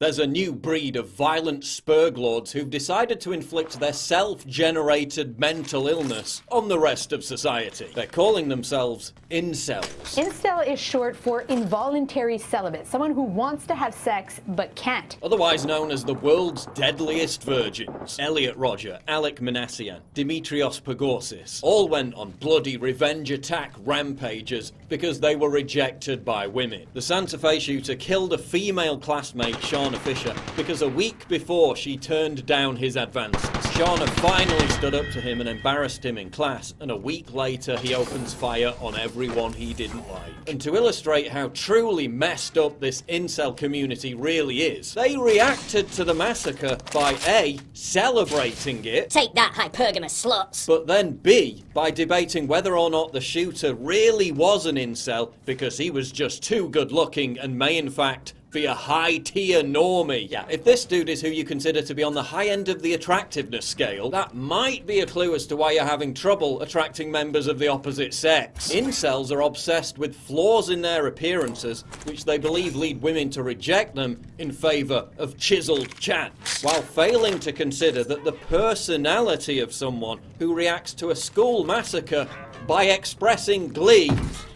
There's a new breed of violent spurglords who've decided to inflict their self-generated mental illness on the rest of society. They're calling themselves incels. Incel is short for involuntary celibate, someone who wants to have sex but can't. Otherwise known as the world's deadliest virgins. Elliot Rodger, Alec Minassian, Dimitrios Pagorsis all went on bloody revenge attack rampages because they were rejected by women. The Santa Fe shooter killed a female classmate, Shauna Fisher, because a week before she turned down his advances. Shauna finally stood up to him and embarrassed him in class, and a week later he opens fire on everyone he didn't like. And to illustrate how truly messed up this incel community really is, they reacted to the massacre by A, celebrating it. Take that, hypergamous sluts. But then B, by debating whether or not the shooter really was an incel because he was just too good looking and may in fact be a high-tier normie. Yeah, if this dude is who you consider to be on the high end of the attractiveness scale, that might be a clue as to why you're having trouble attracting members of the opposite sex. Incels are obsessed with flaws in their appearances, which they believe lead women to reject them in favour of chiseled chats, while failing to consider that the personality of someone who reacts to a school massacre by expressing glee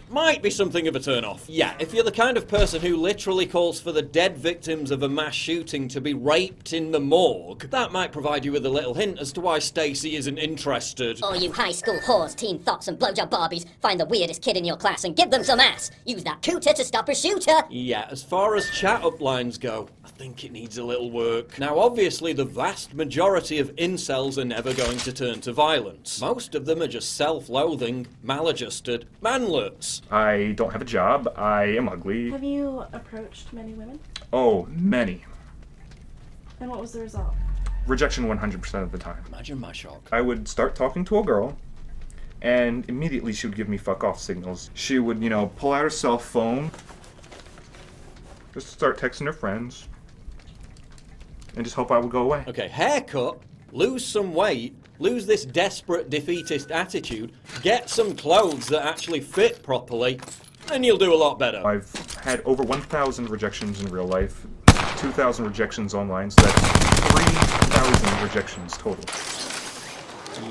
might be something of a turn-off. Yeah, if you're the kind of person who literally calls for the dead victims of a mass shooting to be raped in the morgue, that might provide you with a little hint as to why Stacey isn't interested. All you high school whores, teen thoughts and blowjob Barbies, find the weirdest kid in your class and give them some ass. Use that cooter to stop a shooter. Yeah, as far as chat-up lines go, I think it needs a little work. Now, obviously, the vast majority of incels are never going to turn to violence. Most of them are just self-loathing, maladjusted manlets. I don't have a job. I am ugly. Have you approached many women? Oh, many. And what was the result? Rejection 100% of the time. Imagine my shock. I would start talking to a girl, and immediately she would give me fuck off signals. She would, pull out her cell phone, just start texting her friends, and just hope I would go away. Okay, haircut, lose some weight, lose this desperate defeatist attitude, get some clothes that actually fit properly, and you'll do a lot better. I've had over 1,000 rejections in real life, 2,000 rejections online, so that's 3,000 rejections total.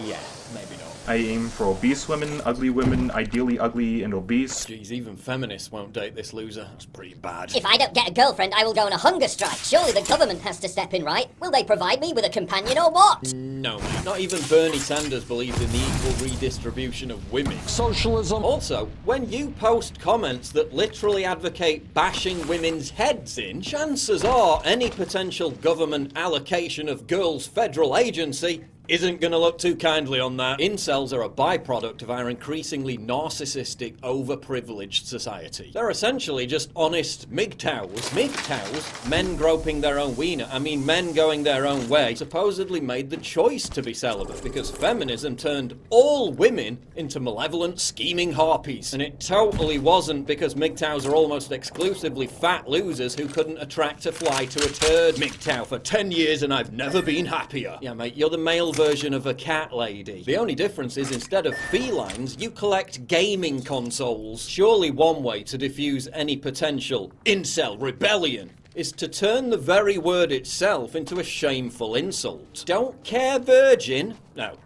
Yeah, maybe not. I aim for obese women, ideally ugly and obese. Jeez, even feminists won't date this loser. That's pretty bad. If I don't get a girlfriend, I will go on a hunger strike. Surely the government has to step in, right? Will they provide me with a companion or what? No, mate. Not even Bernie Sanders believes in the equal redistribution of women. Socialism. Also, when you post comments that literally advocate bashing women's heads in, chances are any potential government allocation of girls' federal agency isn't gonna look too kindly on that. Incels are a byproduct of our increasingly narcissistic, overprivileged society. They're essentially just honest MGTOWs. MGTOWs, men groping their own wiener, men going their own way, supposedly made the choice to be celibate because feminism turned all women into malevolent, scheming harpies. And it totally wasn't because MGTOWs are almost exclusively fat losers who couldn't attract a fly to a turd. MGTOW for 10 years and I've never been happier. Yeah, mate, you're the male version of a cat lady. The only difference is instead of felines, you collect gaming consoles. Surely one way to diffuse any potential incel rebellion is to turn the very word itself into a shameful insult. Don't care virgin? No.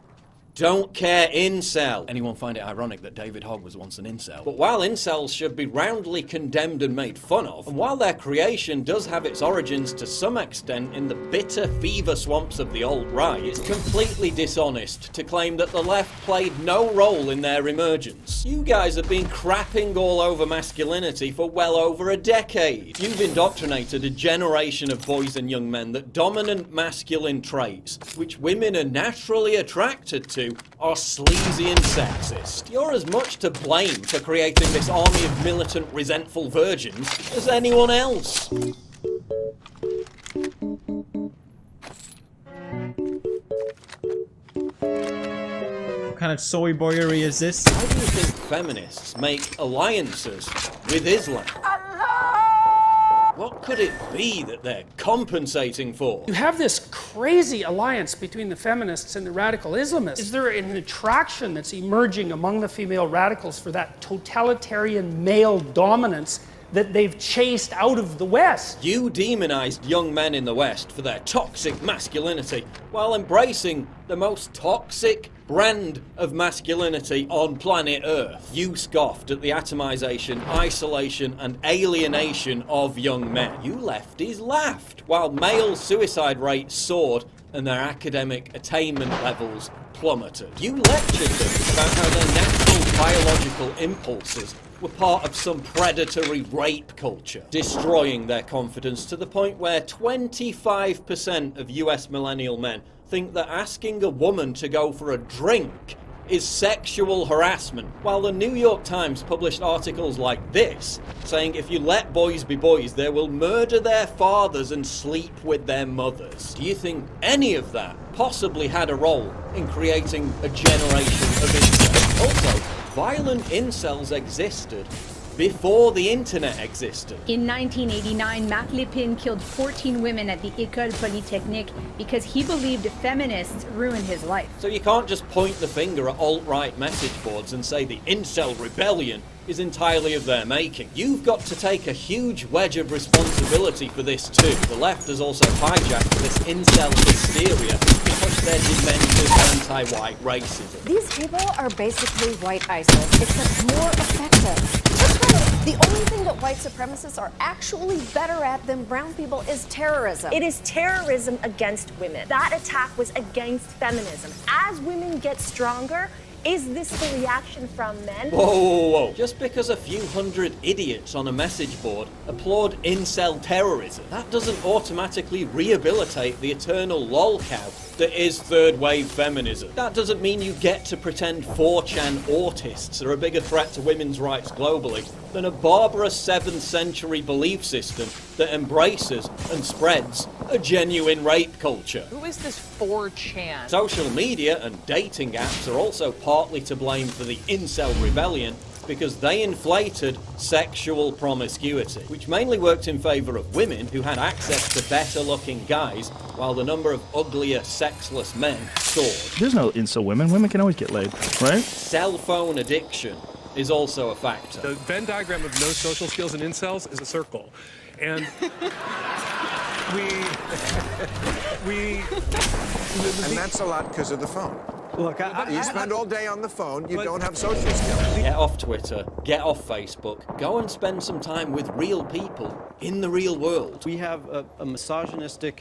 Don't care incel. Anyone find it ironic that David Hogg was once an incel? But while incels should be roundly condemned and made fun of, and while their creation does have its origins to some extent in the bitter fever swamps of the alt-right, it's completely dishonest to claim that the left played no role in their emergence. You guys have been crapping all over masculinity for well over a decade. You've indoctrinated a generation of boys and young men that dominant masculine traits, which women are naturally attracted to, are sleazy and sexist. You're as much to blame for creating this army of militant, resentful virgins as anyone else. What kind of soy boyery is this? How do you think feminists make alliances with Islam? What could it be that they're compensating for? You have this crazy alliance between the feminists and the radical Islamists. Is there an attraction that's emerging among the female radicals for that totalitarian male dominance that they've chased out of the West. You demonized young men in the West for their toxic masculinity while embracing the most toxic brand of masculinity on planet Earth. You scoffed at the atomization, isolation, and alienation of young men. You lefties laughed while male suicide rates soared and their academic attainment levels plummeted. You lectured them about how their natural biological impulses were part of some predatory rape culture, destroying their confidence to the point where 25% of US millennial men think that asking a woman to go for a drink is sexual harassment, while the New York Times published articles like this, saying if you let boys be boys, they will murder their fathers and sleep with their mothers. Do you think any of that possibly had a role in creating a generation of incels? Also, violent incels existed before the internet existed. In 1989, Marc Lépine killed 14 women at the École Polytechnique because he believed feminists ruined his life. So you can't just point the finger at alt-right message boards and say the incel rebellion is entirely of their making. You've got to take a huge wedge of responsibility for this too. The left has also hijacked this incel hysteria to push their demented anti-white racism. These people are basically white ISIS, except more effective. The only thing that white supremacists are actually better at than brown people is terrorism. It is terrorism against women. That attack was against feminism. As women get stronger, is this the reaction from men? Whoa, whoa, whoa. Just because a few hundred idiots on a message board applaud incel terrorism, that doesn't automatically rehabilitate the eternal lolcow that is third wave feminism. That doesn't mean you get to pretend 4chan autists are a bigger threat to women's rights globally than a barbarous 7th century belief system that embraces and spreads a genuine rape culture. Who is this 4chan? Social media and dating apps are also partly to blame for the incel rebellion because they inflated sexual promiscuity, which mainly worked in favour of women who had access to better-looking guys, while the number of uglier, sexless men soared. There's no incel women. Women can always get laid, right? Cell phone addiction is also a factor. The Venn diagram of no social skills in incels is a circle. And and that's a lot because of the phone. Look, you spend all day on the phone, you don't have social skills. Get off Twitter, get off Facebook, go and spend some time with real people in the real world. We have a misogynistic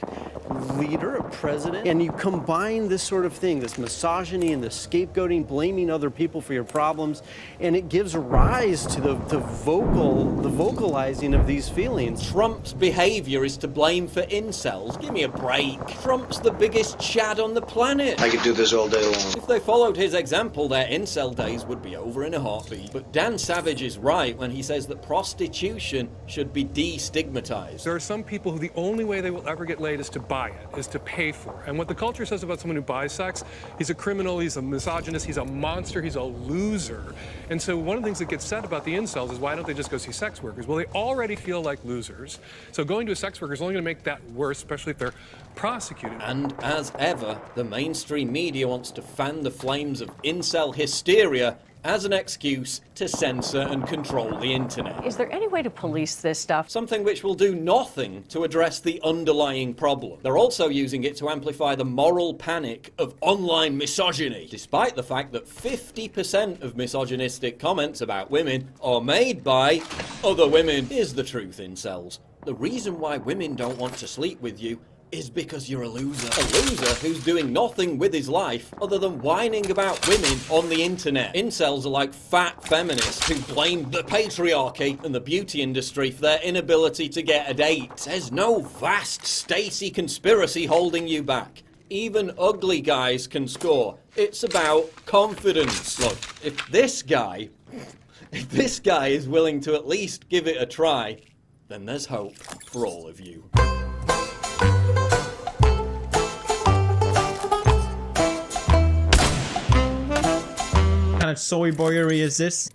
leader, a president, and you combine this sort of thing, this misogyny and the scapegoating, blaming other people for your problems, and it gives rise to the vocalizing of these feelings. Trump's behavior is to blame for incels. Give me a break. Trump's the biggest chad on the planet. I could do this all day long. If they followed his example, their incel days would be over in a heartbeat. But Dan Savage is right when he says that prostitution should be destigmatized. There are some people who the only way they will ever get laid is to buy it, is to pay for it. And what the culture says about someone who buys sex, he's a criminal, he's a misogynist, he's a monster, he's a loser. And so one of the things that gets said about the incels is, why don't they just go see sex workers? Well, they already feel like losers. So going to a sex worker is only going to make that worse, especially if they're prosecuted. And as ever, the mainstream media wants to fan the flames of incel hysteria as an excuse to censor and control the internet. Is there any way to police this stuff? Something which will do nothing to address the underlying problem. They're also using it to amplify the moral panic of online misogyny, despite the fact that 50% of misogynistic comments about women are made by other women. Here's the truth, incels. The reason why women don't want to sleep with you is because you're a loser. A loser who's doing nothing with his life other than whining about women on the internet. Incels are like fat feminists who blame the patriarchy and the beauty industry for their inability to get a date. There's no vast Stacey conspiracy holding you back. Even ugly guys can score. It's about confidence. Look, if this guy is willing to at least give it a try, then there's hope for all of you. What kind of soy boyery is this?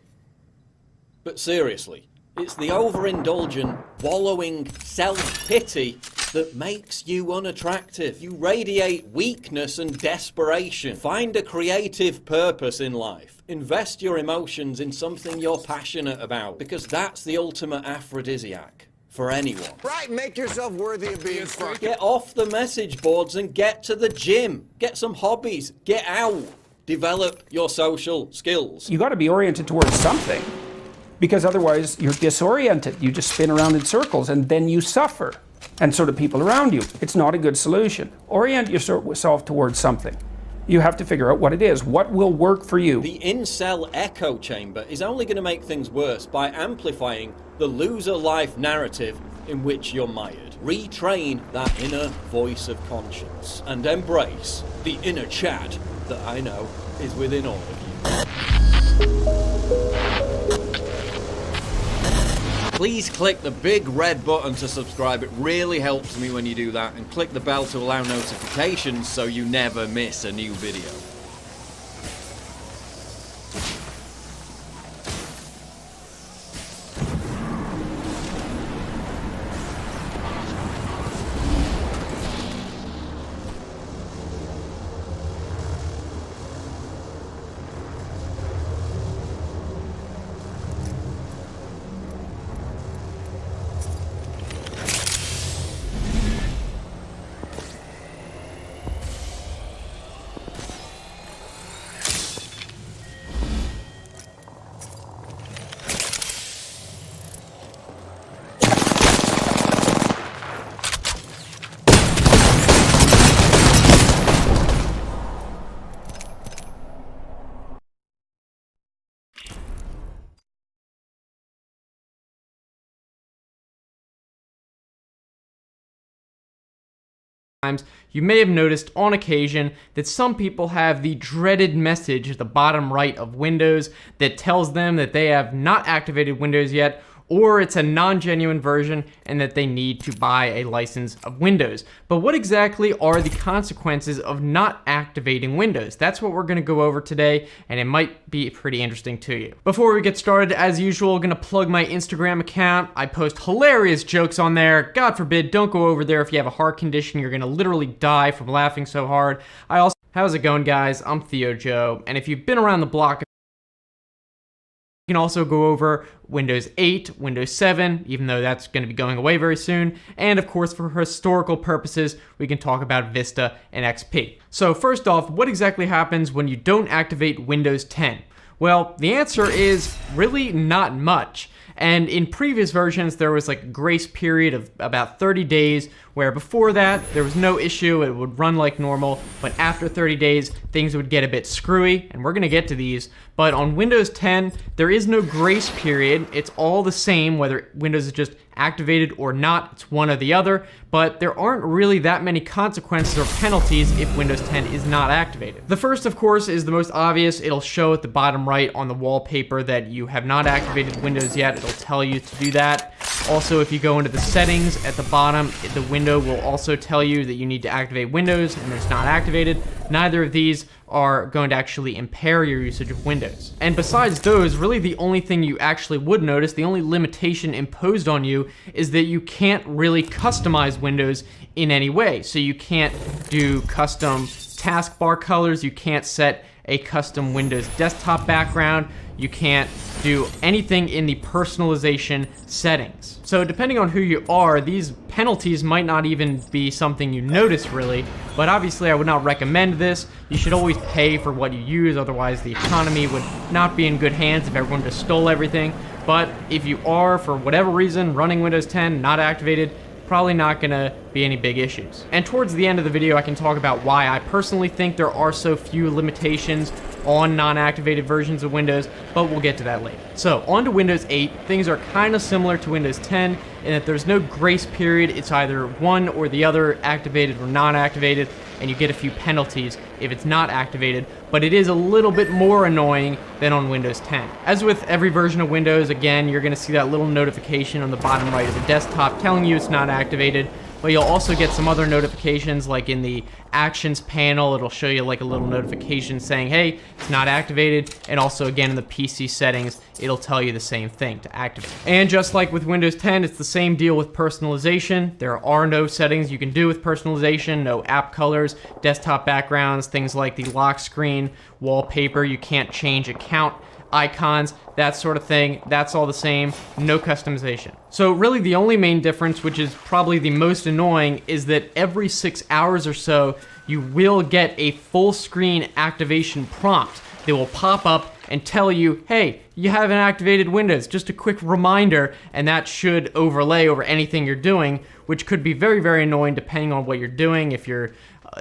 But seriously, it's the overindulgent, wallowing self-pity that makes you unattractive. You radiate weakness and desperation. Find a creative purpose in life. Invest your emotions in something you're passionate about, because that's the ultimate aphrodisiac for anyone. Right, make yourself worthy of being fucked. Get off the message boards and get to the gym. Get some hobbies. Get out. Develop your social skills. You got to be oriented towards something, because otherwise you're disoriented. You just spin around in circles and then you suffer. And so do people around you. It's not a good solution. Orient yourself towards something. You have to figure out what it is. What will work for you? The incel echo chamber is only going to make things worse by amplifying the loser life narrative in which you're mired. Retrain that inner voice of conscience and embrace the inner Chad that I know is within all of you. Please click the big red button to subscribe. It really helps me when you do that, and click the bell to allow notifications so you never miss a new video. You may have noticed on occasion that some people have the dreaded message at the bottom right of Windows that tells them that they have not activated Windows yet, or it's a non-genuine version and that they need to buy a license of Windows. But what exactly are the consequences of not activating Windows? That's what we're going to go over today, and it might be pretty interesting to you. Before we get started, as usual, I'm going to plug my Instagram account. I post hilarious jokes on there. God forbid, don't go over there if you have a heart condition. You're going to literally die from laughing so hard. How's it going, guys? I'm Theo Joe, and if you've been around the block, you can also go over Windows 8, Windows 7, even though that's going to be going away very soon, and of course for historical purposes, we can talk about Vista and XP. So first off, what exactly happens when you don't activate Windows 10? Well, the answer is really not much. And in previous versions, there was like a grace period of about 30 days, where before that, there was no issue, it would run like normal, but after 30 days, things would get a bit screwy, and we're gonna get to these. But on Windows 10, there is no grace period. It's all the same, whether Windows is just activated or not, it's one or the other, but there aren't really that many consequences or penalties if Windows 10 is not activated. The first, of course, is the most obvious. It'll show at the bottom right on the wallpaper that you have not activated Windows yet. It'll tell you to do that. Also, if you go into the settings at the bottom, the window will also tell you that you need to activate Windows, and it's not activated. Neither of these are going to actually impair your usage of Windows. And besides those, really the only thing you actually would notice, the only limitation imposed on you, is that you can't really customize Windows in any way. So you can't do custom taskbar colors, you can't set a custom Windows desktop background, you can't do anything in the personalization settings. So depending on who you are, these penalties might not even be something you notice really, but obviously I would not recommend this. You should always pay for what you use, otherwise the economy would not be in good hands if everyone just stole everything. But if you are, for whatever reason, running Windows 10, not activated, probably not gonna be any big issues. And towards the end of the video, I can talk about why I personally think there are so few limitations on non-activated versions of Windows, but we'll get to that later. So on to Windows 8, things are kind of similar to Windows 10 in that there's no grace period. It's either one or the other, activated or non-activated, and you get a few penalties if it's not activated, but it is a little bit more annoying than on Windows 10. As with every version of Windows, again, you're gonna see that little notification on the bottom right of the desktop telling you it's not activated. but you'll also get some other notifications, like in the actions panel, it'll show you like a little notification saying, hey, it's not activated, and also again in the PC settings, it'll tell you the same thing to activate. And just like with Windows 10, it's the same deal with personalization. There are no settings you can do with personalization, no app colors, desktop backgrounds, things like the lock screen, wallpaper, you can't change account icons, that sort of thing. That's all the same, no customization. So really the only main difference, which is probably the most annoying, is that every 6 hours or so, you will get a full screen activation prompt that will pop up and tell you, hey, you haven't activated Windows. Just a quick reminder, and that should overlay over anything you're doing, which could be very, very annoying depending on what you're doing. If you're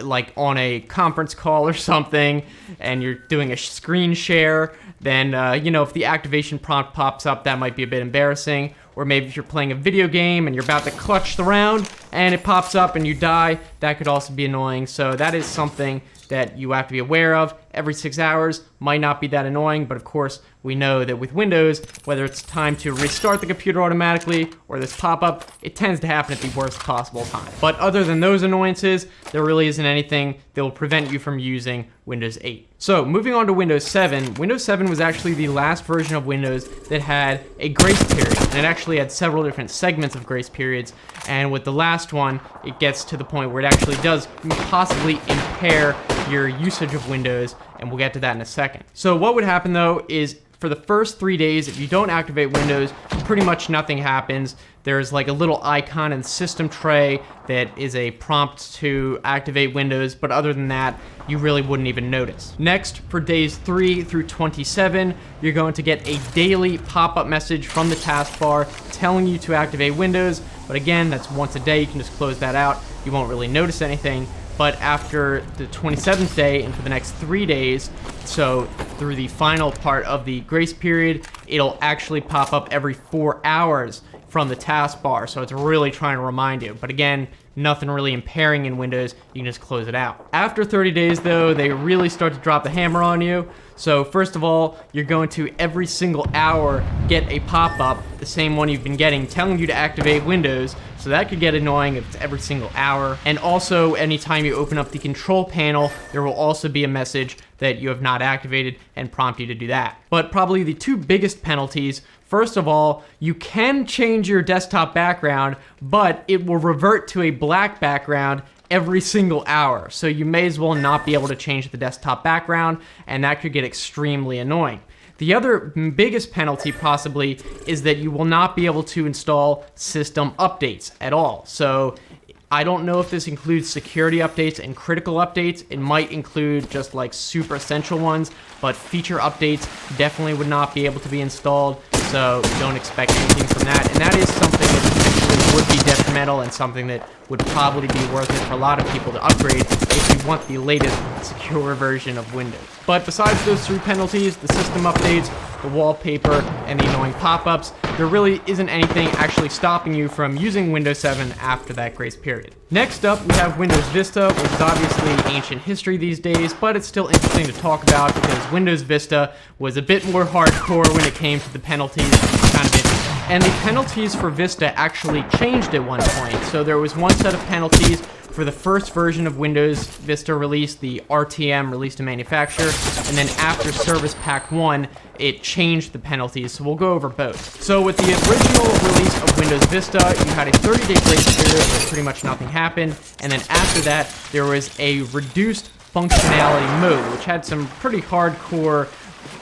like on a conference call or something and you're doing a screen share, then you know, if the activation prompt pops up, that might be a bit embarrassing. Or maybe if you're playing a video game and you're about to clutch the round and it pops up and you die, that could also be annoying. So that is something that you have to be aware of. Every 6 hours might not be that annoying, but of course we know that with Windows, whether it's time to restart the computer automatically or this pop-up, it tends to happen at the worst possible time. But other than those annoyances, there really isn't anything that will prevent you from using Windows 8. So moving on to Windows 7, Windows 7 was actually the last version of Windows that had a grace period, and it actually had several different segments of grace periods, and with the last one, it gets to the point where it actually does possibly impair your usage of Windows, and we'll get to that in a second. So what would happen though is for the first 3 days, if you don't activate Windows, pretty much nothing happens. There's like a little icon in the system tray that is a prompt to activate Windows, but other than that, you really wouldn't even notice. Next, for days 3 through 27, you're going to get a daily pop-up message from the taskbar telling you to activate Windows, but again, that's once a day. You can just close that out. You won't really notice anything. But after the 27th day and for the next 3 days, so through the final part of the grace period, it'll actually pop up every 4 hours from the taskbar. So it's really trying to remind you. But again, nothing really impairing in Windows. You can just close it out. After 30 days though, they really start to drop the hammer on you. So first of all, you're going to every single hour get a pop-up, the same one you've been getting, telling you to activate Windows. So that could get annoying if it's every single hour. And also, anytime you open up the control panel, there will also be a message that you have not activated and prompt you to do that. But probably the two biggest penalties, first of all, you can change your desktop background, but it will revert to a black background every single hour. So you may as well not be able to change the desktop background, and that could get extremely annoying. The other biggest penalty possibly is that you will not be able to install system updates at all. So I don't know if this includes security updates and critical updates. It might include just like super essential ones, but feature updates definitely would not be able to be installed. So don't expect anything from that. And that is something that potentially would be detrimental and something that would probably be worth it for a lot of people to upgrade if you want the latest secure version of Windows. But besides those three penalties, the system updates, the wallpaper, and the annoying pop-ups, there really isn't anything actually stopping you from using Windows 7 after that grace period. Next up, we have Windows Vista, which is obviously ancient history these days, but it's still interesting to talk about because Windows Vista was a bit more hardcore when it came to the penalties. Kind of interesting. And the penalties for Vista actually changed at one point. So there was one set of penalties for the first version of Windows Vista release, the RTM release to manufacturer, and then after Service Pack 1, it changed the penalties, so we'll go over both. So with the original release of Windows Vista, you had a 30-day grace period where pretty much nothing happened, and then after that, there was a reduced functionality mode, which had some pretty hardcore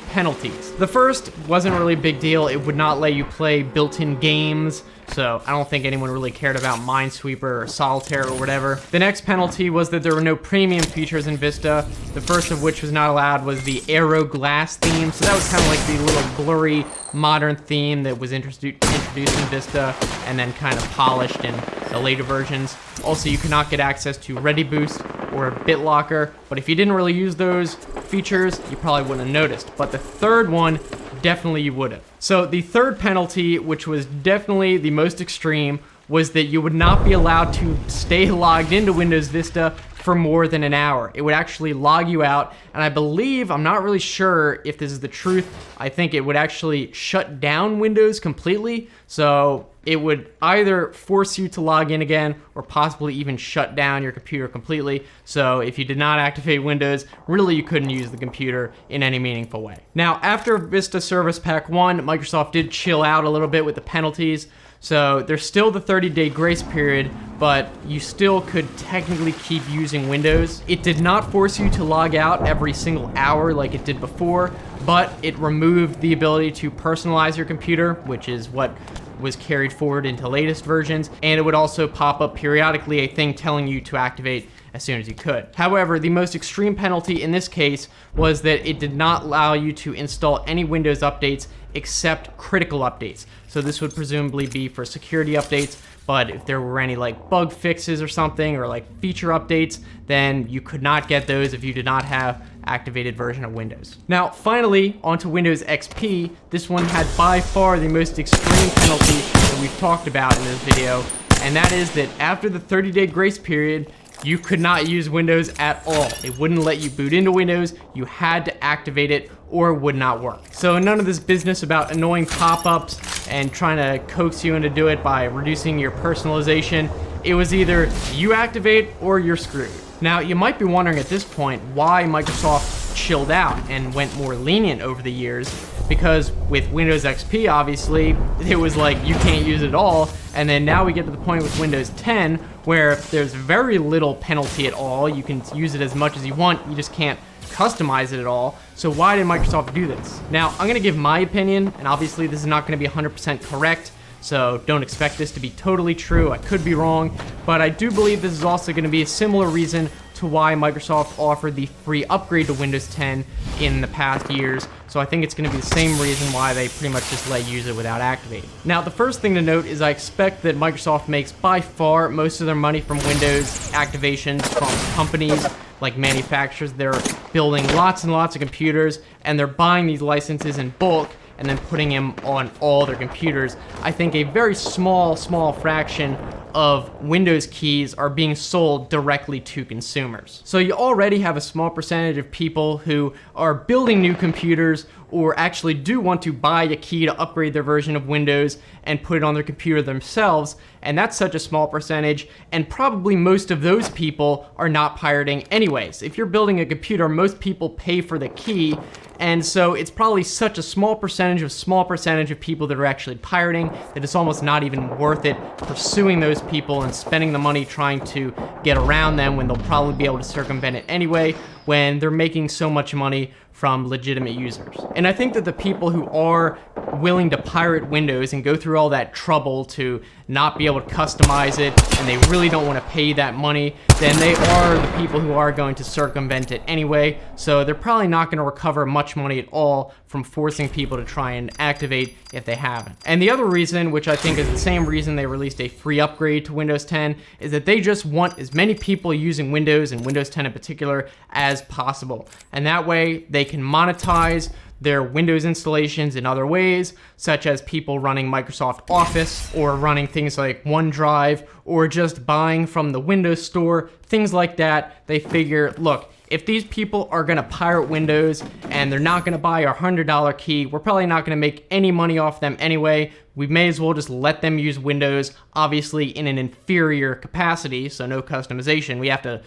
penalties. The first wasn't really a big deal. It would not let you play built-in games, so I don't think anyone really cared about Minesweeper or Solitaire or whatever. The next penalty was that there were no premium features in Vista. The first of which was not allowed was the Aero Glass theme, so that was kind of like the little blurry modern theme that was introduced in Vista and then kind of polished in the later versions. Also, you could not get access to ReadyBoost or BitLocker, but if you didn't really use those features, you probably wouldn't have noticed. But the third one, definitely you would have. So the third penalty, which was definitely the most extreme, was that you would not be allowed to stay logged into Windows Vista for more than an hour. It would actually log you out, and I believe, I'm not really sure if this is the truth, I think it would actually shut down Windows completely, so it would either force you to log in again or possibly even shut down your computer completely. So if you did not activate Windows, really you couldn't use the computer in any meaningful way. Now, after Vista Service Pack 1, Microsoft did chill out a little bit with the penalties. So there's still the 30-day grace period, but you still could technically keep using Windows. It did not force you to log out every single hour like it did before, but it removed the ability to personalize your computer, which is what was carried forward into latest versions, and it would also pop up periodically a thing telling you to activate as soon as you could. However, the most extreme penalty in this case was that it did not allow you to install any Windows updates except critical updates. So this would presumably be for security updates, but if there were any like bug fixes or something, or like feature updates, then you could not get those if you did not have activated version of Windows. Now, finally, onto Windows XP. This one had by far the most extreme penalty that we've talked about in this video, and that is that after the 30-day grace period, you could not use Windows at all. It wouldn't let you boot into Windows. You had to activate it or it would not work. So none of this business about annoying pop-ups and trying to coax you into do it by reducing your personalization. It was either you activate or you're screwed. Now, you might be wondering at this point why Microsoft chilled out and went more lenient over the years, because with Windows XP, obviously, it was like you can't use it at all, and then now we get to the point with Windows 10 where there's very little penalty at all. You can use it as much as you want, you just can't customize it at all. So why did Microsoft do this? Now, I'm gonna give my opinion, and obviously this is not gonna be 100% correct, so don't expect this to be totally true. I could be wrong, but I do believe this is also going to be a similar reason to why Microsoft offered the free upgrade to Windows 10 in the past years. So I think it's going to be the same reason why they pretty much just let you use it without activating. Now, the first thing to note is I expect that Microsoft makes by far most of their money from Windows activations from companies like manufacturers. They're building lots and lots of computers, and they're buying these licenses in bulk and then putting them on all their computers. I think a very small fraction of Windows keys are being sold directly to consumers. So you already have a small percentage of people who are building new computers or actually do want to buy a key to upgrade their version of Windows and put it on their computer themselves, and that's such a small percentage, and probably most of those people are not pirating anyways. If you're building a computer, most people pay for the key, and so it's probably such a small percentage of people that are actually pirating that it's almost not even worth it pursuing those people and spending the money trying to get around them when they'll probably be able to circumvent it anyway, when they're making so much money from legitimate users. And I think that the people who are willing to pirate Windows and go through all that trouble to not be able to customize it, and they really don't want to pay that money, then they are the people who are going to circumvent it anyway, so they're probably not going to recover much money at all from forcing people to try and activate if they haven't. And the other reason, which I think is the same reason they released a free upgrade to Windows 10, is that they just want as many people using Windows, and Windows 10 in particular, as possible. And that way, they can monetize their Windows installations in other ways, such as people running Microsoft Office or running things like OneDrive or just buying from the Windows Store, things like that. They figure, look, if these people are gonna pirate Windows and they're not gonna buy our $100 key, we're probably not gonna make any money off them anyway. We may as well just let them use Windows, obviously in an inferior capacity, so no customization. We have to,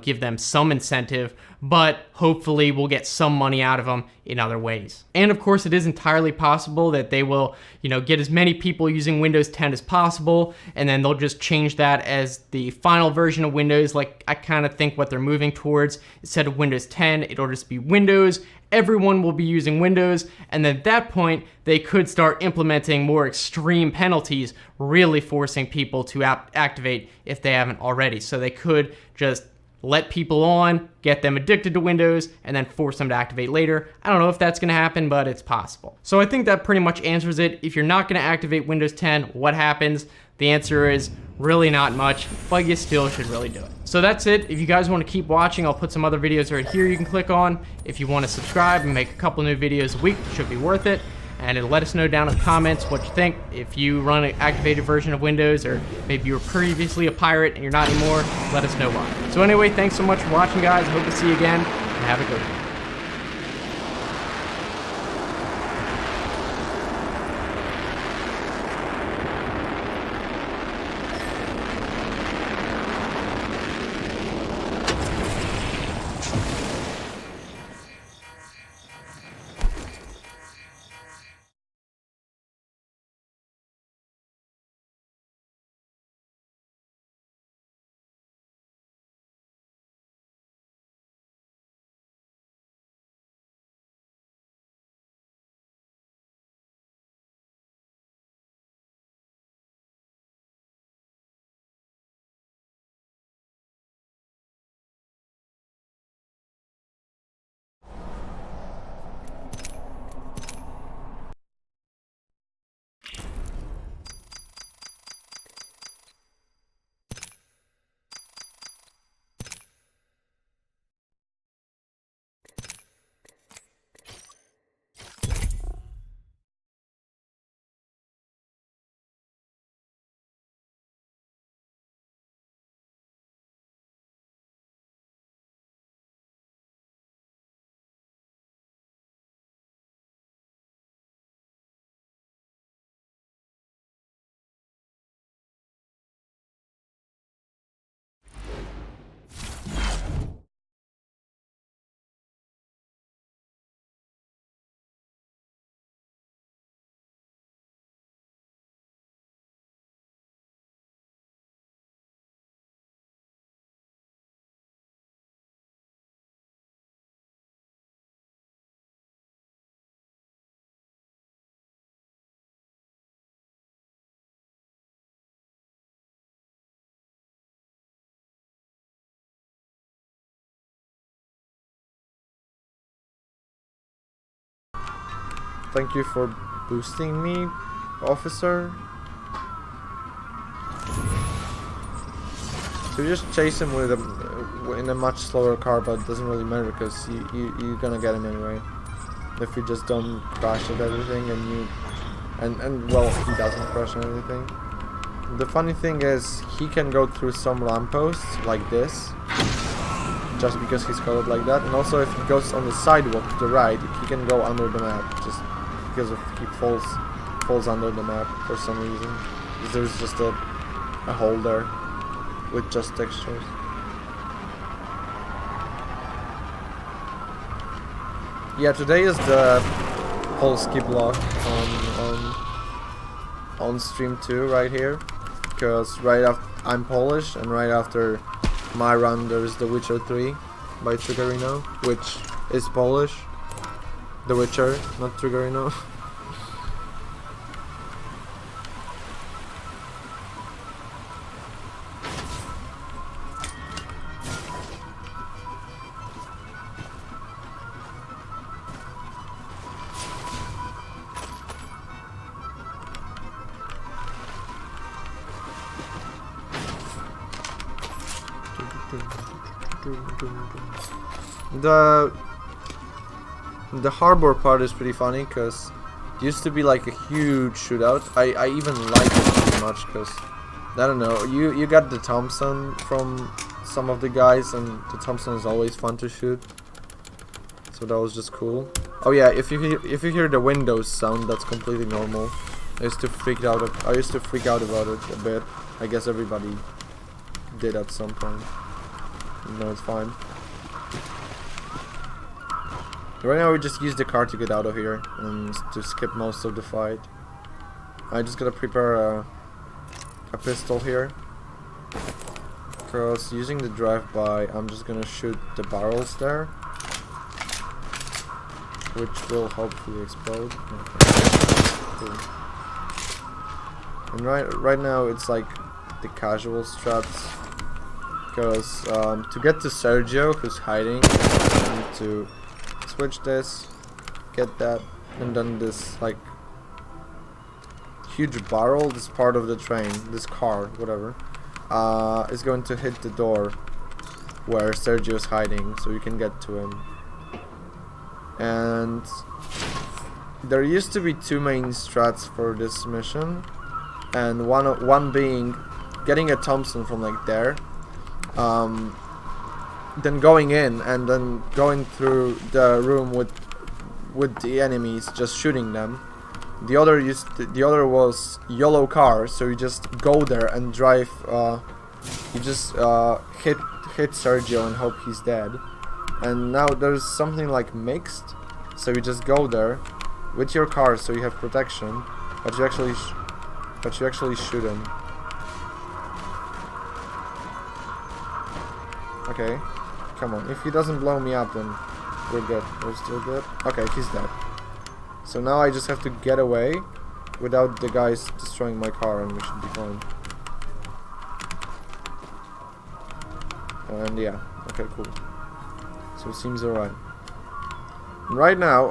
give them some incentive, but hopefully we'll get some money out of them in other ways. And of course, it is entirely possible that they will, get as many people using Windows 10 as possible, and then they'll just change that as the final version of Windows. Like, I kind of think what they're moving towards, instead of Windows 10, it'll just be Windows. Everyone will be using Windows, and then at that point, they could start implementing more extreme penalties, really forcing people to activate if they haven't already. So they could just let people on, get them addicted to Windows, and then force them to activate later. I don't know if that's going to happen, but it's possible. So I think that pretty much answers it. If you're not going to activate Windows 10, what happens? The answer is really not much, but you still should really do it. So that's it. If you guys want to keep watching, I'll put some other videos right here you can click on. If you want to subscribe and make a couple new videos a week, it should be worth it. and let us know down in the comments what you think. If you run an activated version of Windows, or maybe you were previously a pirate and you're not anymore, let us know why. So anyway, thanks so much for watching, guys. I hope to see you again, and have a good one. Thank you for boosting me, officer. So you just chase him with in a much slower car, but it doesn't really matter because you're gonna get him anyway. If you just don't crash at everything and well, he doesn't crash on anything. The funny thing is he can go through some lampposts like this, just because he's colored like that, and also if he goes on the sidewalk to the right, he can go under the map, just because he falls under the map for some reason. There's just a hole there with just textures. Yeah, today is the whole skip lock on stream 2 right here, because right after I'm Polish, and right after my run there's The Witcher 3 by Triggerino, which is Polish. The Witcher, not Triggerino. The harbor part is pretty funny because it used to be like a huge shootout. I even like it pretty much because I don't know, you got the Thompson from some of the guys, and the Thompson is always fun to shoot, so that was just cool. Oh yeah, if you hear the Windows sound, that's completely normal. I used to freak out about it a bit. I guess everybody did at some point. No, it's fine. Right now we just use the car to get out of here and to skip most of the fight. I just gotta prepare a pistol here, because using the drive-by I'm just gonna shoot the barrels there, which will hopefully explode. Cool. And right now it's like the casual strats, because to get to Sergio, who's hiding, I need to switch this, get that, and then this like huge barrel, this part of the train, this car, whatever, is going to hit the door where Sergio's hiding, so you can get to him. And there used to be two main strats for this mission, and one being getting a Thompson from like there, then going in and then going through the room with the enemies, just shooting them. The other was YOLO car, so you just go there and drive. You just hit Sergio and hope he's dead. And now there's something like mixed, so you just go there with your car, so you have protection, but you actually shoot him. Okay, come on. If he doesn't blow me up, then we're good. We're still good. Okay, he's dead. So now I just have to get away without the guys destroying my car, and we should be fine. And yeah, okay, cool. So it seems alright. Right now,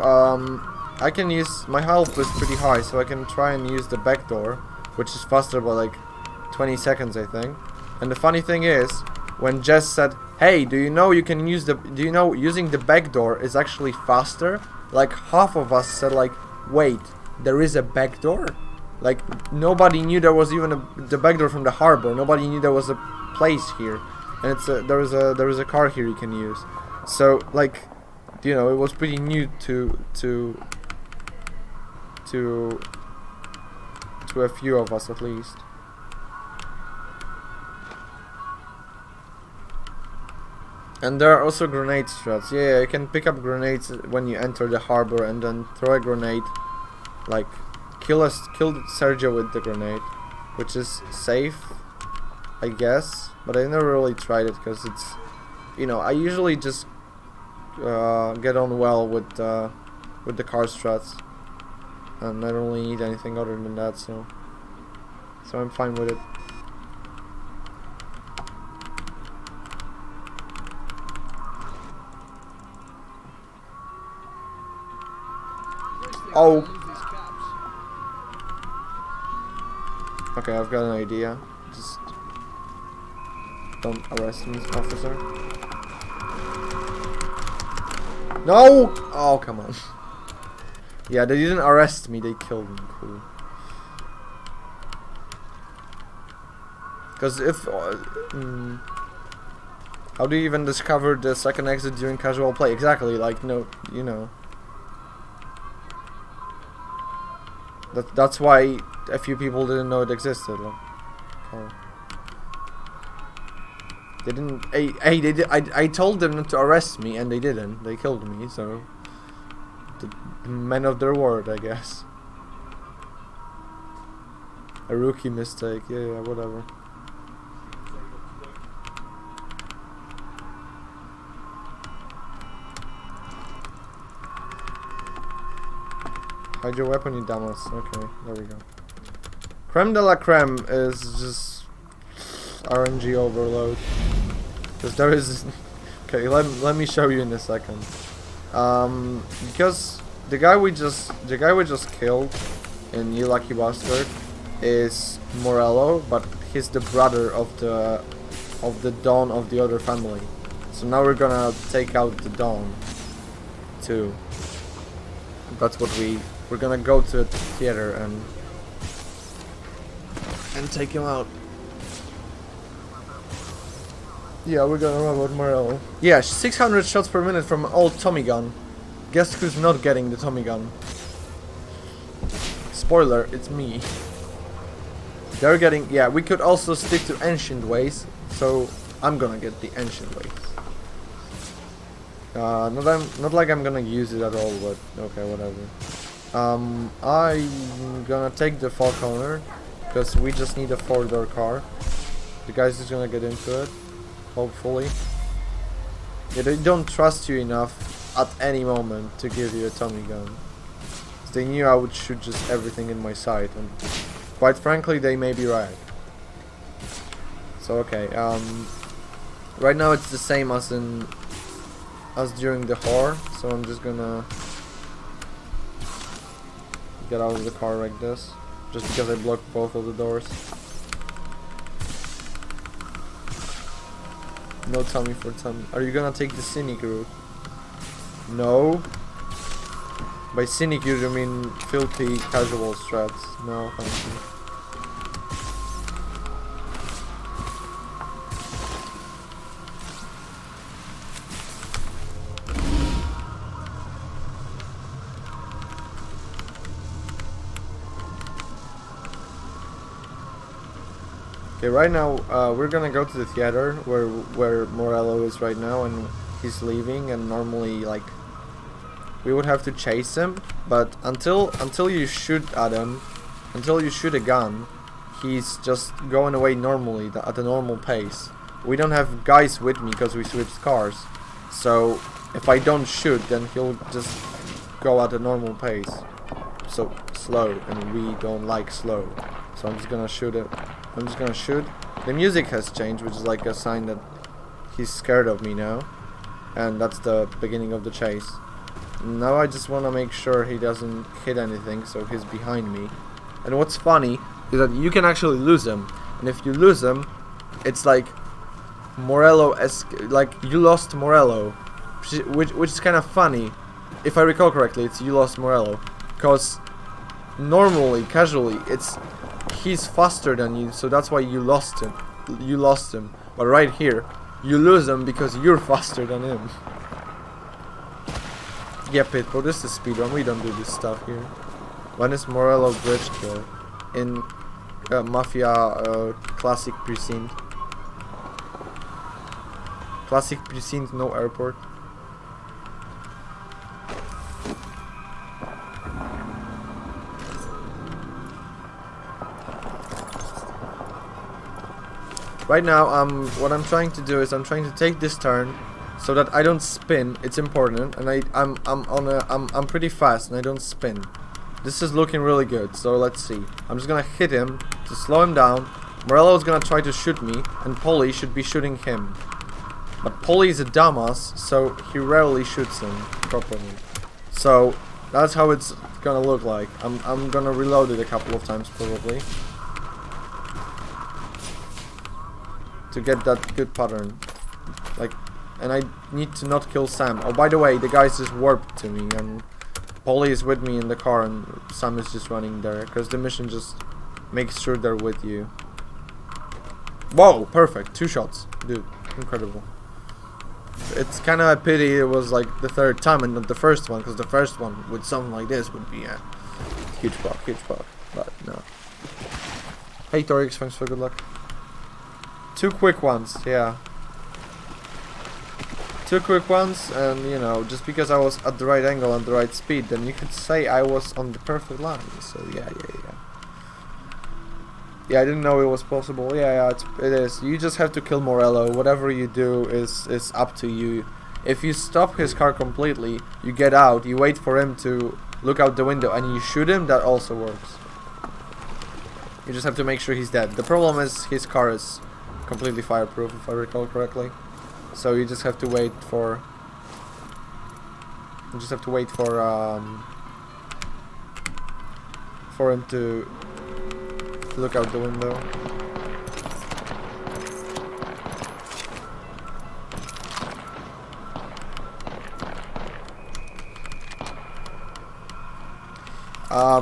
I can use, my health is pretty high, so I can try and use the back door, which is faster by like 20 seconds, I think. And the funny thing is, when Jess said, "Hey, do you know you can use using the back door is actually faster?" Like half of us said like, "Wait, there is a back door?" Like nobody knew there was even the back door from the harbor. Nobody knew there was a place here, and it's there is a car here you can use. So like, you know, it was pretty new to a few of us at least. And there are also grenade strats. Yeah, you can pick up grenades when you enter the harbor and then throw a grenade, like kill Sergio with the grenade, which is safe, I guess. But I never really tried it because it's, you know, I usually just get on well with the car strats, and I don't really need anything other than that. So I'm fine with it. Oh. Okay, I've got an idea. Just don't arrest me, officer. No! Oh, come on. Yeah, they didn't arrest me, they killed me. Cool. Because if... how do you even discover the second exit during casual play? Exactly, like, no, you know. That's why a few people didn't know it existed. Like, oh. They didn't. Hey, they did. I told them not to arrest me, and they didn't. They killed me. So, the men of their word, I guess. A rookie mistake. Yeah, whatever. Hide your weapon, you dumbass. Okay, there we go. Creme de la creme is just RNG overload. Because there is... Okay, let me show you in a second. Because the guy we just killed in You Lucky Bastard is Morello, but he's the brother of the Don of the other family. So now we're gonna take out the Don too. That's what we're gonna go to the theater and take him out. Yeah, we're gonna run with Morello. Yeah, 600 shots per minute from old Tommy gun. Guess who's not getting the Tommy gun? Spoiler, it's me. They're getting... Yeah, we could also stick to ancient ways, so I'm gonna get the ancient ways. Not like I'm gonna use it at all, but okay, whatever. I'm gonna take the Falconer, because we just need a 4-door car. The guy's just gonna get into it, hopefully. Yeah, they don't trust you enough at any moment to give you a Tommy gun. They knew I would shoot just everything in my sight, and quite frankly, they may be right. So okay, right now it's the same as during the horror, so I'm just gonna get out of the car like this, just because I blocked both of the doors. No Tommy for Tommy. Are you gonna take the scenic route? No. By cynic you mean filthy casual strats. No, thank you. Okay, right now we're gonna go to the theater where Morello is right now, and he's leaving. And normally, like, we would have to chase him, but until you shoot at him, until you shoot a gun, he's just going away normally at a normal pace. We don't have guys with me because we switched cars, so if I don't shoot, then he'll just go at a normal pace. So slow, and we don't like slow. So I'm just gonna shoot it. I'm just gonna shoot. The music has changed, which is like a sign that he's scared of me now. And that's the beginning of the chase. Now I just want to make sure he doesn't hit anything, so he's behind me. And what's funny is that you can actually lose him. And if you lose him, it's like Morello-esque, like you lost Morello. Which is kind of funny. If I recall correctly, it's you lost Morello. Because normally, casually, he's faster than you, so that's why you lost him. You lost him. But right here, you lose him because you're faster than him. Yeah, Pitbull, this is speedrun. We don't do this stuff here. When is Morello bridge kill? In Mafia Classic Precinct. Classic Precinct, no airport. Right now, what I'm trying to do is I'm trying to take this turn so that I don't spin. It's important, and I'm pretty fast and I don't spin. This is looking really good. So let's see. I'm just gonna hit him to slow him down. Morello's gonna try to shoot me, and Polly should be shooting him. But Polly is a dumbass, so he rarely shoots him properly. So that's how it's gonna look like. I'm gonna reload it a couple of times probably to get that good pattern. Like, and I need to not kill Sam. Oh, by the way, the guys just warped to me, and Polly is with me in the car, and Sam is just running there because the mission just makes sure they're with you. Whoa, perfect. 2 shots, dude, incredible. It's kind of a pity it was like the 3rd time and not the first one, because the first one with something like this would be a huge buck, but no. Hey Torix, thanks for good luck. 2 quick ones, yeah. 2 quick ones, and you know, just because I was at the right angle and the right speed, then you could say I was on the perfect line. So yeah. Yeah, I didn't know it was possible. Yeah, it is. You just have to kill Morello. Whatever you do is up to you. If you stop his car completely, you get out, you wait for him to look out the window, and you shoot him, that also works. You just have to make sure he's dead. The problem is his car is completely fireproof, if I recall correctly. So you just have to wait for... You just have to wait for him to look out the window.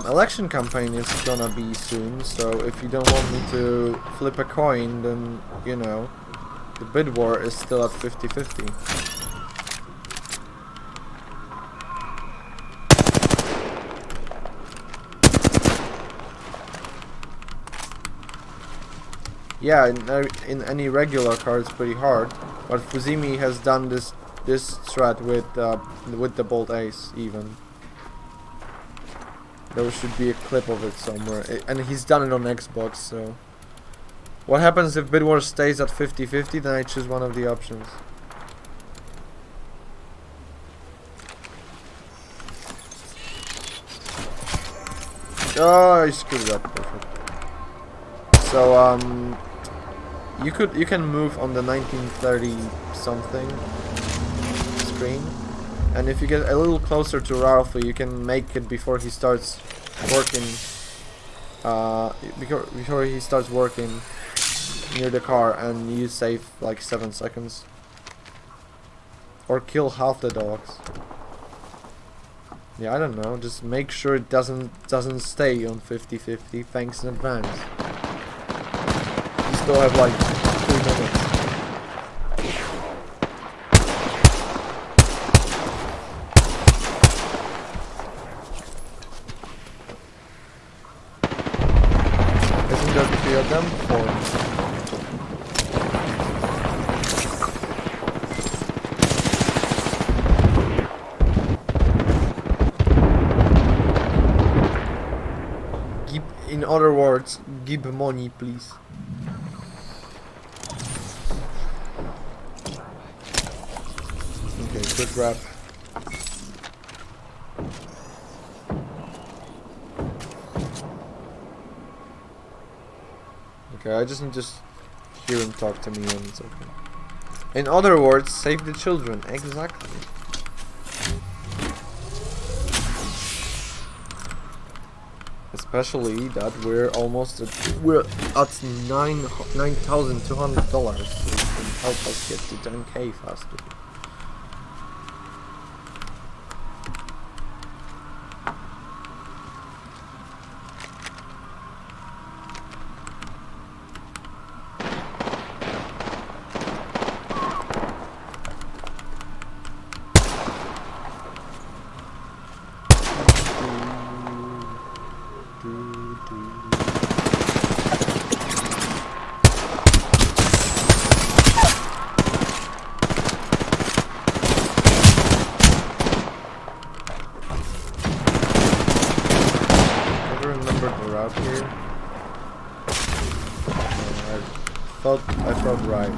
Election campaign is gonna be soon, so if you don't want me to flip a coin, then, you know, the bid war is still at 50-50. Yeah, in any regular car it's pretty hard, but Fuzimi has done this strat with the Bolt Ace even. There should be a clip of it somewhere, and he's done it on Xbox. So what happens if Bid War stays at 50-50? Then I choose one of the options. Oh, I screwed it up. Perfect. So you can move on the 1930 something screen, and if you get a little closer to Ralphie, you can make it before he starts working. Before he starts working near the car, and you save like 7 seconds, or kill half the dogs. Yeah, I don't know. Just make sure it doesn't stay on 50-50. Thanks in advance. You still have like 3 minutes. Isn't there 3 of them? 4. In other words, give money, please. Okay, good rap. Okay, I just need to hear him talk to me and it's okay. In other words, save the children. Exactly. Especially that we're at $9,200, so you can help us get to 10K faster. I felt right.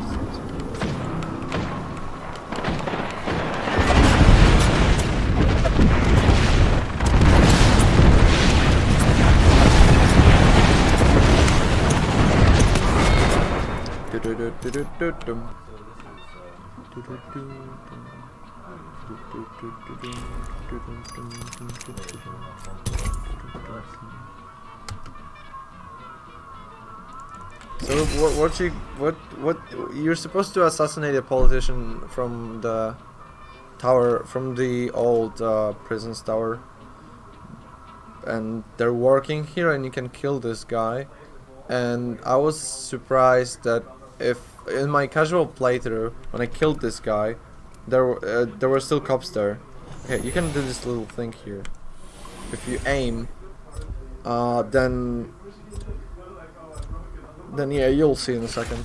So what you're supposed to assassinate a politician from the tower, from the old prison's tower, and they're working here, and you can kill this guy. And I was surprised that if in my casual playthrough, when I killed this guy, there were still cops there. Okay, you can do this little thing here. If you aim, then yeah, you'll see in a second.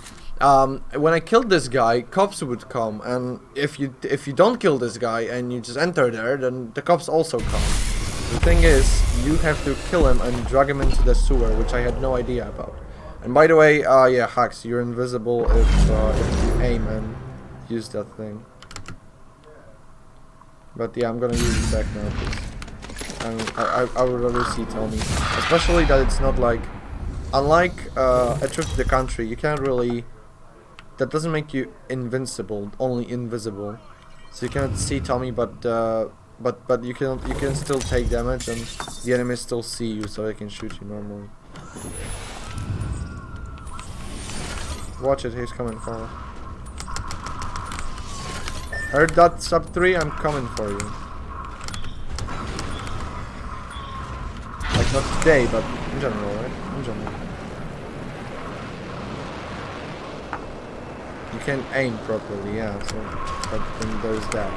When I killed this guy, cops would come, and if you don't kill this guy and you just enter there, then the cops also come. The thing is, you have to kill him and drag him into the sewer, which I had no idea about. And by the way, yeah, Hacks, you're invisible if you aim and use that thing. But yeah, I'm gonna use it back now, please. And I would rather see Tommy, especially that it's not like, unlike a trip to the country, you can't really. That doesn't make you invincible, only invisible. So you cannot see Tommy, but you can still take damage, and the enemies still see you, so they can shoot you normally. Watch it, he's coming forward. Heard that, sub 3? I'm coming for you. Like not today, but in general, right? In general. You can aim properly, yeah. So, but then there's that.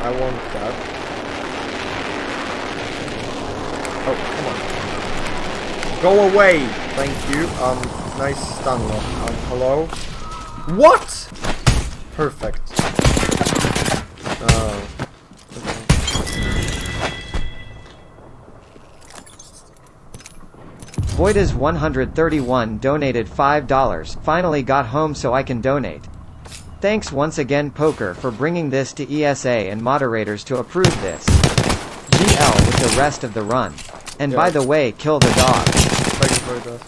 I want that. Oh, come on. Go away! Thank you. Nice stun lock. Hello? What? Perfect. Voidas131 donated $5. Finally got home so I can donate. Thanks once again, Poker, for bringing this to ESA and moderators to approve this. GL with the rest of the run. And by the way, kill the dog. Thank you for that.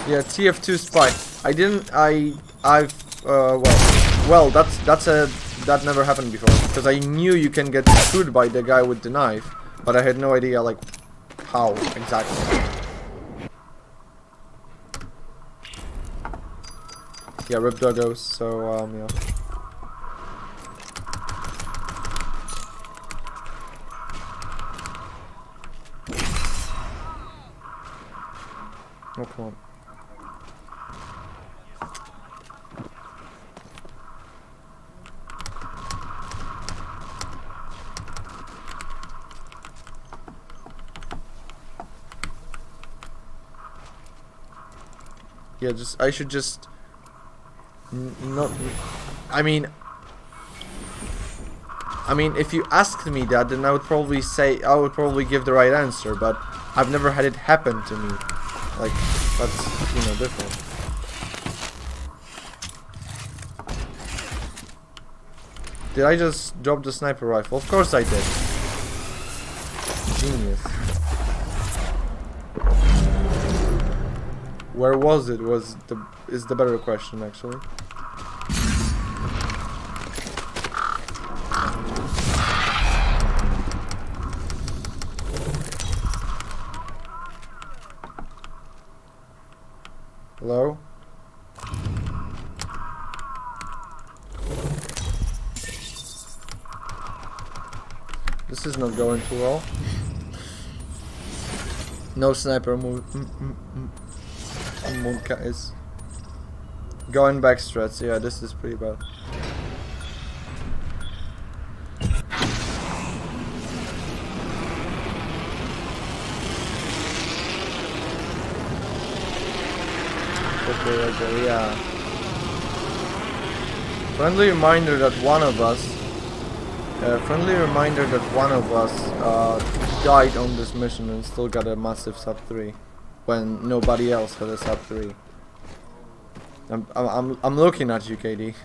Yeah, TF2 spy. That never happened before, because I knew you can get screwed by the guy with the knife, but I had no idea like how exactly. Yeah, rip doggos, so yeah. yeah, I should just not. I mean, if you asked me that, then I would probably give the right answer. But I've never had it happen to me. Like, that's, you know, different. Did I just drop the sniper rifle? Of course I did. Genius. Where was it? Is the better question, actually. Hello? This is not going too well. No sniper move. Monka is going back strats. Yeah, this is pretty bad. Okay, yeah. Friendly reminder that one of us died on this mission and still got a massive sub 3 when nobody else had a sub 3. I'm looking at you, KD.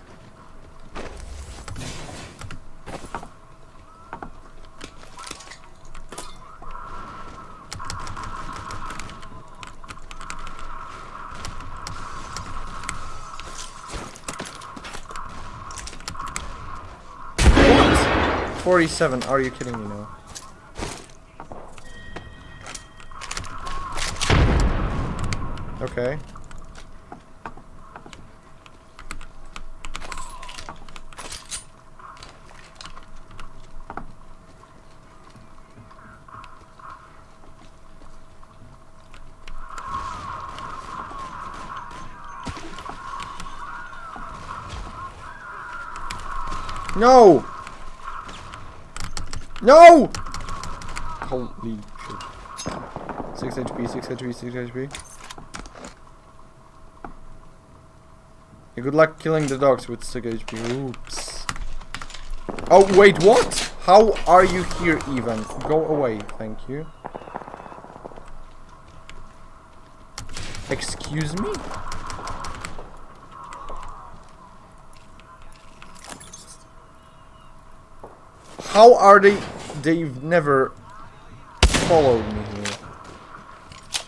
What? 47? Are you kidding me now? Okay. No! No! Holy shit. 6 HP, 6 HP, 6 HP. Good luck killing the dogs with 6 HP. Oops. Oh, wait, what? How are you here even? Go away, thank you. Excuse me? How are they? They've never followed me here.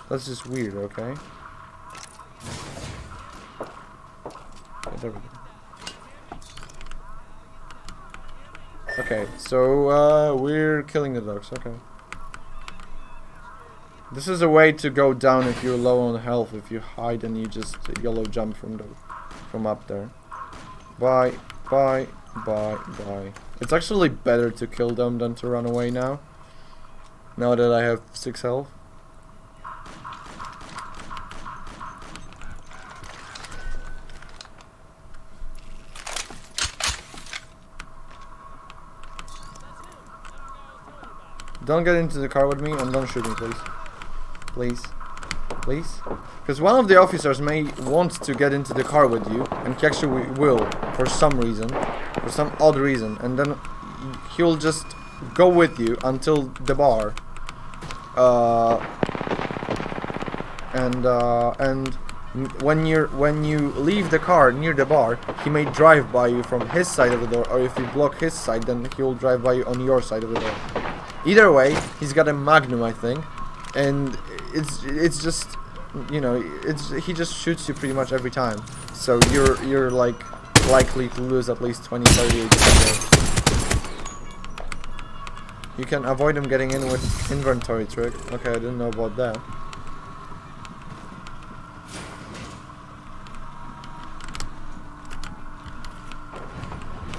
That's just weird, okay? There we go. Okay, so we're killing the dogs, okay. This is a way to go down if you're low on health. If you hide and you just yellow jump from up there. Bye, bye, bye, bye. It's actually better to kill them than to run away now. Now that I have 6 health. Don't get into the car with me and don't shoot me, please. Please. Please. Because one of the officers may want to get into the car with you, and he actually will, for some reason. For some odd reason. And then he'll just go with you until the bar. And when you leave the car near the bar, he may drive by you from his side of the door, or if you block his side, then he'll drive by you on your side of the door. Either way, he's got a Magnum, I think, and it's just, you know, he just shoots you pretty much every time. So you're like likely to lose at least 20, 30 HP. You can avoid him getting in with inventory trick. Okay, I didn't know about that.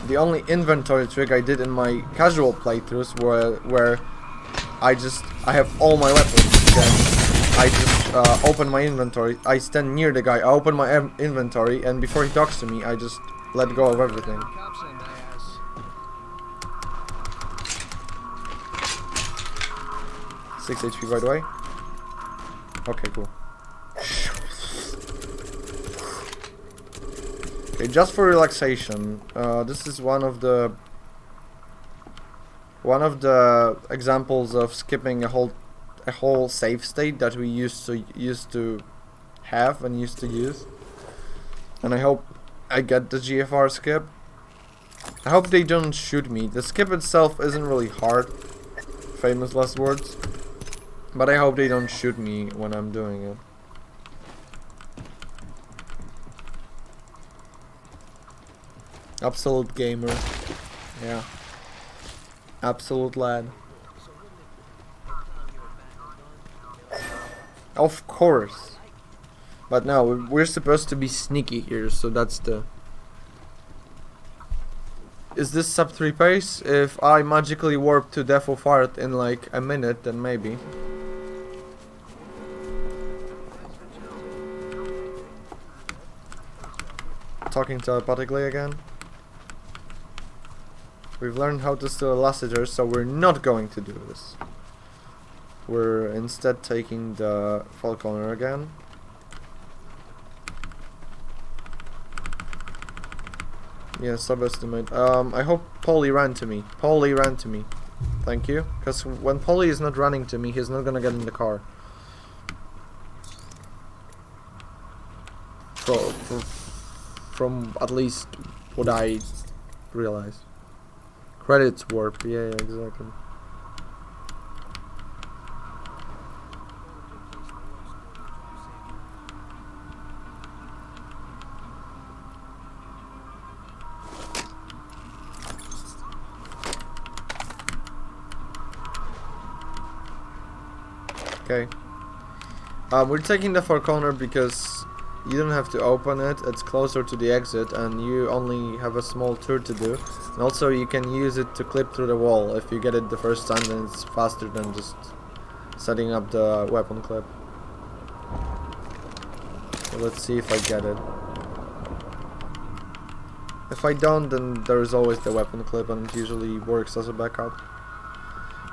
The only inventory trick I did in my casual playthroughs where I have all my weapons, then I just open my inventory, I stand near the guy, I open my inventory, and before he talks to me, I just let go of everything. Six HP, by the way. Okay, cool. Okay, just for relaxation, this is one of the examples of skipping a whole save state that we used to have and used to use. And I hope I get the GFR skip. I hope they don't shoot me. The skip itself isn't really hard, famous last words, but I hope they don't shoot me when I'm doing it. Absolute gamer. Yeah. Absolute lad. Of course. But no, we're supposed to be sneaky here, so that's the... Is this sub 3 pace? If I magically warp to Death of Art in like a minute, then maybe. Talking telepathically again. We've learned how to steal a Lassiter, so we're not going to do this. We're instead taking the Falconer again. Yeah, subestimate. I hope Polly ran to me. Polly ran to me. Thank you. Because when Polly is not running to me, he's not gonna get in the car. From at least what I realized. Credits warp. Yeah, exactly. Okay. We're taking the Falconer because you don't have to open it, it's closer to the exit and you only have a small tour to do. And also you can use it to clip through the wall. If you get it the first time, then it's faster than just setting up the weapon clip. So let's see if I get it. If I don't, then there's always the weapon clip and it usually works as a backup.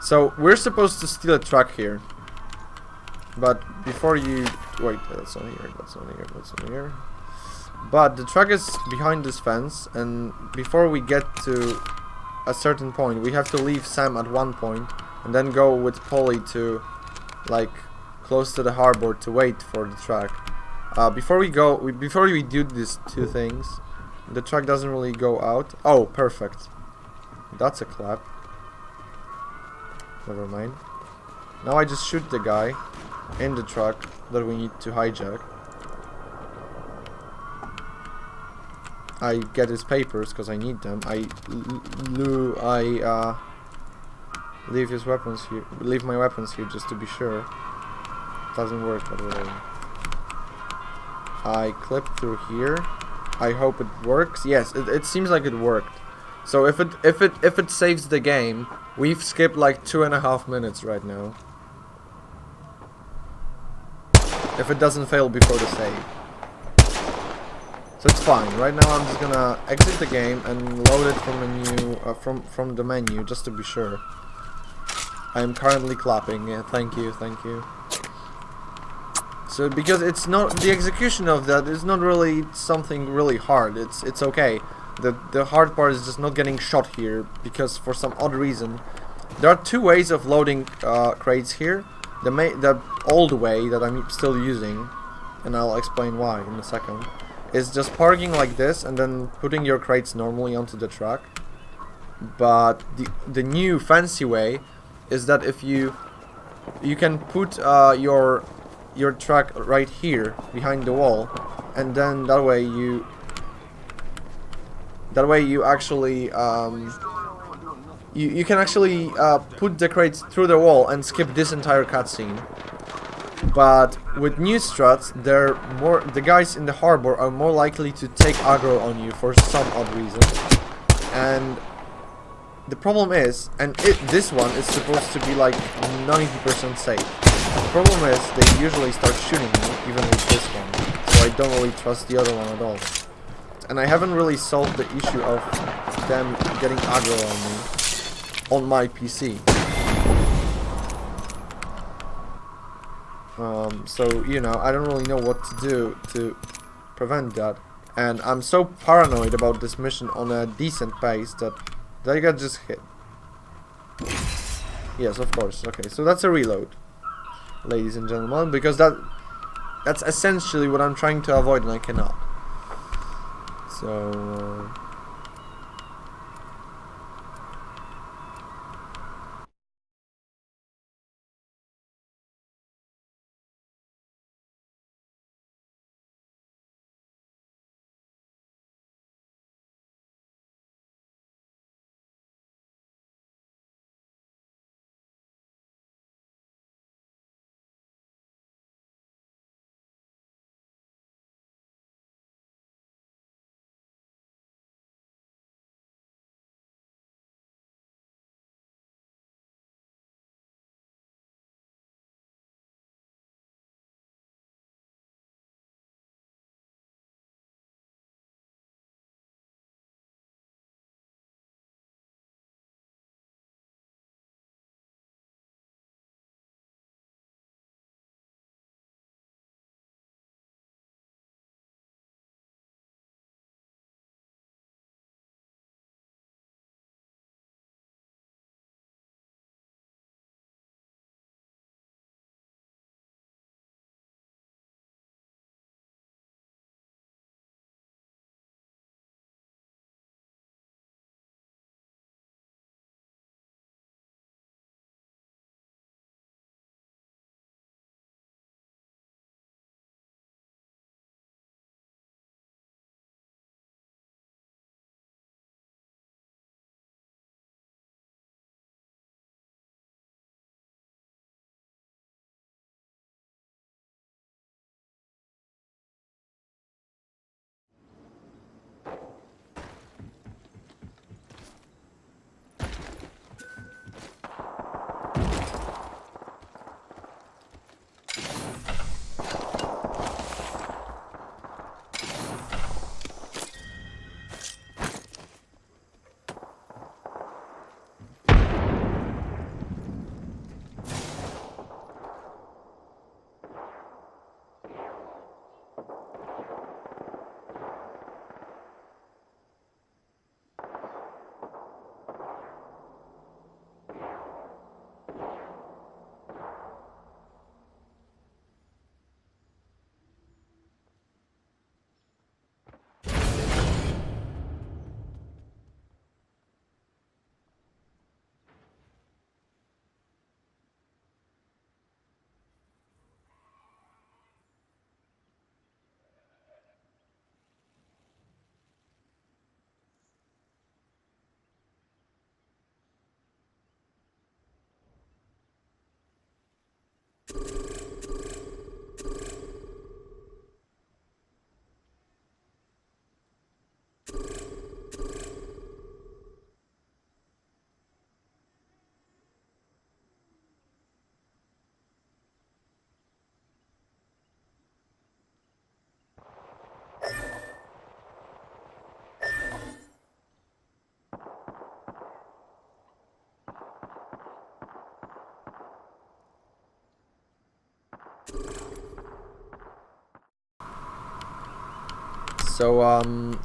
So we're supposed to steal a truck here. But before you... Wait, that's not here, that's not here, that's not here. But the truck is behind this fence, and before we get to a certain point, we have to leave Sam at one point, and then go with Polly to, like, close to the harbor to wait for the truck. Before we do these two things, the truck doesn't really go out. Oh, perfect. That's a clap. Never mind. Now I just shoot the guy in the truck that we need to hijack. I get his papers because I need them. I leave his weapons here. Leave my weapons here just to be sure. Doesn't work that way. I clip through here. I hope it works. Yes, it seems like it worked. So if it saves the game, we've skipped like 2.5 minutes right now. If it doesn't fail before the save. So it's fine. Right now I'm just gonna exit the game and load it from the new from the menu just to be sure. I am currently clapping. Yeah, thank you, thank you. So because it's not the execution of that is not really something really hard. It's okay. The hard part is just not getting shot here because for some odd reason there are two ways of loading crates here. The old way that I'm still using, and I'll explain why in a second, is just parking like this and then putting your crates normally onto the truck. But the new fancy way is that if you can put your truck right here behind the wall, and then that way you actually you can actually put the crates through the wall and skip this entire cutscene. But with new struts, the guys in the harbor are more likely to take aggro on you for some odd reason. And the problem is, this one is supposed to be like 90% safe. The problem is they usually start shooting me, even with this one. So I don't really trust the other one at all. And I haven't really solved the issue of them getting aggro on me on my PC. So, you know, I don't really know what to do to prevent that. And I'm so paranoid about this mission on a decent pace that I got just hit. Yes, of course. Okay, so that's a reload, ladies and gentlemen, because that's essentially what I'm trying to avoid, and I cannot. So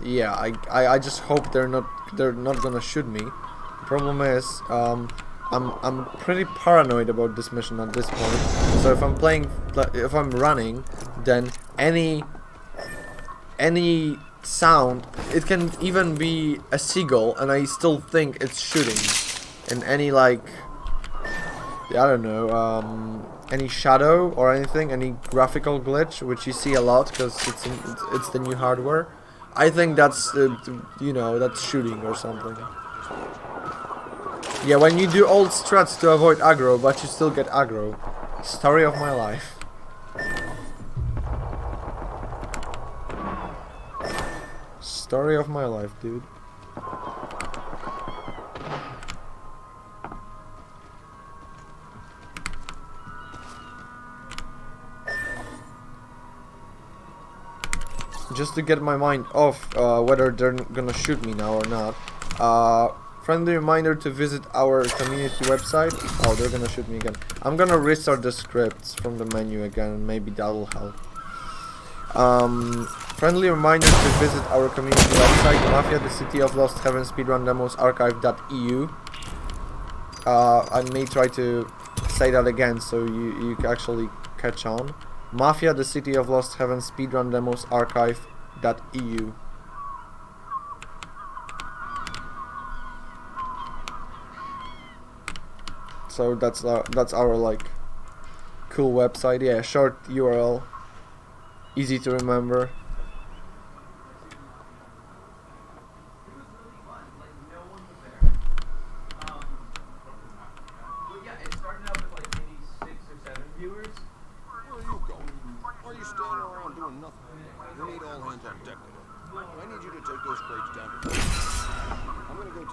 yeah, I just hope they're not gonna shoot me. The problem is I'm pretty paranoid about this mission at this point. So if I'm running, then any sound, it can even be a seagull, and I still think it's shooting. And any, like, I don't know, any shadow or anything, any graphical glitch, which you see a lot because it's the new hardware, I think that's you know, that's shooting or something. Yeah, when you do old strats to avoid aggro, but you still get aggro. Story of my life. Story of my life, dude. Just to get my mind off whether they're gonna shoot me now or not. Friendly reminder to visit our community website. Oh, they're gonna shoot me again. I'm gonna restart the scripts from the menu again, maybe that'll help. Friendly reminder to visit our community website, Mafia, the City of Lost Heaven Speedrun Demos Archive.eu. I may try to say that again so you can actually catch on. Mafia, the City of Lost Heaven Speedrun Demos Archive.eu. So that's our like cool website. Yeah, short URL, easy to remember.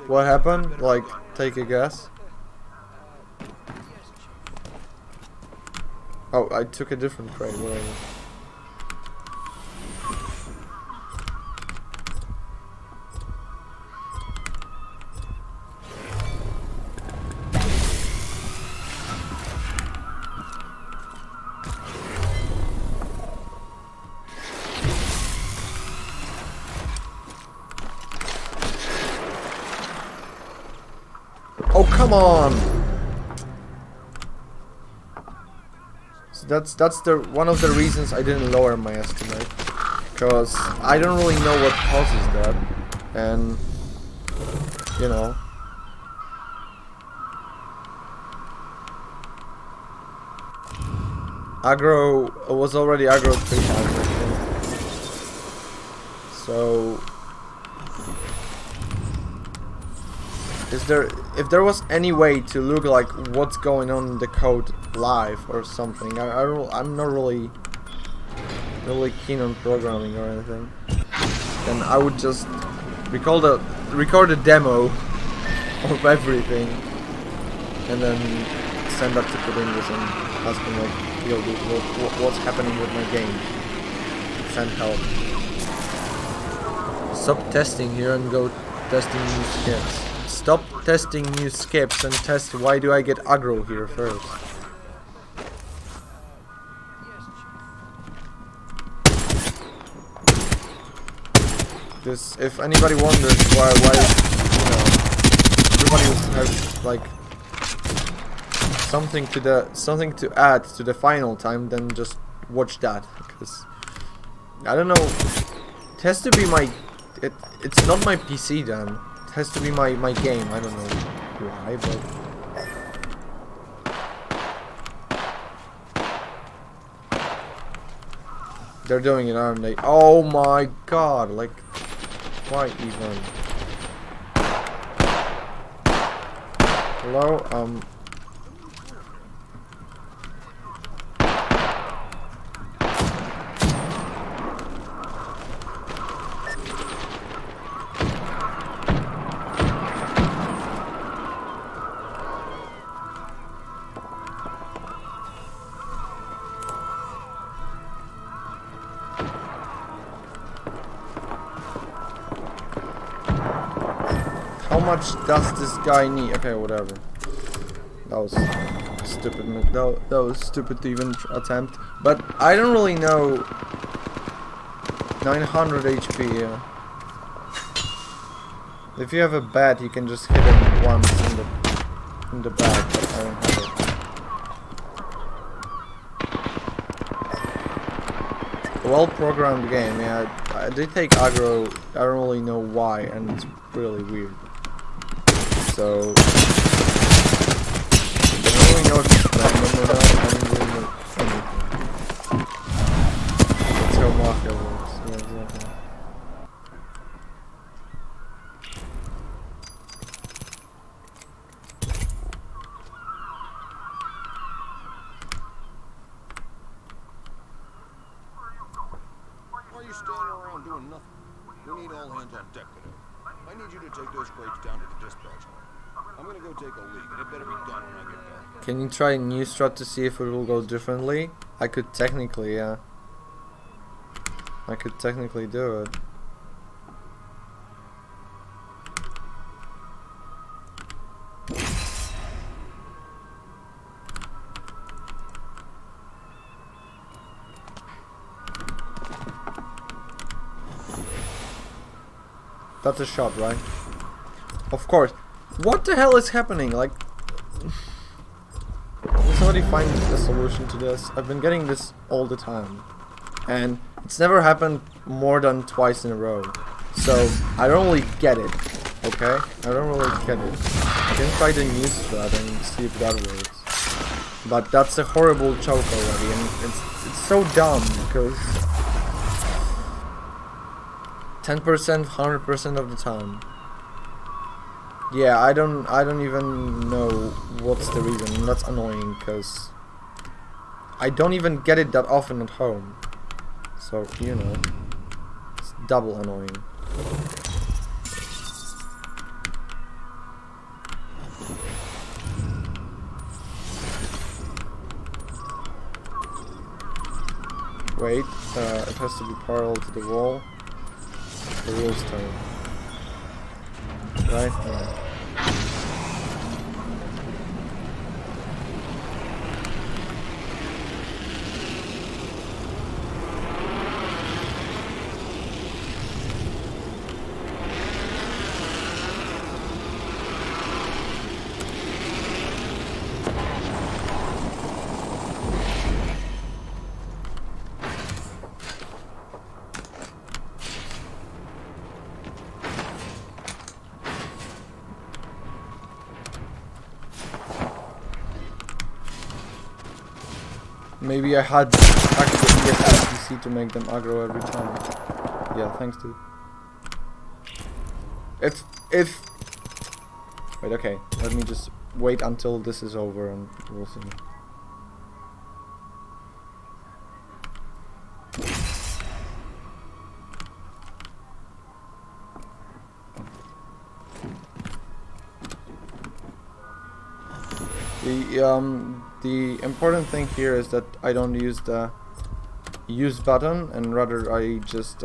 What happened? Like, take a guess. Oh, I took a different crate, whatever. Oh, come on! So that's the one of the reasons I didn't lower my estimate, because I don't really know what causes that, and you know. Aggro was already aggro 3 times, I think. So if there was any way to look like what's going on in the code live or something, I'm not really keen on programming or anything, then I would just record a demo of everything and then send that to Kodingus and ask him like, yo dude, what's happening with my game? Send help. Stop testing here and go testing new skips. Stop testing new skips and test why do I get aggro here first. This, if anybody wonders why you know, everybody has like something to add to the final time, then just watch that, because I don't know, it has to be my it's not my PC then. It has to be my game. I don't know why, but they're doing it, aren't they? Oh my god, like, why even? Hello, how much does this guy need? Okay, whatever. That was stupid. That was stupid to even attempt. But I don't really know. 900 HP. Yeah. If you have a bat, you can just hit him once in the back. But I don't have it. Well-programmed game. Yeah, they take aggro. I don't really know why, and it's really weird. So, I don't really know if it's random or not. I don't really know anything. That's how Mafia works. Yeah, exactly. Why are you standing around doing nothing? We need all hands on deck today. I need you to take those crates down to the dispatch hall. I'm gonna go take a leak, and it better be done when I get back. Can you try a new strat to see if it will go differently? I could technically, yeah. I could technically do it. That's a shot, right? Of course. What the hell is happening? Like, can somebody find a solution to this? I've been getting this all the time, and it's never happened more than twice in a row. So I don't really get it. Okay, I don't really get it. I can try the new strat and see if that works. But that's a horrible choke already, and it's so dumb because 10%, 100% of the time. Yeah, I don't even know what's the reason, and that's annoying because I don't even get it that often at home. So, you know, it's double annoying. Wait, it has to be parallel to the wall. The wheels turn. Right? Yeah. Maybe I had actually SBC to make them aggro every time. Yeah, thanks dude. If wait, okay, let me just wait until this is over and we'll see. The important thing here is that I don't use the use button, and rather I just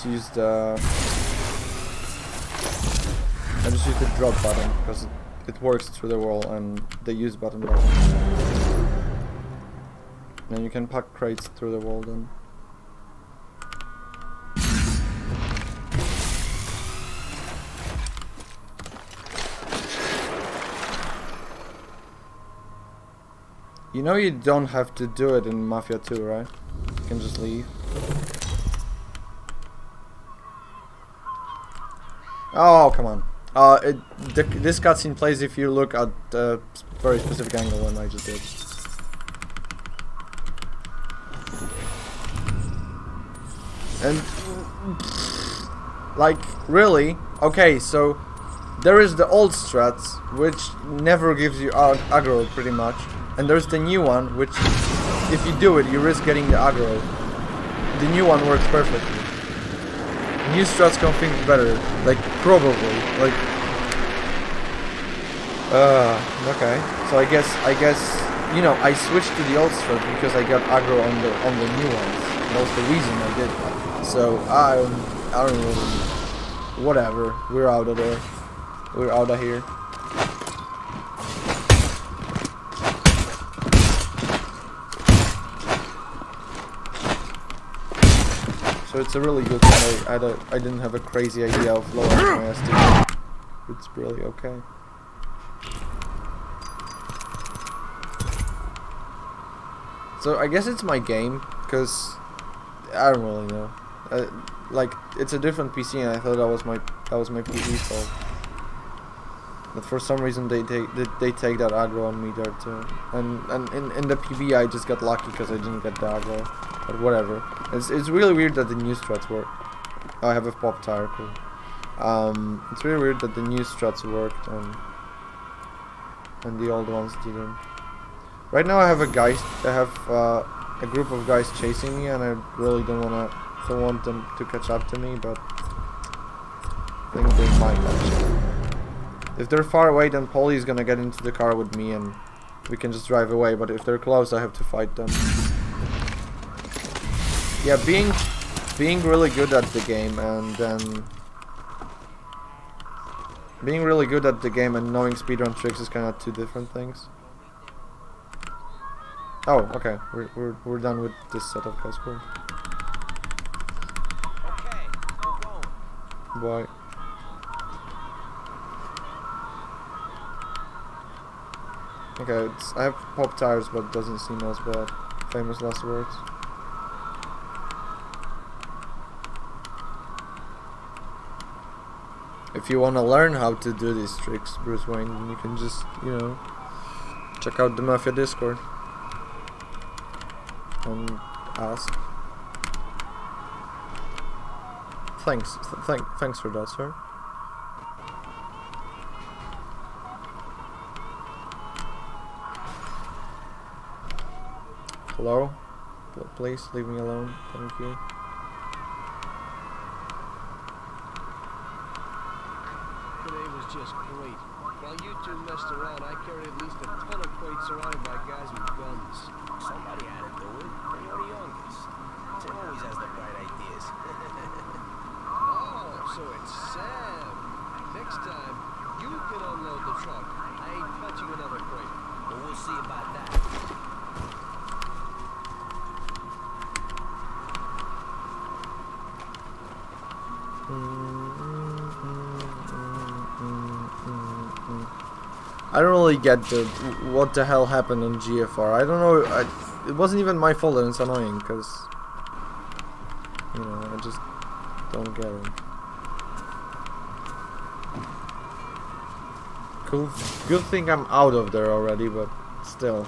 use the drop button because it works through the wall, and the use button doesn't. And you can pack crates through the wall then. You know you don't have to do it in Mafia 2, right? You can just leave. Oh, come on. This cutscene plays if you look at a very specific angle, and I just did. And like, really? Okay, so there is the old strats, which never gives you aggro pretty much. And there's the new one, which, if you do it, you risk getting the aggro. The new one works perfectly. New strats can think better, like, probably, like... okay. So I guess, you know, I switched to the old strat because I got aggro on the new ones. That was the reason I did that. So, I don't really... Whatever, we're out of there. We're out of here. So it's a really good thing. I didn't have a crazy idea of lowering my SD. It's really okay. So I guess it's my game, because I don't really know. Like, it's a different PC, and I thought that was my PC's fault. But for some reason they take that aggro on me there too. And in the PB I just got lucky because I didn't get the aggro. But whatever. It's really weird that the new strats work. Oh, I have a pop tire, cool. It's really weird that the new strats worked and the old ones didn't. Right now I have a group of guys chasing me, and I really don't want them to catch up to me, but I think they might actually. If they're far away, then Polly is gonna get into the car with me and we can just drive away, but if they're close I have to fight them. Yeah, being really good at the game and then being really good at the game and knowing speedrun tricks is kind of two different things. Oh, okay, we're done with this setup, guys. Cool. Boy. Okay, I have pop tires, but it doesn't seem as bad. Famous last words. If you want to learn how to do these tricks, Bruce Wayne, then you can just, you know, check out the Mafia Discord and ask. Thanks for that, sir. Hello? Please leave me alone. Thank you. Today was just great. While you two messed around, I carried at least a ton of crates surrounded by guys with guns. Somebody had to do it. You're the youngest. Tim always has the bright ideas. Oh, so it's Sam. Next time, you can unload the truck. I ain't touching another crate. But we'll see about that. I don't really get what the hell happened on GFR. I don't know. It wasn't even my fault, and it's annoying because, you know, I just don't get it. Cool. Good thing I'm out of there already, but still,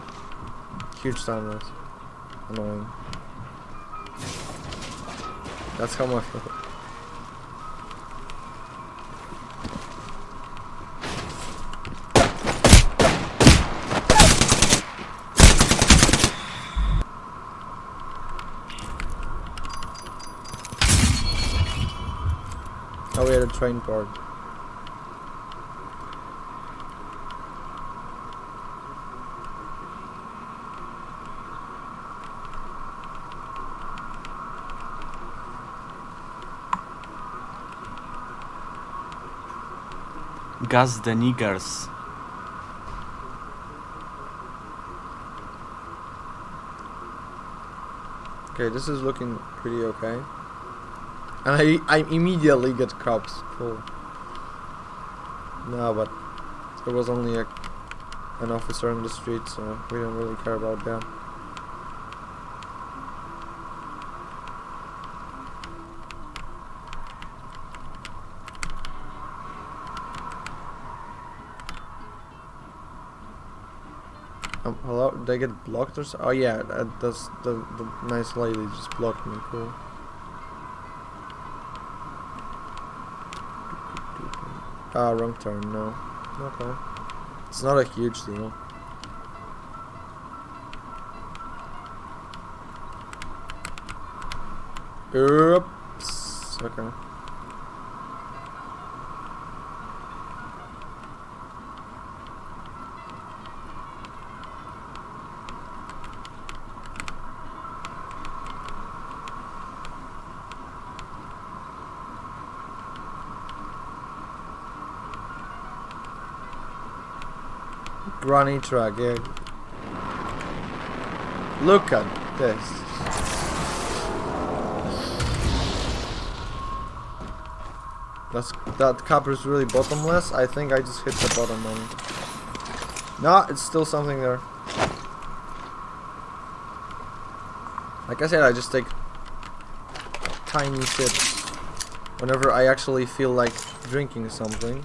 huge time loss. Annoying. That's how much. Oh, we had a train part. Gas the niggers. Okay, this is looking pretty okay. And I immediately get cops. Cool. No, but there was only an officer on the street, so we don't really care about that. Hello? Did I get blocked or so? Oh yeah, that's the nice lady just blocked me. Cool. Ah, wrong turn, no. Okay. It's not a huge deal. Oops. Okay. Granny truck, yeah. Look at this. That copper is really bottomless. I think I just hit the bottom one. No, it's still something there. Like I said, I just take tiny sips whenever I actually feel like drinking something.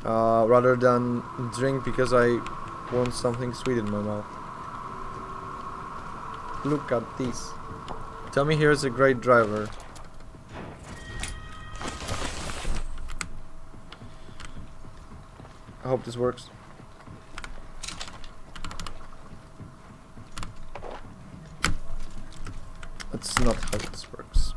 Rather than drink because I want something sweet in my mouth. Look at this. Tell me here's a great driver. I hope this works. That's not how this works.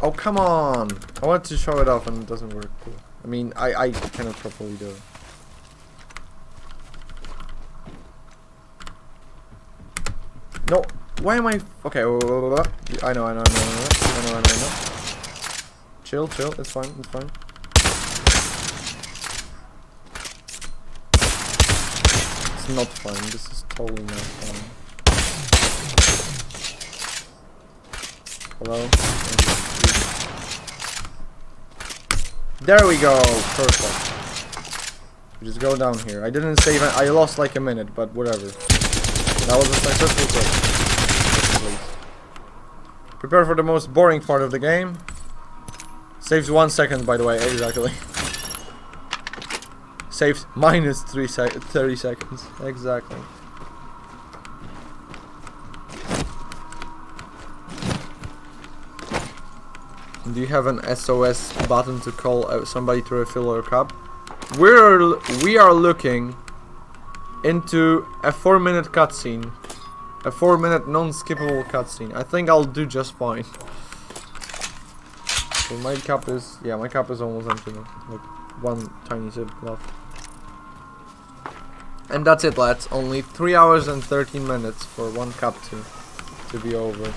Oh, come on! I wanted to show it off and it doesn't work. Cool. I mean, I cannot properly do it. No! Why am I... Okay, I know. Chill, it's fine, it's fine. not fun. This is totally not fun. Hello? There we go! Perfect. We just go down here. I didn't save it. I lost like a minute, but whatever. That was a successful kill. Prepare for the most boring part of the game. Saves 1 second, by the way, exactly. Saves minus 30 seconds, exactly. Do you have an SOS button to call somebody to refill your cup? We are looking into a 4-minute cutscene. A 4-minute non-skippable cutscene. I think I'll do just fine. So my cup is almost empty now. Like one tiny sip left. And that's it, lads. Only 3 hours and 13 minutes for one cup to be over.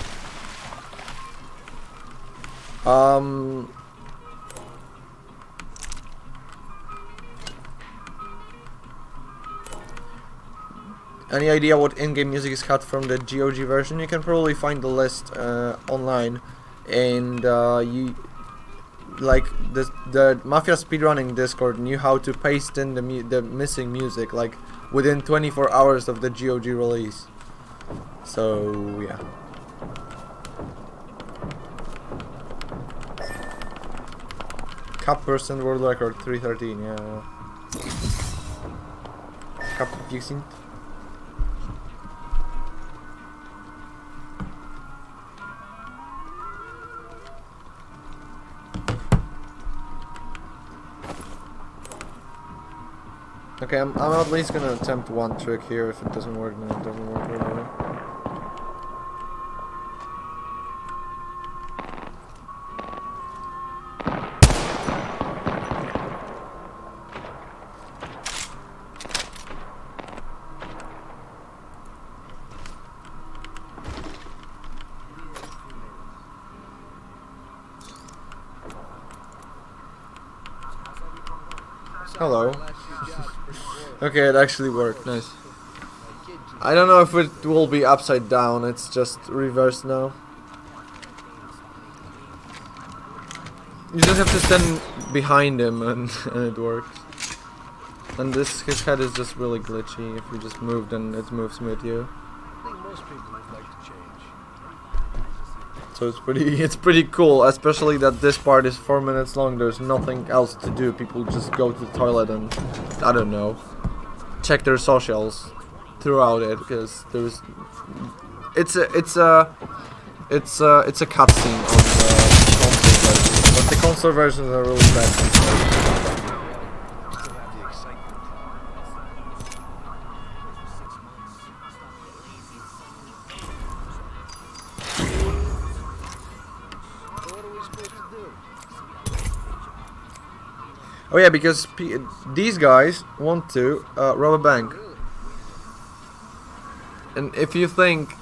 Any idea what in-game music is cut from the GOG version? You can probably find the list online, and the Mafia speedrunning Discord knew how to paste in the missing music like within 24 hours of the GOG release. So yeah. Cup percent world record 313. Yeah. Cup using. Okay, I'm at least gonna attempt one trick here. If it doesn't work, then it doesn't work, whatever. Hello. Okay, it actually worked. Nice. I don't know if it will be upside down. It's just reversed now. You just have to stand behind him and it works. And his head is just really glitchy. If you just move, then it moves with you. So it's pretty cool, especially that this part is 4 minutes long. There's nothing else to do. People just go to the toilet and I don't know, check their socials throughout it, because there's it's a cutscene on the console version, but the console versions are really bad. Oh yeah, because these guys want to rob a bank. And if you think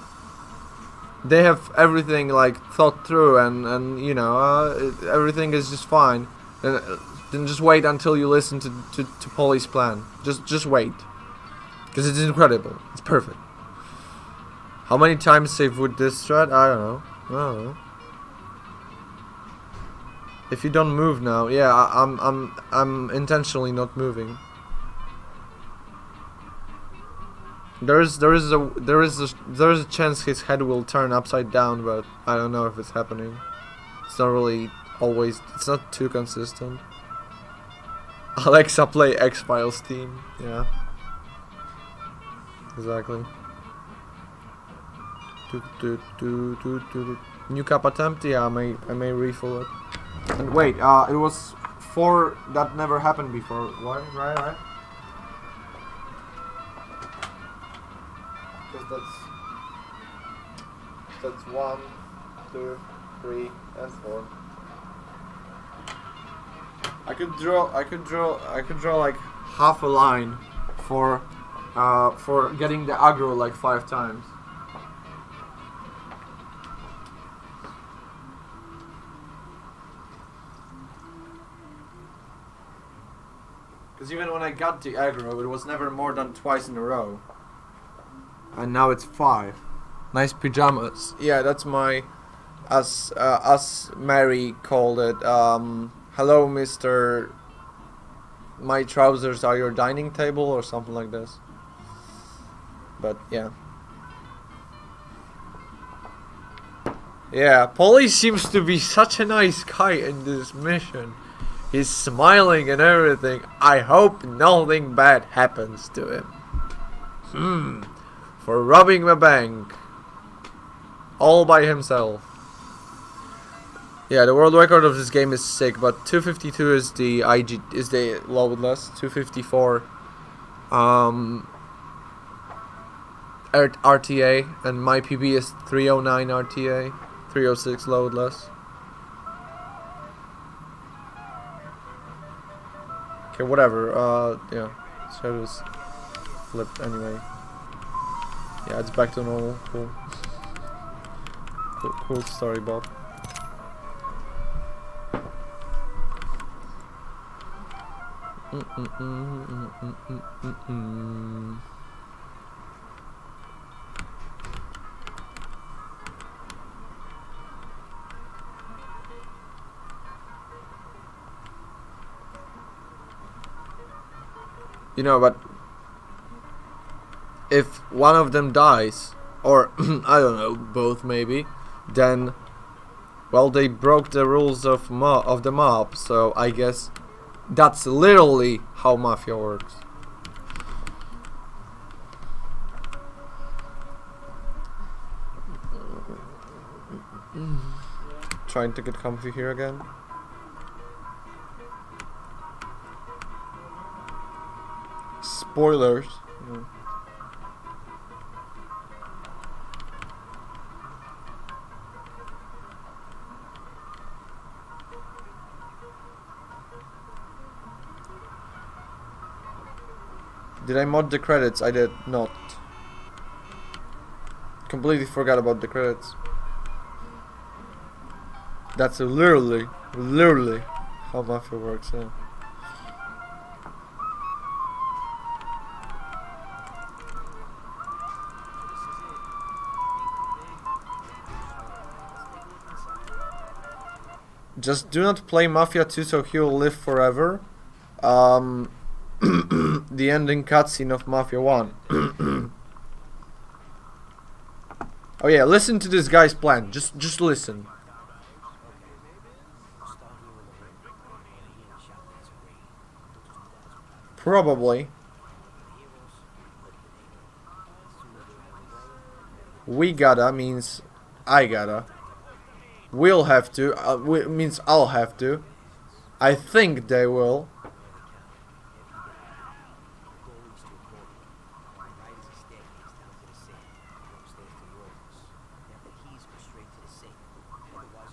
they have everything like thought through and you know everything is just fine, then just wait until you listen to Polly's plan. Just wait, because it's incredible. It's perfect. How many times save with this strat? I don't know. If you don't move now, yeah, I'm intentionally not moving. There is a chance his head will turn upside down, but I don't know if it's happening. It's not really always. It's not too consistent. Alexa, play X-Files theme. Yeah. Exactly. New cup attempt. Yeah, I may refill it. And wait, it was 4 that never happened before. Why? Right. Because that's 1, 2, 3, and 4. I could draw like half a line for getting the aggro like 5 times. Because even when I got the aggro, it was never more than twice in a row. And now it's 5. Nice pajamas. Yeah, that's my, as Mary called it, hello Mr. My trousers are your dining table or something like this. But yeah. Yeah, Polly seems to be such a nice guy in this mission. He's smiling and everything. I hope nothing bad happens to him. For robbing a bank. All by himself. Yeah, the world record of this game is sick, but 252 is the loadless. 254 RTA, and my PB is 309 RTA, 306 loadless. Okay, whatever. Yeah, so just flipped anyway. Yeah, it's back to normal. Cool. Cool story, Bob. You know, but if one of them dies, or I don't know, both maybe, then, well, they broke the rules of the mob. So I guess that's literally how mafia works. Trying to get comfy here again. Spoilers. Did I mod the credits? I did not. Completely forgot about the credits. That's literally how Mafia works, yeah. Just do not play Mafia 2 so he will live forever. The ending cutscene of Mafia 1. Oh yeah, listen to this guy's plan. Just listen. Probably. We gotta means I gotta. We'll have to means I'll have to. I think they will.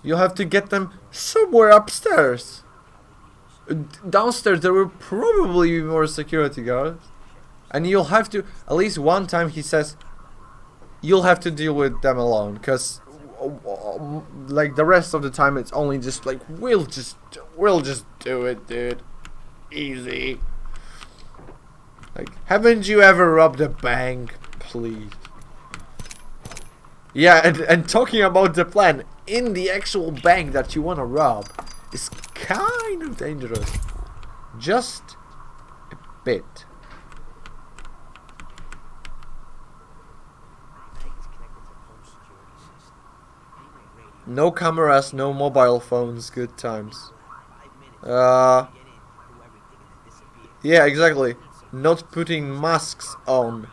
You'll have to get them somewhere upstairs. Downstairs there will probably be more security guards. And you'll have to, at least one time he says, you'll have to deal with them alone. Because, like, the rest of the time it's only just like, we'll just do it, dude. Easy. Like, haven't you ever robbed a bank? Please. Yeah, and talking about the plan, in the actual bank that you want to rob is kind of dangerous. Just a bit. No cameras, no mobile phones, good times. Yeah, exactly. Not putting masks on.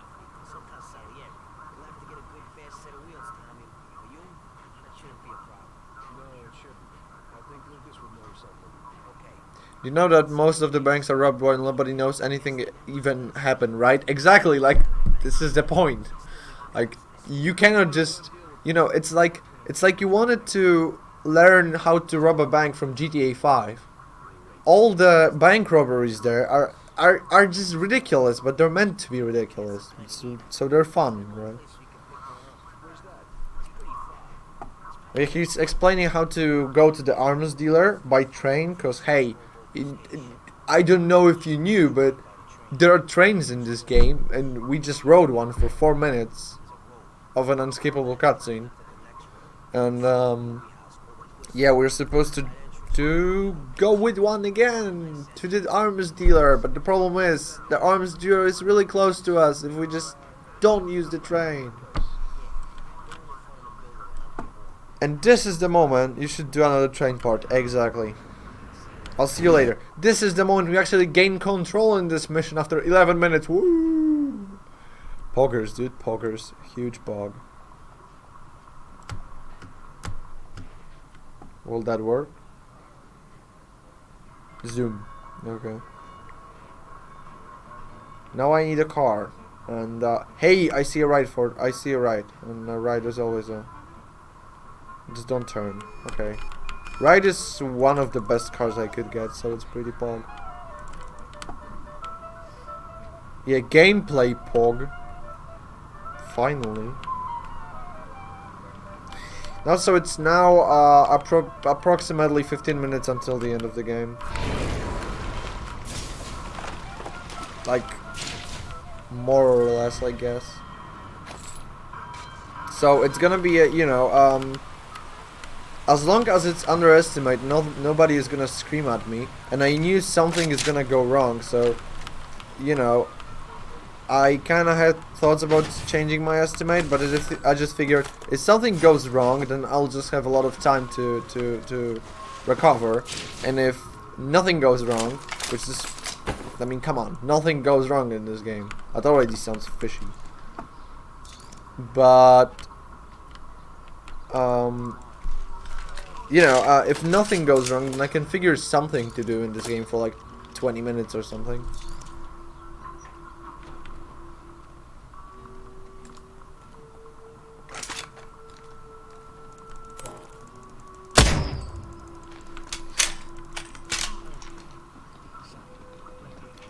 You know that most of the banks are robbed while nobody knows anything even happened, right? Exactly, like, this is the point. Like, you cannot just, you know, it's like you wanted to learn how to rob a bank from GTA 5. All the bank robberies there are just ridiculous, but they're meant to be ridiculous. So they're fun, right? He's explaining how to go to the arms dealer by train, because, hey, I don't know if you knew, but there are trains in this game, and we just rode one for 4 minutes of an unskippable cutscene. And yeah, we're supposed to go with one again to the arms dealer, but the problem is the arms dealer is really close to us if we just don't use the train. And this is the moment you should do another train part. Exactly. I'll see you later. This is the moment we actually gain control in this mission after 11 minutes. Woo! Poggers, dude. Poggers. Huge bog. Will that work? Zoom. Okay. Now I need a car. And hey, I see a right, Ford. I see a right. And a right is always a... Just don't turn. Okay. Right is one of the best cars I could get, so it's pretty pog. Yeah, gameplay pog. Finally. Now, so it's now approximately 15 minutes until the end of the game. Like, more or less, I guess. So it's gonna be a, you know, as long as it's underestimated, nobody is gonna scream at me, and I knew something is gonna go wrong, so, you know, I kinda had thoughts about changing my estimate, but I just figured if something goes wrong, then I'll just have a lot of time to recover, and if nothing goes wrong, which is, I mean, come on, nothing goes wrong in this game. That already sounds fishy. But, you know, if nothing goes wrong, then I can figure something to do in this game for like 20 minutes or something.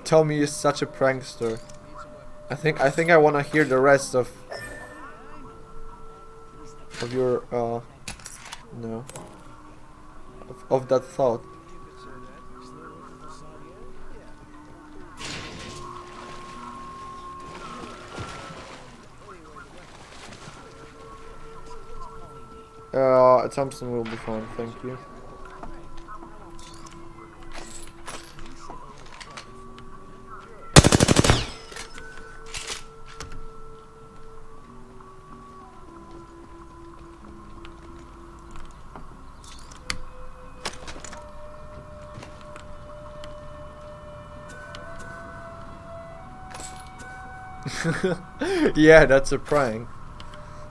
Tommy is such a prankster. I think I want to hear the rest of your no, of that thought. Thompson will be fine, thank you. Yeah, that's a prank.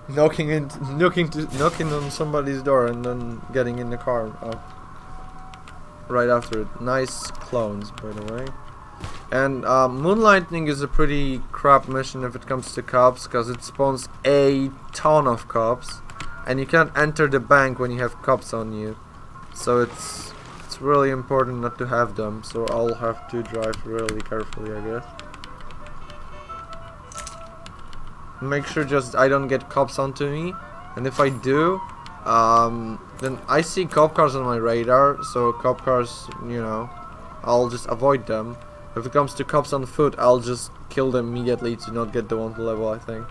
Knocking on somebody's door and then getting in the car right after it. Nice clones, by the way. And Moonlighting is a pretty crap mission if it comes to cops, because it spawns a ton of cops, and you can't enter the bank when you have cops on you. So it's really important not to have them. So I'll have to drive really carefully, I guess. Make sure just I don't get cops onto me, and if I do, then I see cop cars on my radar, so cop cars, you know, I'll just avoid them. If it comes to cops on foot, I'll just kill them immediately to not get the wanted level, I think.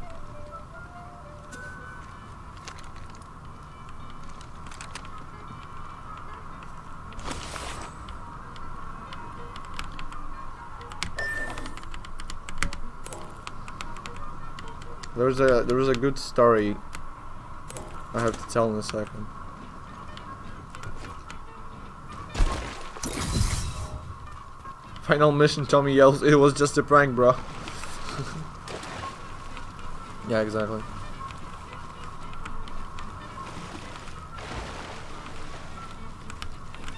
There was a good story I have to tell in a second. Final mission, Tommy yells, "It was just a prank, bro." Yeah, exactly.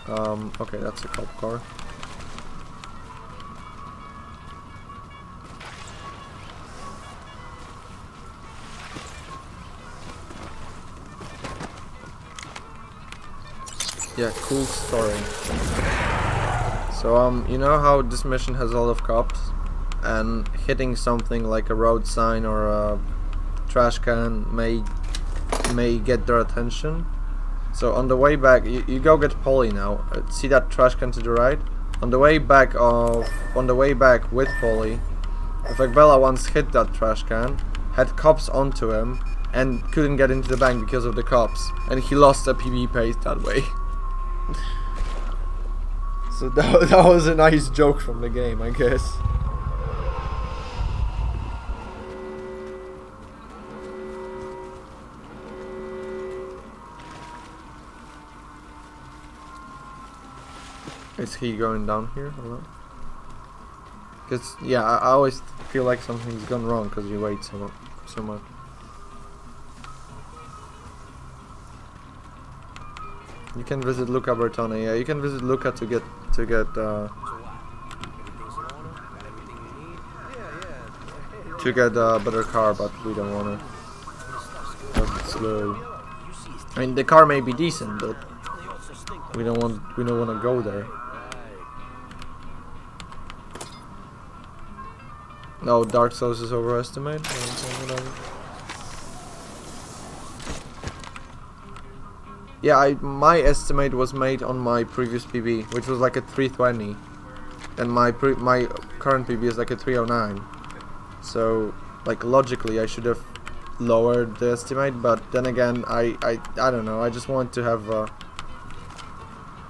Okay, that's a cop car. Yeah, cool story. So, you know how this mission has a lot of cops, and hitting something like a road sign or a trash can may get their attention. So on the way back, you go get Polly now. See that trash can to the right? On the way back with Polly, the fact Bella once hit that trash can, had cops onto him, and couldn't get into the bank because of the cops, and he lost a PB pace that way. So that was a nice joke from the game, I guess. Is he going down here or not? Because, yeah, I always feel like something's gone wrong because you wait so much. You can visit Luca Bertone. Yeah, you can visit Luca to get a better car, but we don't wanna. It's slow. I mean, the car may be decent, but we don't wanna go there. No, Dark Souls is overestimated. Yeah, my estimate was made on my previous PB, which was like a 320, and my current PB is like a 309. So, like, logically, I should have lowered the estimate, but then again, I don't know. I just want to have a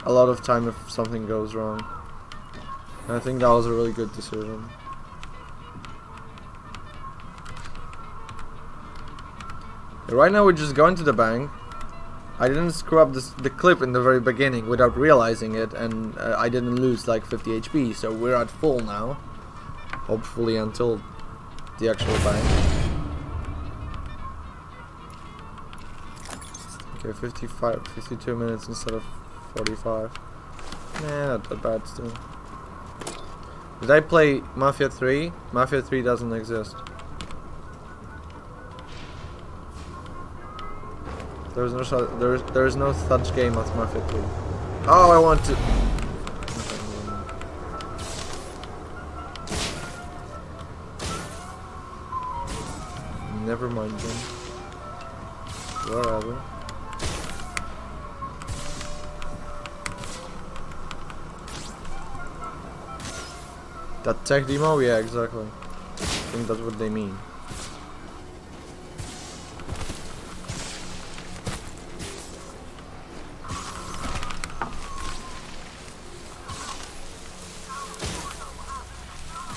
lot of time if something goes wrong. And I think that was a really good decision. Right now we're just going to the bank. I didn't screw up the clip in the very beginning without realizing it, and I didn't lose like 50 HP, so we're at full now. Hopefully until the actual bank. Okay, 52 minutes instead of 45. Nah, not that bad still. Did I play Mafia 3? Mafia 3 doesn't exist. There's no such game as Mafia 3. Oh, I want to. Never mind then. Wherever. That tech demo? Yeah, exactly. I think that's what they mean.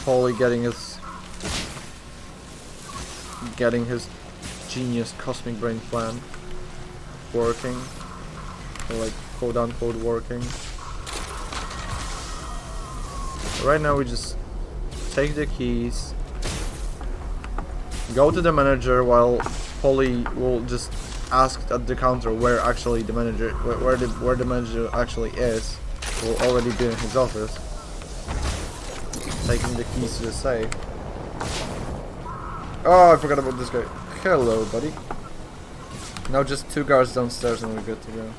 Polly getting his genius cosmic brain plan working, or like quote unquote working. Right now we just take the keys, go to the manager while Polly will just ask at the counter where actually the manager where the manager actually is. Will already be in his office. Taking the keys to the safe. Oh, I forgot about this guy. Hello, buddy. Now just 2 guards downstairs and we're good to go.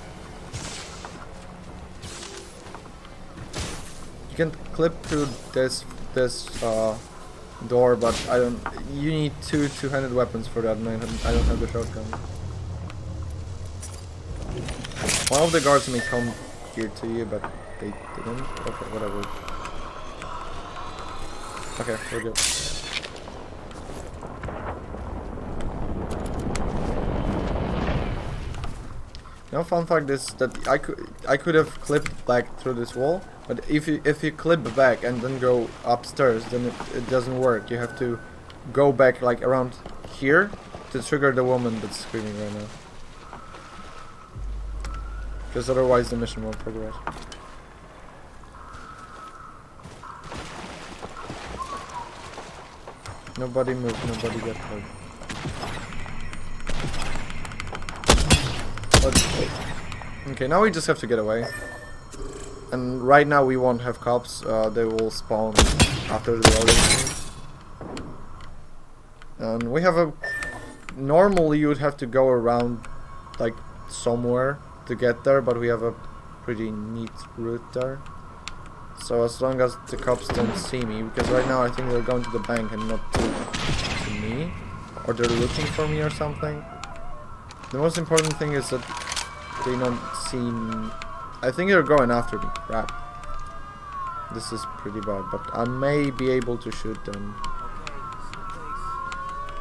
You can clip through this door, but I don't. You need 2 two-handed weapons for that, and I don't have the shotgun. One of the guards may come here to you, but they didn't. Okay, whatever. Okay, we're good. Now, fun fact is that I could have clipped back through this wall, but if you clip back and then go upstairs, then it doesn't work. You have to go back like around here to trigger the woman that's screaming right now, because otherwise the mission won't progress. Nobody move, nobody get hurt. Okay, now we just have to get away. And right now we won't have cops, they will spawn after the other. And we have a... Normally you would have to go around like somewhere to get there, but we have a pretty neat route there. So as long as the cops don't see me, because right now I think they're going to the bank and not to me, or they're looking for me or something. The most important thing is that they don't see me. I think they're going after me. Crap. This is pretty bad, but I may be able to shoot them.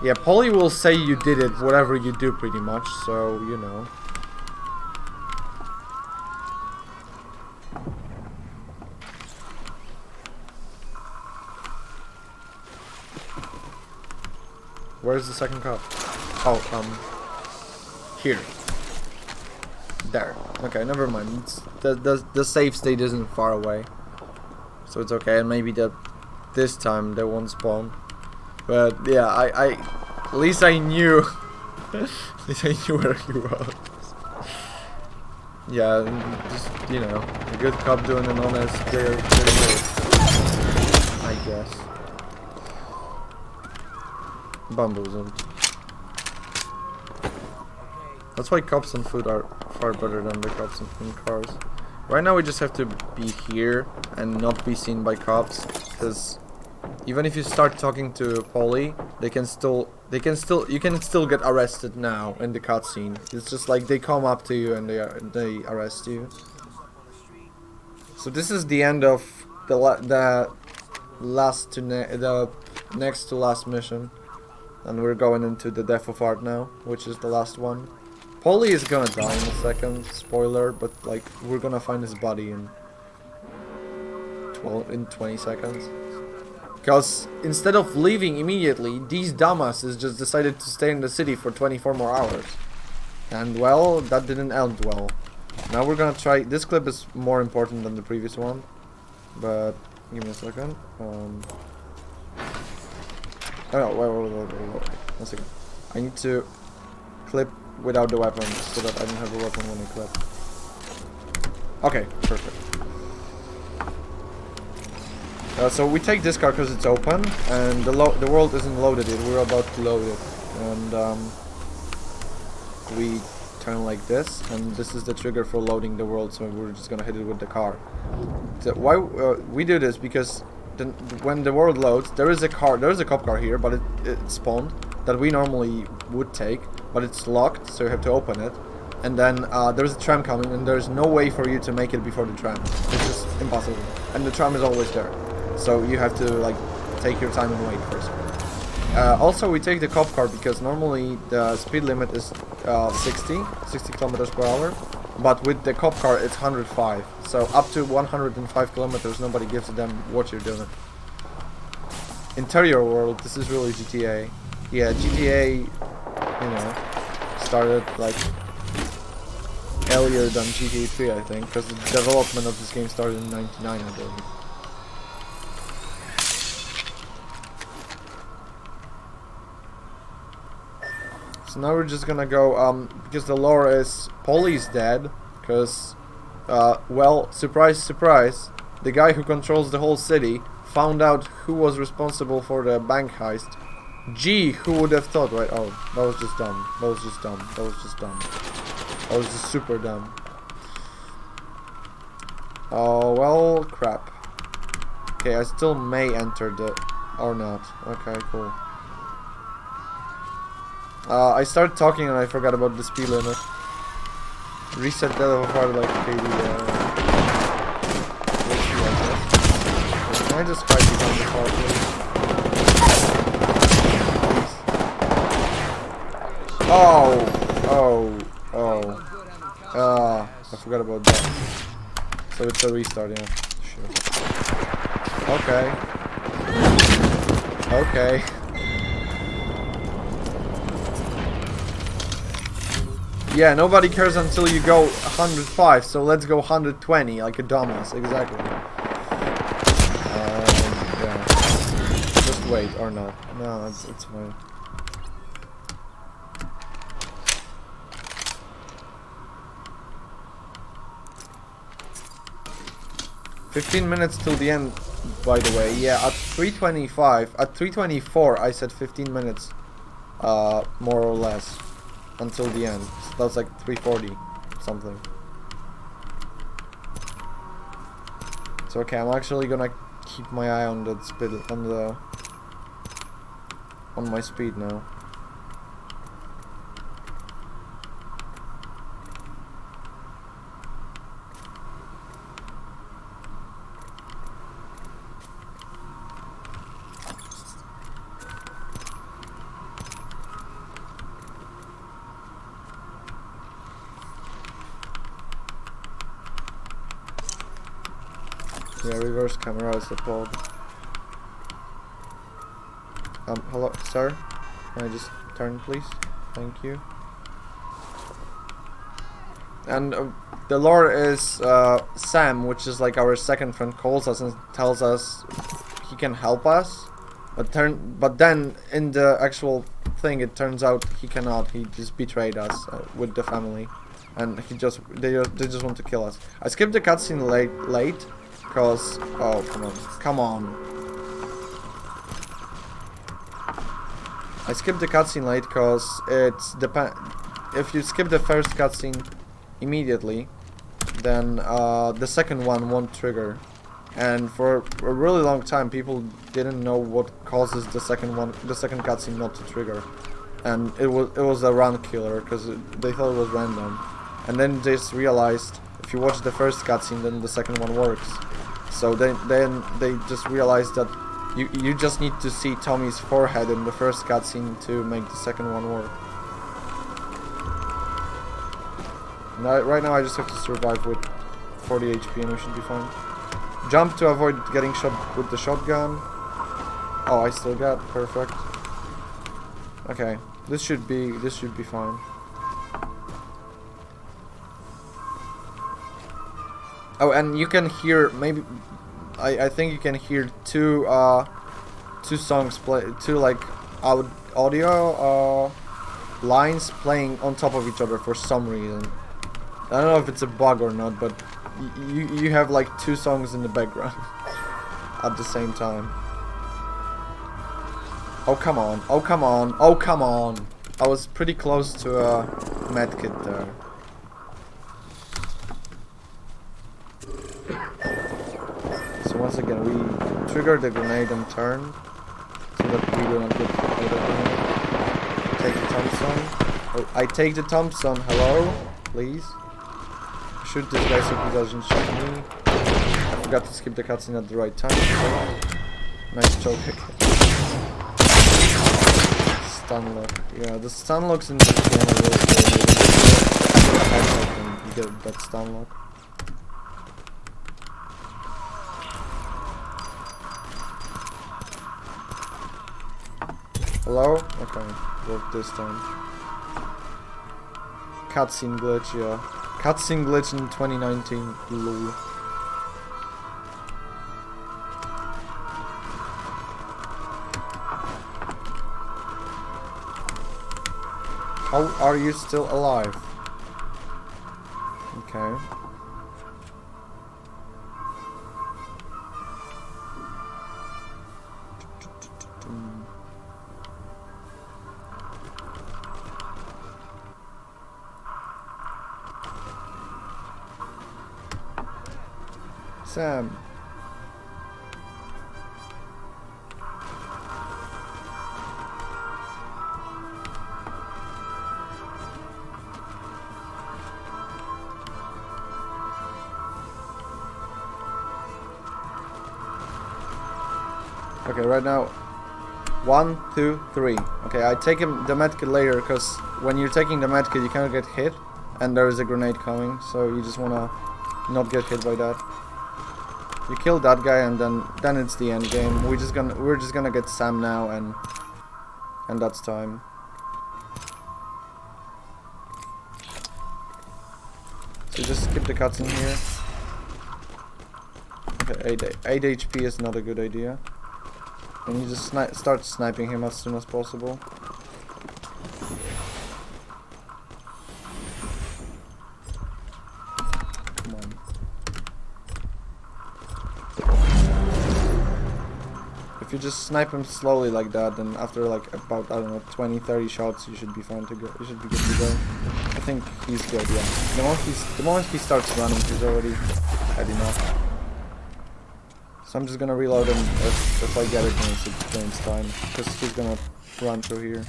Yeah, Polly will say you did it, whatever you do, pretty much, so, you know. Where's the second cop? Oh, here. There. Okay, never mind. It's, the safe state isn't far away, so it's okay. And maybe this time they won't spawn. But yeah, I at least I knew. At least I knew where he was. Yeah, just, you know, a good cop doing an honest, clear work, I guess. Bamboozled. That's why cops on foot are far better than the cops in cars. Right now we just have to be here and not be seen by cops, because even if you start talking to Polly, you can still get arrested now in the cutscene. It's just like they come up to you and they arrest you. So this is the end of the next to last mission, and we're going into the Death of Art now, which is the last one. Polly is gonna die in a second, spoiler, but like we're gonna find his body in 20 seconds. Because instead of leaving immediately, these dumbasses just decided to stay in the city for 24 more hours. And well, that didn't end well. Now we're gonna try, this clip is more important than the previous one, but give me a second. Oh no, wait, 1 second. I need to clip without the weapon, so that I don't have a weapon when I clip. Okay, perfect. So we take this car because it's open, and the world isn't loaded yet. We're about to load it, and we turn like this, and this is the trigger for loading the world. So we're just gonna hit it with the car. So why we do this? Because when the world loads, there is a cop car here, but it spawned that we normally would take, but it's locked, so you have to open it. And then there's a tram coming, and there's no way for you to make it before the tram. It's just impossible, and the tram is always there. So you have to like take your time and wait first. Also, we take the cop car because normally the speed limit is 60 kilometers per hour, but with the cop car it's 105. So up to 105 kilometers, nobody gives a damn what you're doing. Interior world, this is really GTA. Yeah, GTA, you know, started like earlier than GTA 3, I think, because the development of this game started in '99, I believe. So now we're just gonna go, because the lore is Polly's dead, because, well, surprise, surprise, the guy who controls the whole city found out who was responsible for the bank heist. Gee, who would have thought, right? Oh, that was just dumb. That was just dumb. That was just dumb. That was just super dumb. Oh, well, crap. Okay, I still may enter the... or not. Okay, cool. I started talking and I forgot about the speed limit. Reset that over like KD. Can I just hide behind the car, please? Oh! I forgot about that. So it's a restart, yeah. Sure. Okay. Okay. Yeah, nobody cares until you go 105, so let's go 120, like a dumbass, exactly. Yeah. Just wait, or not. No, it's fine. $15 minutes till the end, by the way. Yeah, at 3:25, at 3:24, I said 15 minutes, more or less, until the end. So that's like 3:40 something. So okay, I'm actually gonna keep my eye on the speed, on my speed now. Yeah, reverse camera is the pod. Hello, sir? Can I just turn, please? Thank you. And the lore is Sam, which is like our second friend, calls us and tells us he can help us. But then in the actual thing, it turns out he cannot. He just betrayed us with the family, and they just want to kill us. I skipped the cutscene late, cause oh come on. I skipped the cutscene late cause it's if you skip the first cutscene immediately, then the second one won't trigger. And for a really long time, people didn't know what causes the second cutscene not to trigger, and it was a run killer because they thought it was random. And then they just realized if you watch the first cutscene, then the second one works. So then they just realized that you just need to see Tommy's forehead in the first cutscene to make the second one work. Now, right now I just have to survive with 40 HP and we should be fine. Jump to avoid getting shot with the shotgun. Oh, I still got perfect. Okay, this should be fine. Oh, and you can hear maybe I think you can hear two songs play, two like audio lines playing on top of each other for some reason. I don't know if it's a bug or not, but you have like two songs in the background at the same time. Oh come on! Oh come on! Oh come on! I was pretty close to a medkit there. So once again, we trigger the grenade and turn so that we do not get out of the grenade. Take the Thompson. Oh, I take the Thompson. Hello, please. Shoot this guy so he doesn't shoot me. I forgot to skip the cutscene at the right time. Nice choke. Stun lock. Yeah, the stun locks in this game are really cool. You get that stun lock. Hello? Okay, worked this time. Cutscene glitch, yeah. Cutscene glitch in 2019. Lol. How are you still alive? Okay. Sam. Okay, right now, 1, 2, 3. Okay, I take him the medkit later because when you're taking the medkit, you cannot get hit, and there is a grenade coming, so you just wanna not get hit by that. You kill that guy, and then it's the end game. We're just gonna get Sam now, and that's time. So just skip the cutscene here. Okay, 8 HP is not a good idea. And you just start sniping him as soon as possible. Come on. If you just snipe him slowly like that, then after like about, I don't know, 20-30 shots, you should be fine to go. You should be good to go. I think he's good, yeah. The moment he starts running, he's already had enough. So I'm just gonna reload him if I get it when it gains time, because he's gonna run through here.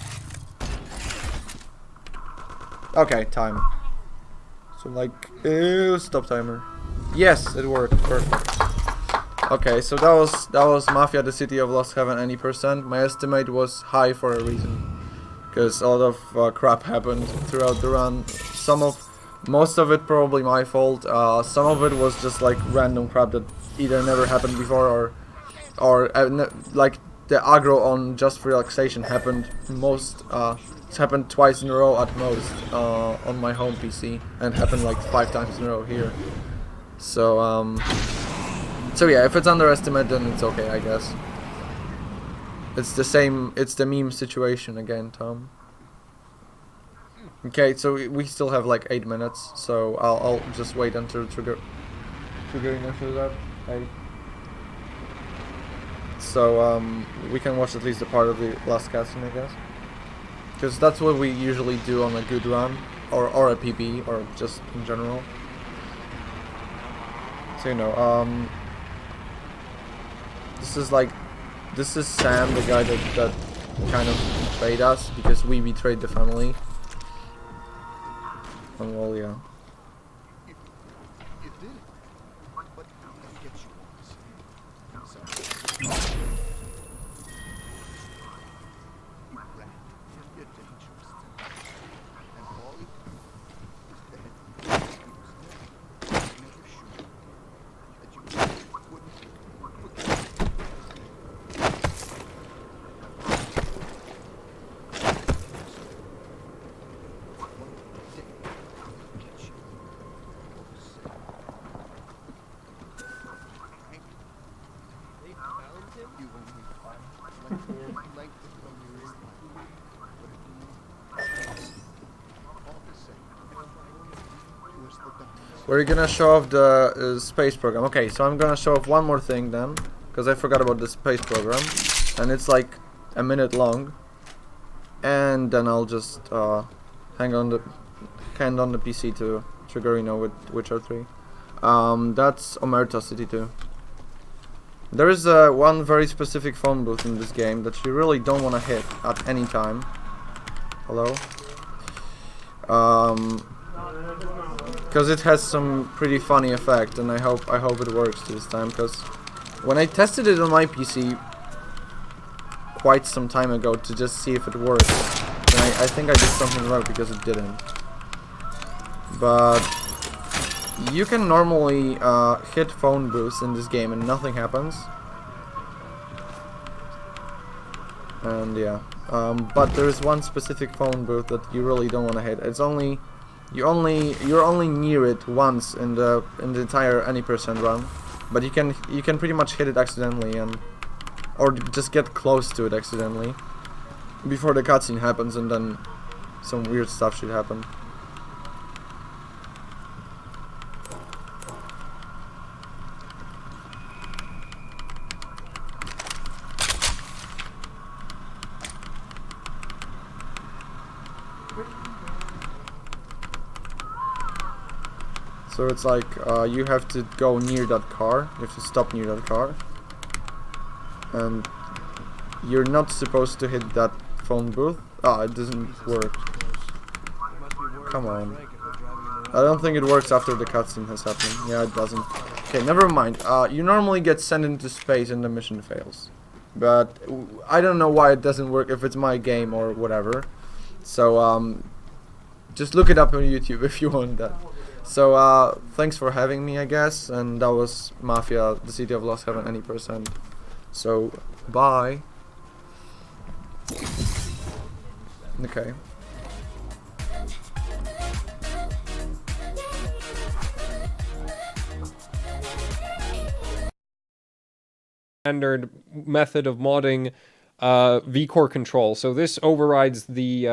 Okay, time. So like, stop timer. Yes, it worked, perfect. Okay, so that was Mafia: The City of Lost Heaven any %. My estimate was high for a reason, because a lot of crap happened throughout the run. Some Most of it probably my fault. Some of it was just like random crap that either never happened before or like the aggro on Just Relaxation happened it's happened twice in a row at most on my home PC, and happened like 5 times in a row here. So so yeah, if it's underestimate, then it's okay, I guess. It's the meme situation again, Tom. Okay, so we still have like 8 minutes, so I'll just wait until triggering after that. Hey. So we can watch at least a part of the last cutscene, I guess, because that's what we usually do on a good run, or a PB, or just in general. So you know, this is Sam, the guy that kind of betrayed us because we betrayed the family. And well, yeah. We're gonna show off the space program. Okay, so I'm gonna show off one more thing then, because I forgot about the space program, and it's like a minute long, and then I'll just hand on the PC to Triggerino with Witcher 3. That's Omerta City 2. There is one very specific phone booth in this game that you really don't want to hit at any time. Hello? Because it has some pretty funny effect, and I hope it works this time, because when I tested it on my PC quite some time ago to just see if it works, and I think I did something wrong because it didn't. But you can normally hit phone booths in this game and nothing happens. And yeah, but there is one specific phone booth that you really don't want to hit. It's only you're only near it once in the entire any percent run, but you can pretty much hit it accidentally or just get close to it accidentally before the cutscene happens, and then some weird stuff should happen. So it's like you have to go near that car, you have to stop near that car, and you're not supposed to hit that phone booth. Ah, it doesn't work. Come on. I don't think it works after the cutscene has happened. Yeah, it doesn't. Okay, never mind. You normally get sent into space and the mission fails. But I don't know why it doesn't work, if it's my game or whatever. So just look it up on YouTube if you want that. So thanks for having me, I guess, and that was Mafia, the City of Lost Heaven, any percent. So bye. Okay. Standard method of modding vCore control. So this overrides the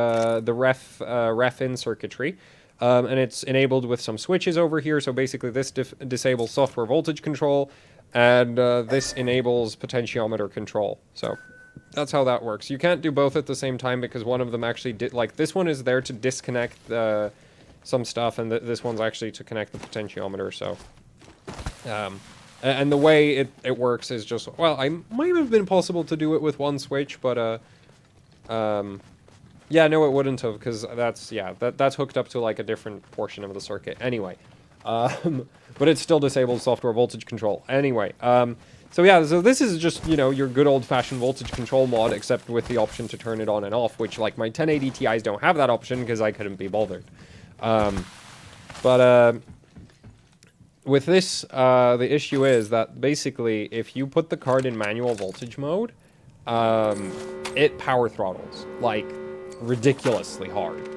ref-in circuitry. And it's enabled with some switches over here. So basically this disables software voltage control, and this enables potentiometer control. So that's how that works. You can't do both at the same time because one of them actually like this one is there to disconnect some stuff, and this one's actually to connect the potentiometer. So and the way it works is just, well, I might have been possible to do it with one switch, but yeah, no, it wouldn't have, because that's hooked up to like a different portion of the circuit. Anyway, but it still disables software voltage control. Anyway, so yeah, so this is just, you know, your good old-fashioned voltage control mod, except with the option to turn it on and off, which like my 1080 Ti's don't have that option because I couldn't be bothered. But with this, the issue is that basically if you put the card in manual voltage mode, it power throttles, like, ridiculously hard.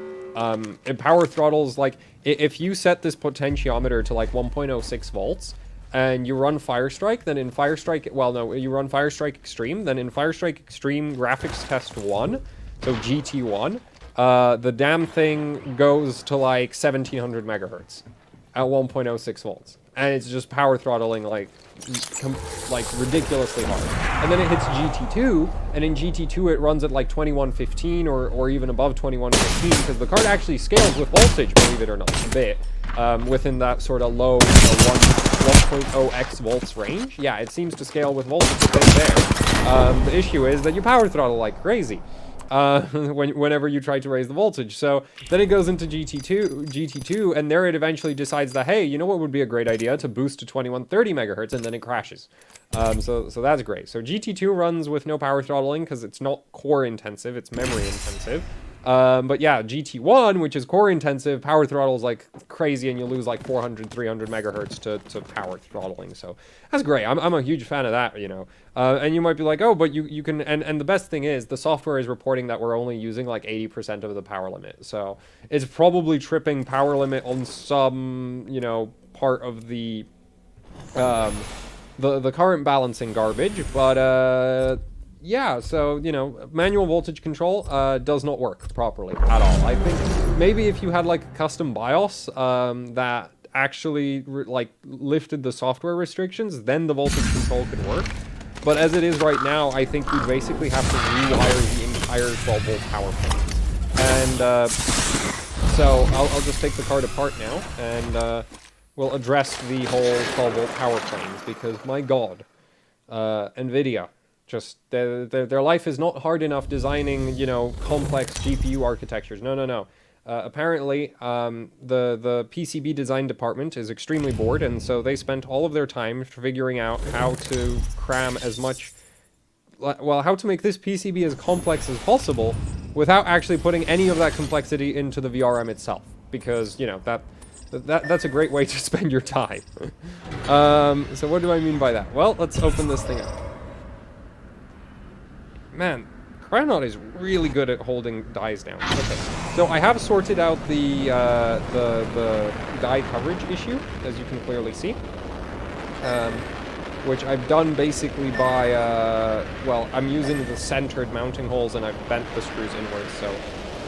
It power throttles, like, if you set this potentiometer to, like, 1.06 volts, and you run Firestrike, then in Firestrike, well, no, you run Firestrike Extreme, then in Firestrike Extreme Graphics Test 1, so GT1, the damn thing goes to, like, 1700 megahertz at 1.06 volts. And it's just power throttling, like ridiculously hard. And then it hits GT2, and in GT2 it runs at like 2115 or even above 2115, because the card actually scales with voltage, believe it or not, a bit, within that sort of low 1.0x volts range. Yeah, it seems to scale with voltage a bit there. The issue is that you power throttle like crazy. Whenever you try to raise the voltage. So then it goes into GT2, and there it eventually decides that, hey, you know what would be a great idea? To boost to 2130 megahertz, and then it crashes. So that's great. So GT2 runs with no power throttling because it's not core intensive, it's memory intensive. But yeah, GT1, which is core intensive, power throttles like crazy, and you lose like 400, 300 megahertz to power throttling. So that's great. I'm a huge fan of that, you know. And you might be like, oh, but you can, and the best thing is the software is reporting that we're only using like 80% of the power limit. So it's probably tripping power limit on some, you know, part of the current balancing garbage, but yeah, so, you know, manual voltage control does not work properly at all. I think maybe if you had like a custom BIOS that actually like lifted the software restrictions, then the voltage control could work. But as it is right now, I think we basically have to rewire the entire 12-volt power plant. And so I'll just take the card apart now, and we'll address the whole 12-volt power planes, because my god, NVIDIA, just their life is not hard enough designing, you know, complex GPU architectures. No. Apparently, the PCB design department is extremely bored, and so they spent all of their time figuring out how to cram as much, well, how to make this PCB as complex as possible without actually putting any of that complexity into the VRM itself, because, you know, that's a great way to spend your time. So what do I mean by that? Well, let's open this thing up. Man, Cryonaut is really good at holding dies down. Okay, so I have sorted out the die coverage issue, as you can clearly see, which I've done basically by, well, I'm using the centered mounting holes, and I've bent the screws inwards, so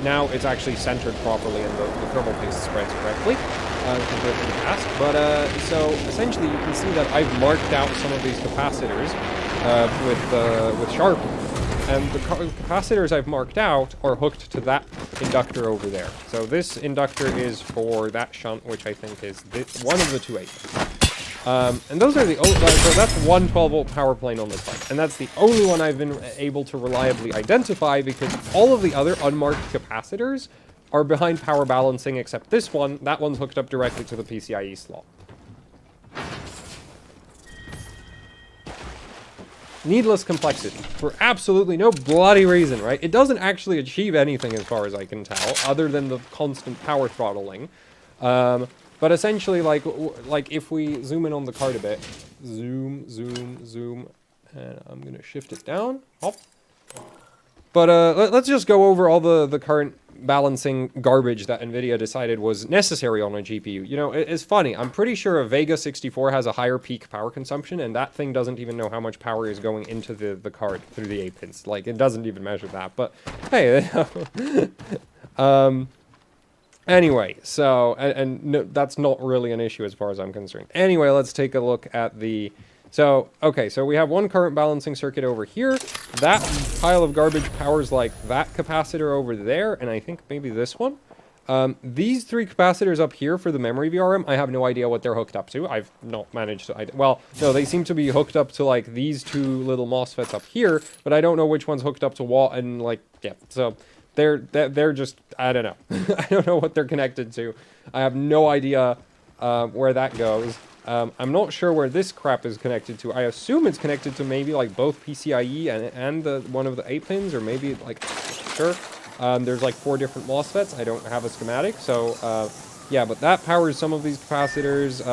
now it's actually centered properly, and the thermal paste spreads correctly compared to the past. But so essentially, you can see that I've marked out some of these capacitors with Sharpie. And the capacitors I've marked out are hooked to that inductor over there. So this inductor is for that shunt, which I think is one of the 2 8-pins. And those are the only, so that's one 12-volt power plane on this bike. And that's the only one I've been able to reliably identify, because all of the other unmarked capacitors are behind power balancing, except this one. That one's hooked up directly to the PCIe slot. Needless complexity for absolutely no bloody reason, right? It doesn't actually achieve anything as far as I can tell, other than the constant power throttling. But essentially, like if we zoom in on the card a bit, zoom, and I'm gonna shift it down. Hop. But let's just go over all the current balancing garbage that NVIDIA decided was necessary on a GPU. You know, it's funny. I'm pretty sure a Vega 64 has a higher peak power consumption, and that thing doesn't even know how much power is going into the card through the 8-pins. Like, it doesn't even measure that. But, hey, anyway, so, and no, that's not really an issue as far as I'm concerned. Anyway, let's take a look at the... So, okay, so we have one current balancing circuit over here. That pile of garbage powers like that capacitor over there, and I think maybe this one. These 3 capacitors up here for the memory VRM, I have no idea what they're hooked up to. I've not managed to... well, no, they seem to be hooked up to, like, these 2 little MOSFETs up here, but I don't know which one's hooked up to what, and, like, yeah, so... They're just... I don't know. I don't know what they're connected to. I have no idea where that goes. I'm not sure where this crap is connected to. I assume it's connected to maybe like both PCIe and one of the 8-pins, or maybe like, sure. There's like 4 different MOSFETs. I don't have a schematic, so yeah, but that powers some of these capacitors.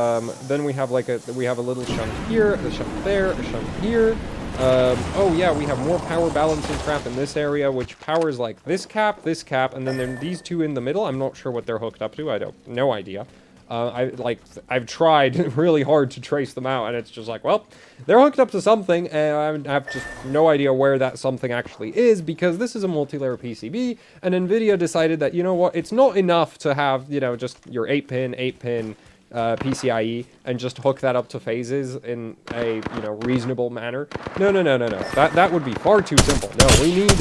Then we have like a little shunt here, a shunt there, a shunt here. Oh yeah, we have more power balancing crap in this area, which powers like this cap, and then there are these two in the middle. I'm not sure what they're hooked up to. No idea. I've tried really hard to trace them out, and it's just like, well, they're hooked up to something, and I have just no idea where that something actually is, because this is a multi-layer PCB, and NVIDIA decided that, you know what, it's not enough to have, you know, just your 8-pin PCIe, and just hook that up to phases in a, you know, reasonable manner. No. That would be far too simple. No, we need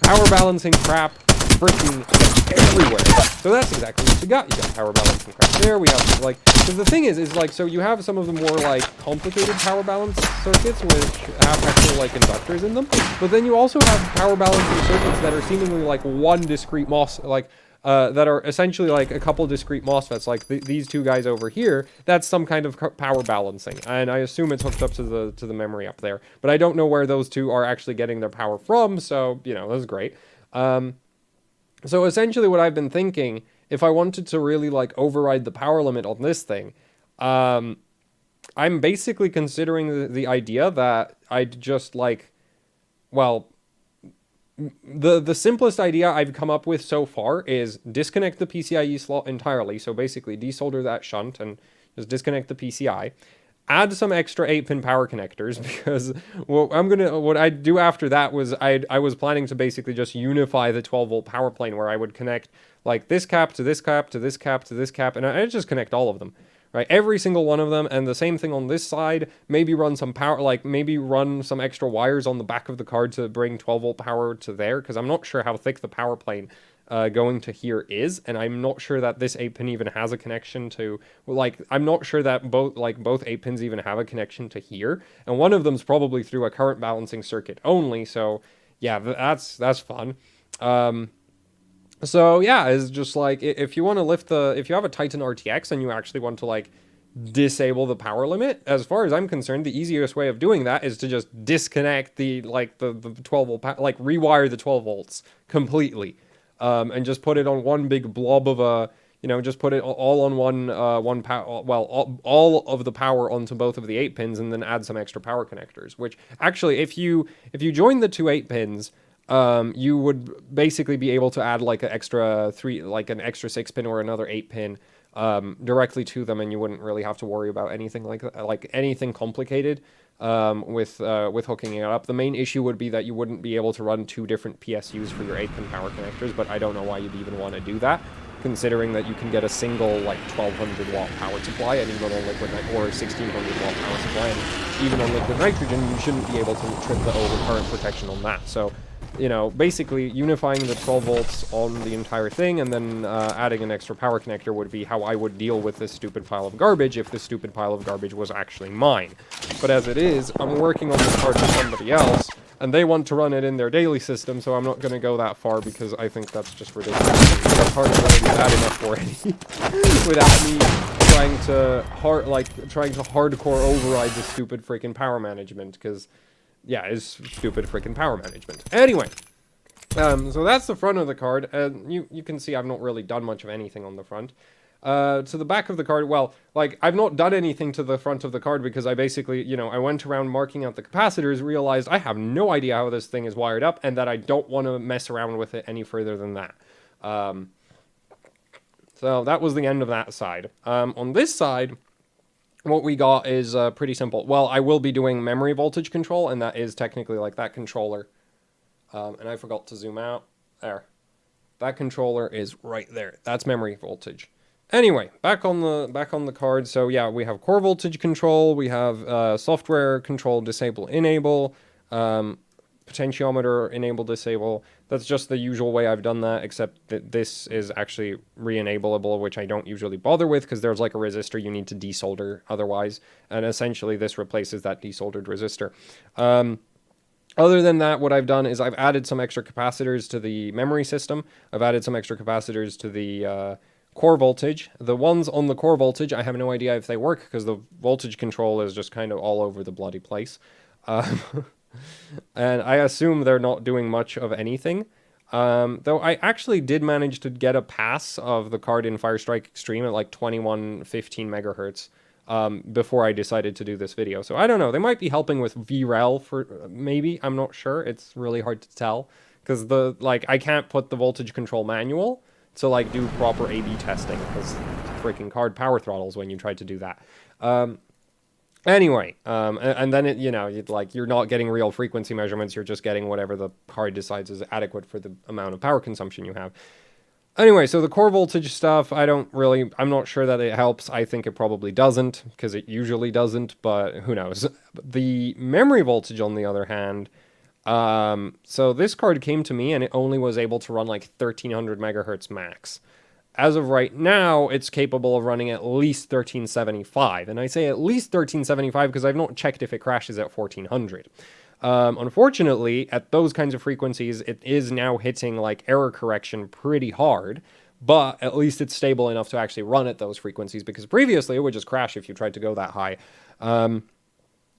power balancing crap freaking everywhere. So that's exactly what you got. You got power balancing crap there. We have, like, because the thing is like, so you have some of the more, like, complicated power balance circuits, which have actual, like, inductors in them, but then you also have power balancing circuits that are seemingly, like, one discrete that are essentially like a couple discrete MOSFETs, like these two guys over here. That's some kind of power balancing, and I assume it's hooked up to the memory up there. But I don't know where those two are actually getting their power from, so, you know, that's great. So essentially what I've been thinking, if I wanted to really, like, override the power limit on this thing, I'm basically considering the idea that I'd just, like, well, the simplest idea I've come up with so far is disconnect the PCIe slot entirely, so basically desolder that shunt and just disconnect the PCI. Add some extra 8-pin power connectors, because what I'd do after that was I was planning to basically just unify the 12-volt power plane, where I would connect, like, this cap to this cap to this cap to this cap, and I'd just connect all of them, right? Every single one of them, and the same thing on this side. Maybe run some power, like, maybe run some extra wires on the back of the card to bring 12-volt power to there, because I'm not sure how thick the power plane going to here is, and I'm not sure that this 8-pin even has a connection to, like, I'm not sure that both 8-pins even have a connection to here, and one of them's probably through a current balancing circuit only, so yeah, that's fun. So yeah, it's just like, if you want to if you have a Titan RTX and you actually want to, like, disable the power limit, as far as I'm concerned, the easiest way of doing that is to just disconnect the 12-volt, like, rewire the 12 volts completely. And just put it on one big blob of a, you know, just put it all on one power, well, all of the power onto both of the 8 pins, and then add some extra power connectors, which actually, if you join the two 8 pins, you would basically be able to add, like, an extra 6 pin or another 8 pin, directly to them, and you wouldn't really have to worry about anything like anything complicated. With hooking it up. The main issue would be that you wouldn't be able to run two different PSUs for your 8-pin power connectors, but I don't know why you'd even want to do that, considering that you can get a single, like, 1200 watt power supply, and even on liquid or 1600 watt power supply, and even on liquid nitrogen, you shouldn't be able to trip the overcurrent protection on that. So, you know, basically unifying the 12 volts on the entire thing, and then adding an extra power connector would be how I would deal with this stupid pile of garbage, if this stupid pile of garbage was actually mine. But as it is, I'm working on this card for somebody else, and they want to run it in their daily system, so I'm not going to go that far, because I think that's just ridiculous. That card is already bad enough already, without me trying to hardcore override the stupid freaking power management, because yeah, it's stupid freaking power management. Anyway, so that's the front of the card, and you can see I've not really done much of anything on the front. To the back of the card, well, like, I've not done anything to the front of the card, because I basically, you know, I went around marking out the capacitors, realized I have no idea how this thing is wired up, and that I don't want to mess around with it any further than that. So that was the end of that side. On this side, what we got is pretty simple. Well, I will be doing memory voltage control, and that is technically like that controller. And I forgot to zoom out. There. That controller is right there. That's memory voltage. Anyway, back on the card. So yeah, we have core voltage control. We have software control, disable, enable. Potentiometer, enable, disable. That's just the usual way I've done that, except that this is actually re-enableable, which I don't usually bother with, because there's, like, a resistor you need to desolder otherwise, and essentially this replaces that desoldered resistor. Other than that, what I've done is I've added some extra capacitors to the memory system. I've added some extra capacitors to the core voltage. The ones on the core voltage, I have no idea if they work, because the voltage control is just kind of all over the bloody place. And I assume they're not doing much of anything. Though I actually did manage to get a pass of the card in Firestrike Extreme at like 2115 megahertz before I decided to do this video. So I don't know. They might be helping with VREL for maybe. I'm not sure. It's really hard to tell because I can't put the voltage control manual to like do proper A/B testing because freaking card power throttles when you try to do that. Anyway, and then you're not getting real frequency measurements. You're just getting whatever the card decides is adequate for the amount of power consumption you have. Anyway, so the core voltage stuff, I'm not sure that it helps. I think it probably doesn't, because it usually doesn't, but who knows. The memory voltage, on the other hand, so this card came to me and it only was able to run like 1300 megahertz max. As of right now, it's capable of running at least 1375. And I say at least 1375 because I've not checked if it crashes at 1400. Unfortunately, at those kinds of frequencies, it is now hitting like error correction pretty hard, but at least it's stable enough to actually run at those frequencies, because previously it would just crash if you tried to go that high.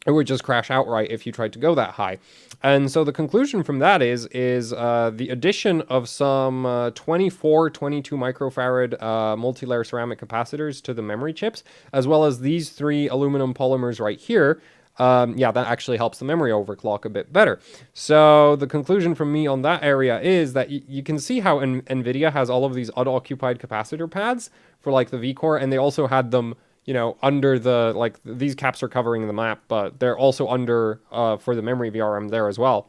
It would just crash outright if you tried to go that high. And so the conclusion from that is the addition of some 22 microfarad multi-layer ceramic capacitors to the memory chips, as well as these 3 aluminum polymers right here. That actually helps the memory overclock a bit better. So the conclusion from me on that area is that you can see how NVIDIA has all of these unoccupied capacitor pads for like the V-Core, and they also had them, under the, these caps are covering the map, but they're also under, for the memory VRM there as well.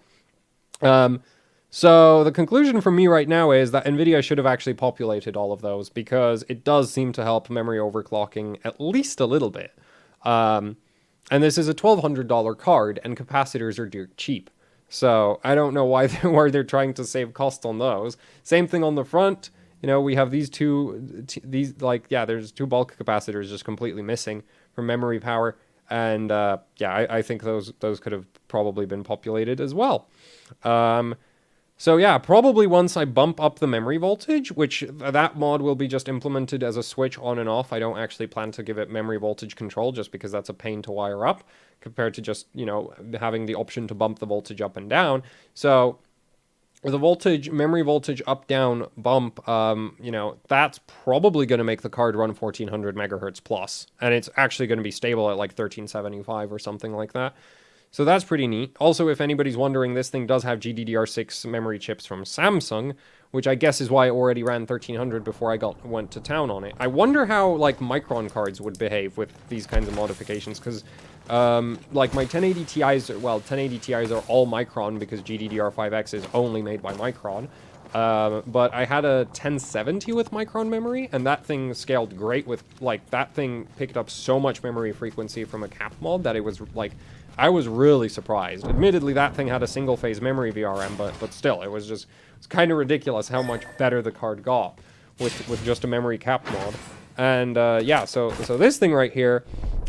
So the conclusion from me right now is that NVIDIA should have actually populated all of those, because it does seem to help memory overclocking at least a little bit. And this is a $1,200 card, and capacitors are dirt cheap. So I don't know why they're trying to save cost on those. Same thing on the front. We have these there's 2 bulk capacitors just completely missing from memory power. And I think those could have probably been populated as well. So yeah, probably once I bump up the memory voltage, which that mod will be just implemented as a switch on and off. I don't actually plan to give it memory voltage control, just because that's a pain to wire up compared to just, having the option to bump the voltage up and down. So the memory voltage up down bump, that's probably going to make the card run 1400 megahertz plus, and it's actually going to be stable at like 1375 or something like that. So that's pretty neat. Also, if anybody's wondering, this thing does have GDDR6 memory chips from Samsung, which I guess is why it already ran 1300 before I went to town on it. I wonder how like Micron cards would behave with these kinds of modifications, because like my 1080 Ti's, 1080 Ti's are all Micron because GDDR5X is only made by Micron. But I had a 1070 with Micron memory, and that thing scaled great with, that thing picked up so much memory frequency from a cap mod that it was, I was really surprised. Admittedly, that thing had a single-phase memory VRM, but still, it's kind of ridiculous how much better the card got with just a memory cap mod. And, so this thing right here,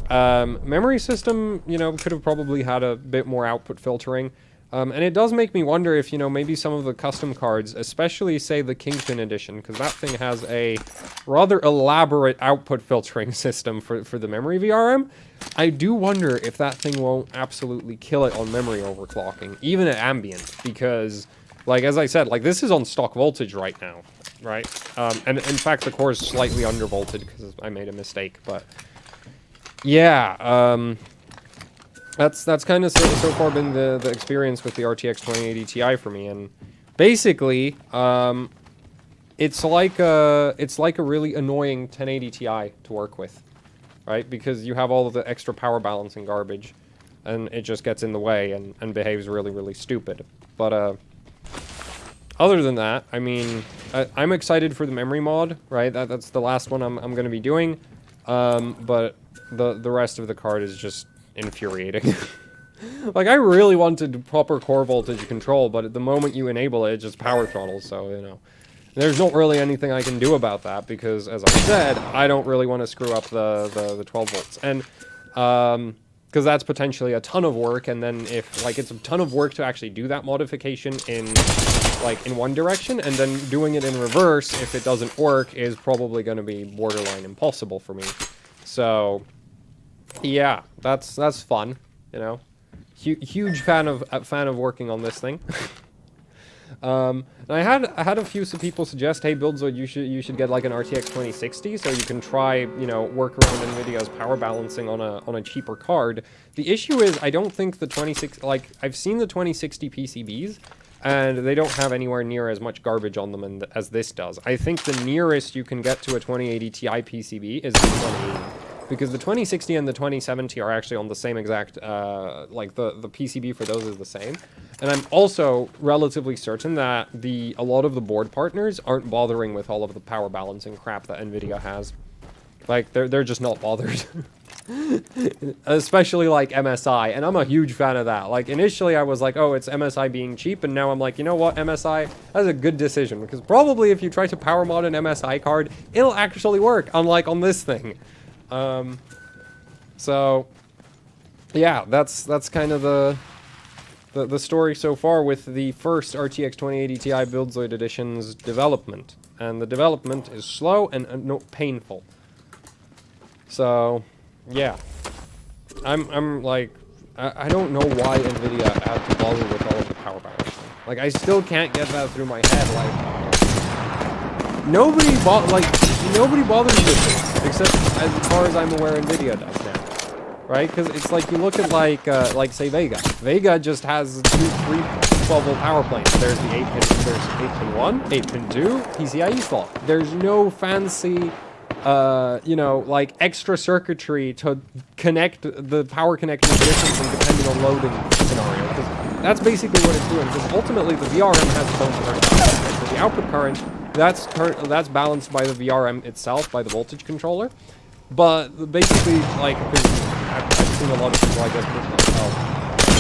memory system, could have probably had a bit more output filtering. And it does make me wonder if, maybe some of the custom cards, especially, say, the Kingpin edition, because that thing has a rather elaborate output filtering system for the memory VRM. I do wonder if that thing won't absolutely kill it on memory overclocking, even at ambient, because, as I said, this is on stock voltage right now, right? And in fact, the core is slightly undervolted because I made a mistake, but yeah, that's kind of so far been the experience with the RTX 2080 Ti for me, and basically, it's like a really annoying 1080 Ti to work with, right? Because you have all of the extra power balancing garbage, and it just gets in the way and behaves really, really stupid. But other than that, I mean, I'm excited for the memory mod, right? That's the last one I'm going to be doing, but the rest of the card is just infuriating. I really wanted proper core voltage control, but at the moment you enable it, it just power throttles, so, there's not really anything I can do about that, because, as I said, I don't really want to screw up the 12 volts, and, because that's potentially a ton of work, and then if, it's a ton of work to actually do that modification in one direction, and then doing it in reverse, if it doesn't work, is probably going to be borderline impossible for me. So yeah, that's fun, Huge fan of working on this thing. And I had a few people suggest, hey, Buildzoid, you should get like an RTX 2060 so you can try, you know, work around NVIDIA's power balancing on a cheaper card. The issue is I don't think the 2060, like I've seen the 2060 PCBs, and they don't have anywhere near as much garbage on them as this does. I think the nearest you can get to a 2080 Ti PCB is the 2080. Because the 2060 and the 2070 are actually on the same exact, like the PCB for those is the same. And I'm also relatively certain that a lot of the board partners aren't bothering with all of the power balancing crap that NVIDIA has. Like, they're just not bothered. Especially like MSI, and I'm a huge fan of that. Like, initially I was like, oh, it's MSI being cheap, and now I'm like, you know what, MSI, that's a good decision, because probably if you try to power mod an MSI card, it'll actually work, unlike on this thing. So yeah, that's kind of the story so far with the first RTX 2080 Ti Buildzoid Edition's development, and the development is slow and no, painful. So yeah, I'm like, I don't know why NVIDIA had to bother with all of the power balancing. Like, I still can't get that through my head. Like, nobody bothers with this, except as far as I'm aware, NVIDIA does now, right? Because it's like, you look at like say Vega. Vega just has 3 12-volt power planes. There's the 8-pin, there's 8-pin 1, 8-pin 2, PCIe slot. There's no fancy, you know, like extra circuitry to connect the power connections differently depending on loading scenario. Because that's basically what it's doing. Because ultimately the VRM has its own current. So the output current, that's balanced by the VRM itself, by the voltage controller. But basically, like, because I've seen a lot of people, I guess, put myself,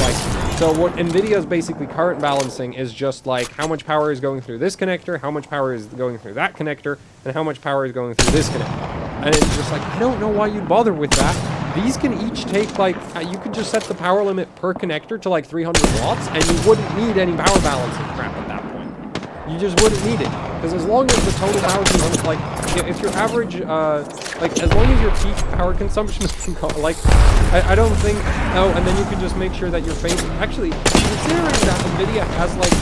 like, so what NVIDIA's basically current balancing is just like how much power is going through this connector, how much power is going through that connector, and how much power is going through this connector. And it's just like, I don't know why you'd bother with that. These can each take, like, you could just set the power limit per connector to like 300 watts, and you wouldn't need any power balancing crap at that point. You just wouldn't need it. Because as long as the total power consumption, like, if your average, like, as long as your peak power consumption is, like, I don't think, oh, and then you can just make sure that your phase, actually, considering that NVIDIA has, like,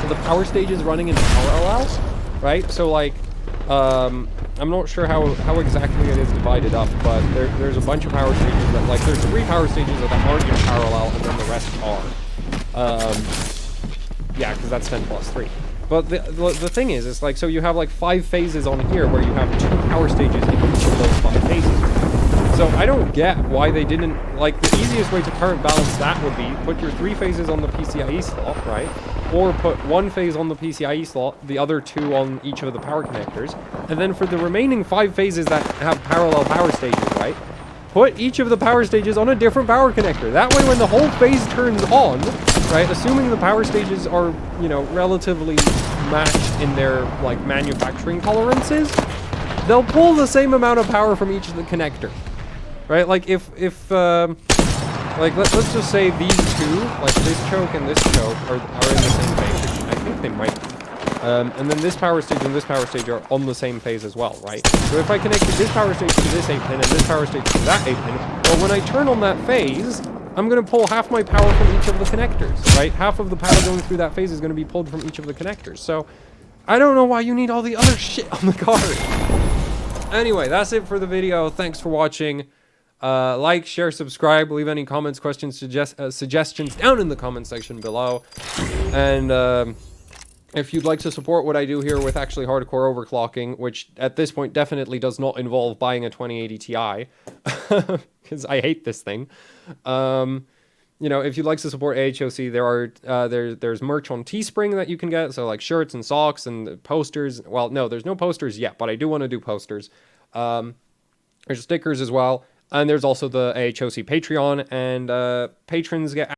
the power stages running in parallel, right? So, like, I'm not sure how exactly it is divided up, but there's a bunch of power stages that, like, there's 3 power stages that aren't in parallel, and then the rest are. Yeah, because that's 10 plus 3. But the thing is, it's like, so you have like 5 phases on here where you have 2 power stages in each of those 5 phases. So I don't get why they didn't, like, the easiest way to current balance that would be put your 3 phases on the PCIe slot, right? Or put 1 phase on the PCIe slot, the other 2 on each of the power connectors. And then for the remaining 5 phases that have parallel power stages, right? Put each of the power stages on a different power connector. That way when the whole phase turns on, right, assuming the power stages are, you know, relatively matched in their, like, manufacturing tolerances, they'll pull the same amount of power from each of the connectors, right? Like, if like, let's just say these 2, like this choke and this choke, are in the same phase. I think they might be. And then this power stage and this power stage are on the same phase as well, right? So if I connected this power stage to this 8-pin and this power stage to that 8-pin, well, when I turn on that phase, I'm going to pull half my power from each of the connectors, right? Half of the power going through that phase is going to be pulled from each of the connectors. So I don't know why you need all the other shit on the card. Anyway, that's it for the video. Thanks for watching. Like, share, subscribe, leave any comments, questions, suggestions down in the comment section below. And if you'd like to support what I do here with actually hardcore overclocking, which at this point definitely does not involve buying a 2080 Ti, because I hate this thing. You know, if you'd like to support AHOC, there's merch on Teespring that you can get, so like shirts and socks and posters. Well, no, there's no posters yet, but I do want to do posters. There's stickers as well, and there's also the AHOC Patreon, and patrons get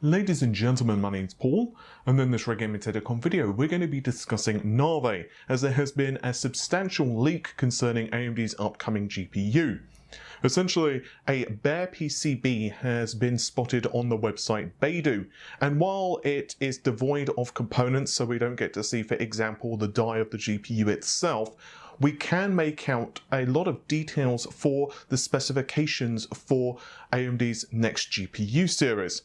Ladies and gentlemen, my name's Paul, and in this Red Gaming TechCon video, we're going to be discussing Navi, as there has been a substantial leak concerning AMD's upcoming GPU. Essentially, a bare PCB has been spotted on the website Beidou, and while it is devoid of components, so we don't get to see, for example, the die of the GPU itself, we can make out a lot of details for the specifications for AMD's next GPU series.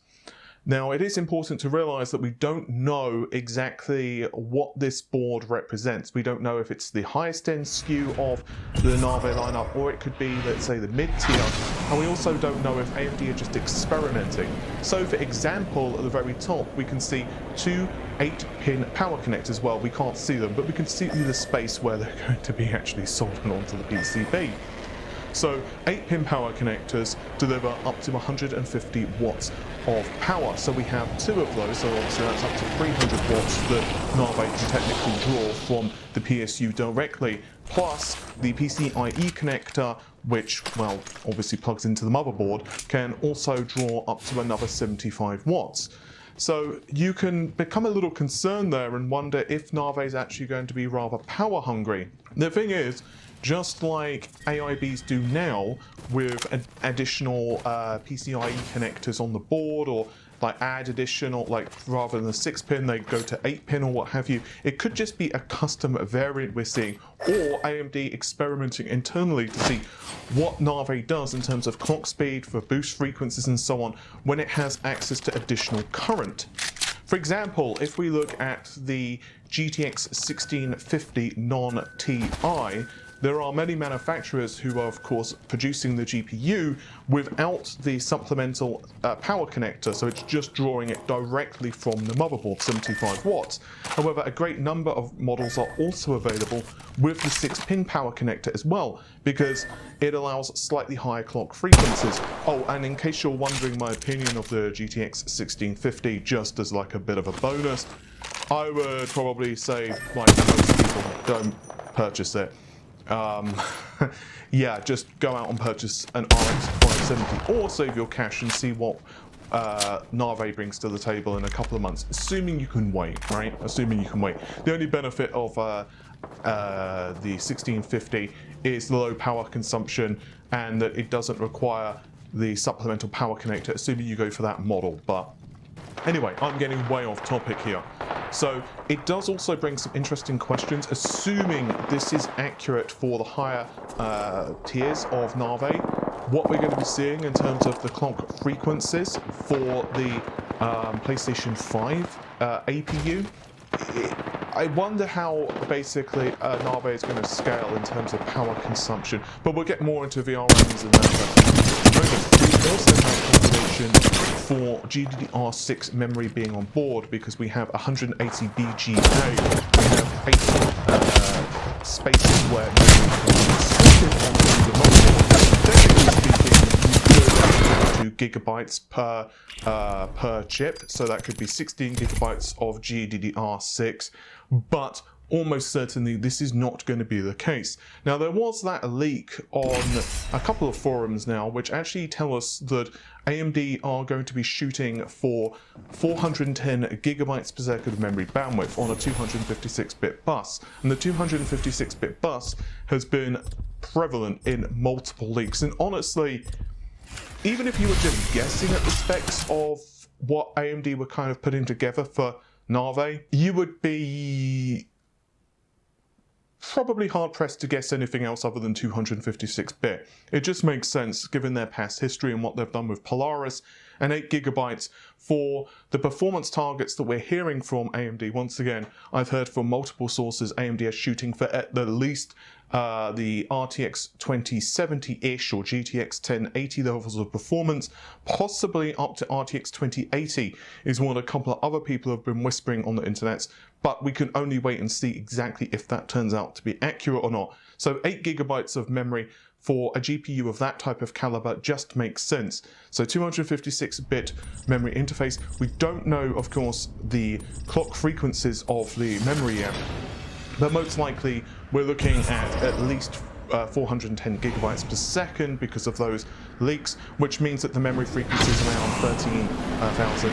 Now, it is important to realize that we don't know exactly what this board represents. We don't know if it's the highest end SKU of the Navi lineup, or it could be, let's say, the mid-tier, and we also don't know if AMD are just experimenting. So, for example, at the very top, we can see two 8-pin power connectors. Well, we can't see them, but we can see the space where they're going to be actually soldered onto the PCB. So 8-pin power connectors deliver up to 150 watts of power. So we have two of those, so obviously that's up to 300 watts that Navi can technically draw from the PSU directly, plus the PCIe connector, which, well, obviously plugs into the motherboard, can also draw up to another 75 watts. So you can become a little concerned there and wonder if Navi is actually going to be rather power hungry. The thing is, just like AIBs do now with additional PCIe connectors on the board, or like add additional, like rather than a 6-pin, they go to 8-pin or what have you. It could just be a custom variant we're seeing, or AMD experimenting internally to see what Navi does in terms of clock speed for boost frequencies and so on when it has access to additional current. For example, if we look at the GTX 1650 non-TI, there are many manufacturers who are, of course, producing the GPU without the supplemental power connector, so it's just drawing it directly from the motherboard, 75 watts. However, a great number of models are also available with the 6-pin power connector as well, because it allows slightly higher clock frequencies. Oh, and in case you're wondering my opinion of the GTX 1650, just as like a bit of a bonus, I would probably say, like most people, don't purchase it. Yeah, just go out and purchase an RX 570 or save your cash and see what Navi brings to the table in a couple of months, assuming you can wait, right? Assuming you can wait. The only benefit of the 1650 is the low power consumption and that it doesn't require the supplemental power connector, assuming you go for that model. But anyway, I'm getting way off topic here. So it does also bring some interesting questions, assuming this is accurate for the higher tiers of Navi. What we're going to be seeing in terms of the clock frequencies for the PlayStation 5 APU. I wonder how basically Navi is going to scale in terms of power consumption, but we'll get more into VRMs and that. We also have confirmation for GDDR6 memory being on board, because we have 180 BGA. We have 8 spaces where memory can be inserted onto the motherboard. Technically speaking, 2 gigabytes per chip, so that could be 16 gigabytes of GDDR6, but almost certainly this is not going to be the case. Now, there was that leak on a couple of forums now which actually tell us that AMD are going to be shooting for 410 gigabytes per second of memory bandwidth on a 256-bit bus, and the 256-bit bus has been prevalent in multiple leaks. And honestly, even if you were just guessing at the specs of what AMD were kind of putting together for Navi, you would be probably hard-pressed to guess anything else other than 256-bit. It just makes sense given their past history and what they've done with Polaris, and 8 gigabytes for the performance targets that we're hearing from AMD. Once again, I've heard from multiple sources AMD is shooting for at the least the RTX 2070-ish or GTX 1080 levels of performance, possibly up to RTX 2080 is what a couple of other people have been whispering on the internet, but we can only wait and see exactly if that turns out to be accurate or not. So 8 gigabytes of memory for a GPU of that type of caliber just makes sense. So 256-bit memory interface. We don't know, of course, the clock frequencies of the memory yet, but most likely we're looking at least 410 gigabytes per second because of those leaks, which means that the memory frequency is around 13,000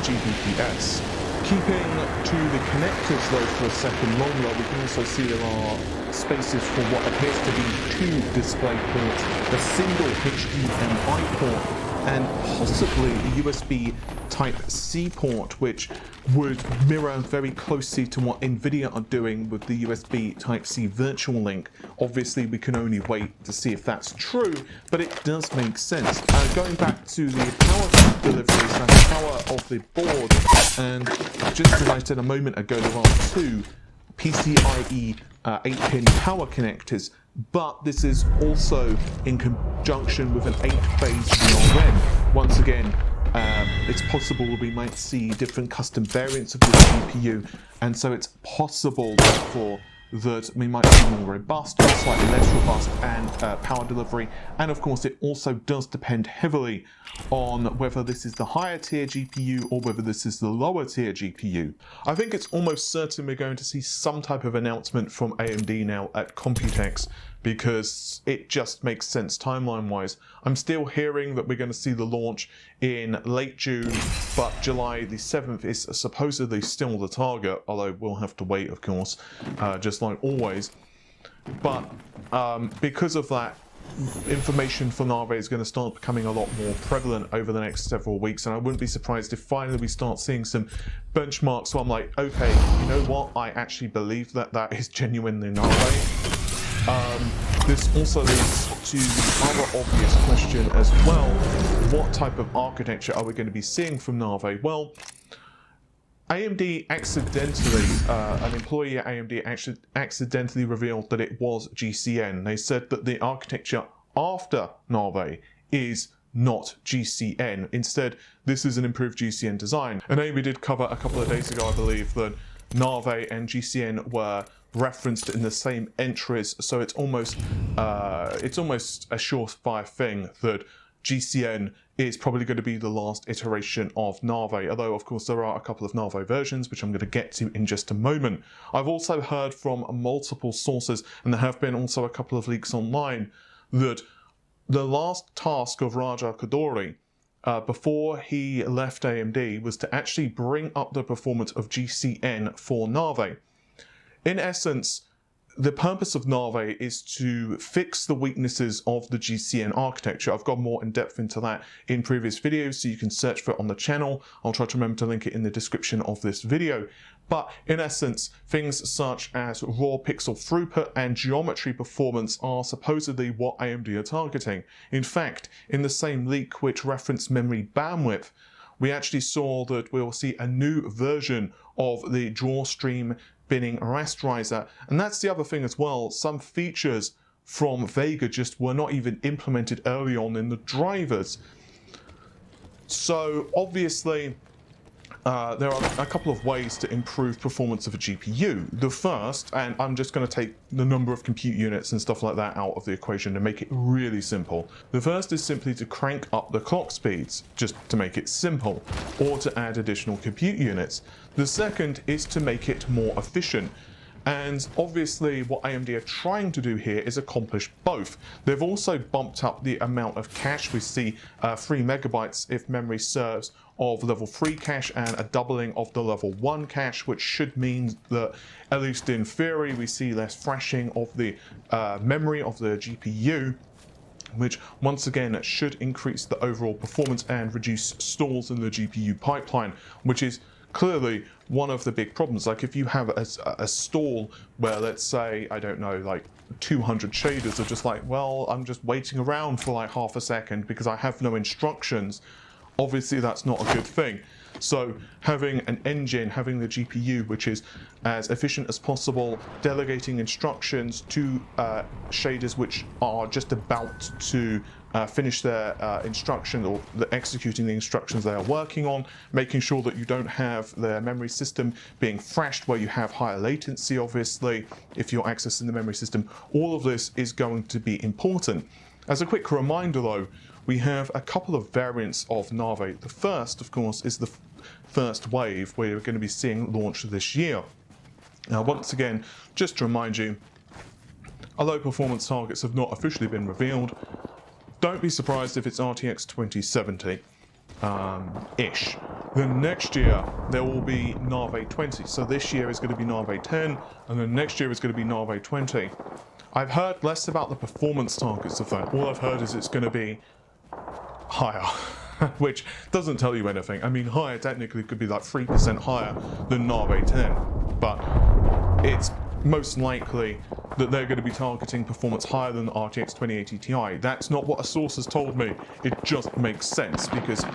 Gbps. Keeping to the connectors though for a second longer, we can also see there are spaces for what appears to be 2 display ports, a single HDMI port, and possibly a USB Type-C port, which would mirror very closely to what Nvidia are doing with the USB Type-C Virtual Link. Obviously, we can only wait to see if that's true, but it does make sense. Going back to the power deliveries and the power of the board, and just as I said a moment ago, there are 2 PCIe 8-pin power connectors, but this is also in conjunction with an 8-phase VRM. Once again, it's possible we might see different custom variants of this GPU, and so it's possible, therefore, that we might be more robust or slightly less robust and power delivery. And of course, it also does depend heavily on whether this is the higher tier GPU or whether this is the lower tier GPU. I think it's almost certain we're going to see some type of announcement from AMD now at Computex, because it just makes sense timeline wise. I'm still hearing that we're going to see the launch in late June, but July the 7th is supposedly still the target, although we'll have to wait, of course, just like always. But because of that, information for Navi is going to start becoming a lot more prevalent over the next several weeks, and I wouldn't be surprised if finally we start seeing some benchmarks where I'm like, okay, you know what, I actually believe that that is genuinely Navi. This also leads to the other obvious question as well: what type of architecture are we going to be seeing from Navi? Well, AMD accidentally, an employee at AMD actually accidentally revealed that it was GCN. They said that the architecture after Navi is not GCN. Instead, this is an improved GCN design. And AMD did cover a couple of days ago, I believe, that Navi and GCN were referenced in the same entries, so it's almost a surefire thing that GCN is probably going to be the last iteration of Navi, although of course there are a couple of Navi versions, which I'm going to get to in just a moment. I've also heard from multiple sources, and there have been also a couple of leaks online, that the last task of Raja Koduri before he left AMD was to actually bring up the performance of GCN for Navi. In essence, the purpose of Navi is to fix the weaknesses of the GCN architecture. I've gone more in depth into that in previous videos, so you can search for it on the channel. I'll try to remember to link it in the description of this video. But in essence, things such as raw pixel throughput and geometry performance are supposedly what AMD are targeting. In fact, in the same leak which referenced memory bandwidth, we actually saw that we'll see a new version of the DrawStream binning rasterizer. And that's the other thing as well. Some features from Vega just were not even implemented early on in the drivers. So obviously, there are a couple of ways to improve performance of a GPU. The first, and I'm just going to take the number of compute units and stuff like that out of the equation to make it really simple. The first is simply to crank up the clock speeds, just to make it simple, or to add additional compute units. The second is to make it more efficient. And obviously what AMD are trying to do here is accomplish both. They've also bumped up the amount of cache. We see 3 megabytes if memory serves of level 3 cache and a doubling of the level 1 cache, which should mean that, at least in theory, we see less thrashing of the memory of the GPU, which once again should increase the overall performance and reduce stalls in the GPU pipeline, which is clearly one of the big problems. Like if you have a stall where, let's say, I don't know, like 200 shaders are just like, well, I'm just waiting around for like half a second because I have no instructions, obviously that's not a good thing. So having an engine, having the GPU, which is as efficient as possible, delegating instructions to shaders which are just about to finish their instruction, or executing the instructions they are working on, making sure that you don't have their memory system being thrashed where you have higher latency, obviously, if you're accessing the memory system. All of this is going to be important. As a quick reminder though, we have a couple of variants of Navi. The first, of course, is the first wave we're going to be seeing launch this year. Now, once again, just to remind you, although performance targets have not officially been revealed, don't be surprised if it's RTX 2070-ish. Then next year there will be Navi 20. So this year is going to be Navi 10, and then next year is going to be Navi 20. I've heard less about the performance targets of that. All I've heard is it's going to be higher, which doesn't tell you anything. I mean, higher technically could be like 3% higher than Navi 10, but it's most likely that they're going to be targeting performance higher than the RTX 2080 Ti. That's not what a source has told me. It just makes sense, because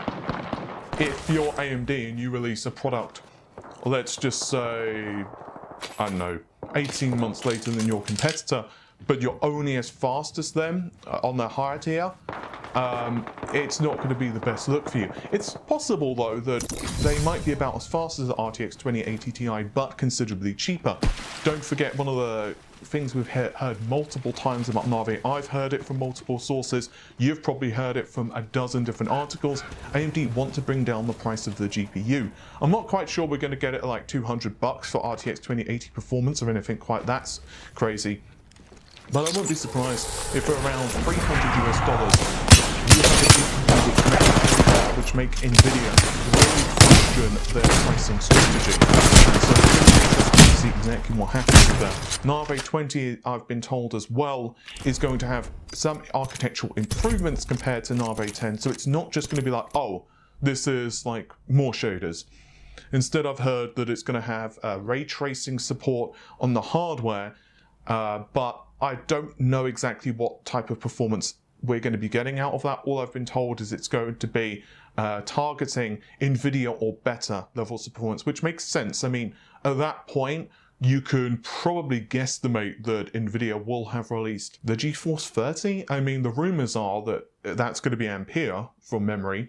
if you're AMD and you release a product, let's just say, I don't know, 18 months later than your competitor, but you're only as fast as them on their higher tier, it's not going to be the best look for you. It's possible, though, that they might be about as fast as the RTX 2080 Ti, but considerably cheaper. Don't forget, one of the things we've heard multiple times about Navi, I've heard it from multiple sources, you've probably heard it from a dozen different articles, AMD want to bring down the price of the GPU. I'm not quite sure we're going to get it at like $200 for RTX 2080 performance or anything quite that crazy. But I wouldn't be surprised if for around $300 you have a GPU which make NVIDIA really question their pricing strategy. So it's interesting to see exactly what happens with that. Navi 20, I've been told as well, is going to have some architectural improvements compared to Navi 10. So it's not just going to be like, oh, this is like more shaders. Instead, I've heard that it's going to have ray tracing support on the hardware, but I don't know exactly what type of performance we're going to be getting out of that. All I've been told is it's going to be targeting NVIDIA or better levels of performance, which makes sense. I mean, at that point, you can probably guesstimate that NVIDIA will have released the GeForce 30. I mean, the rumors are that that's going to be Ampere from memory.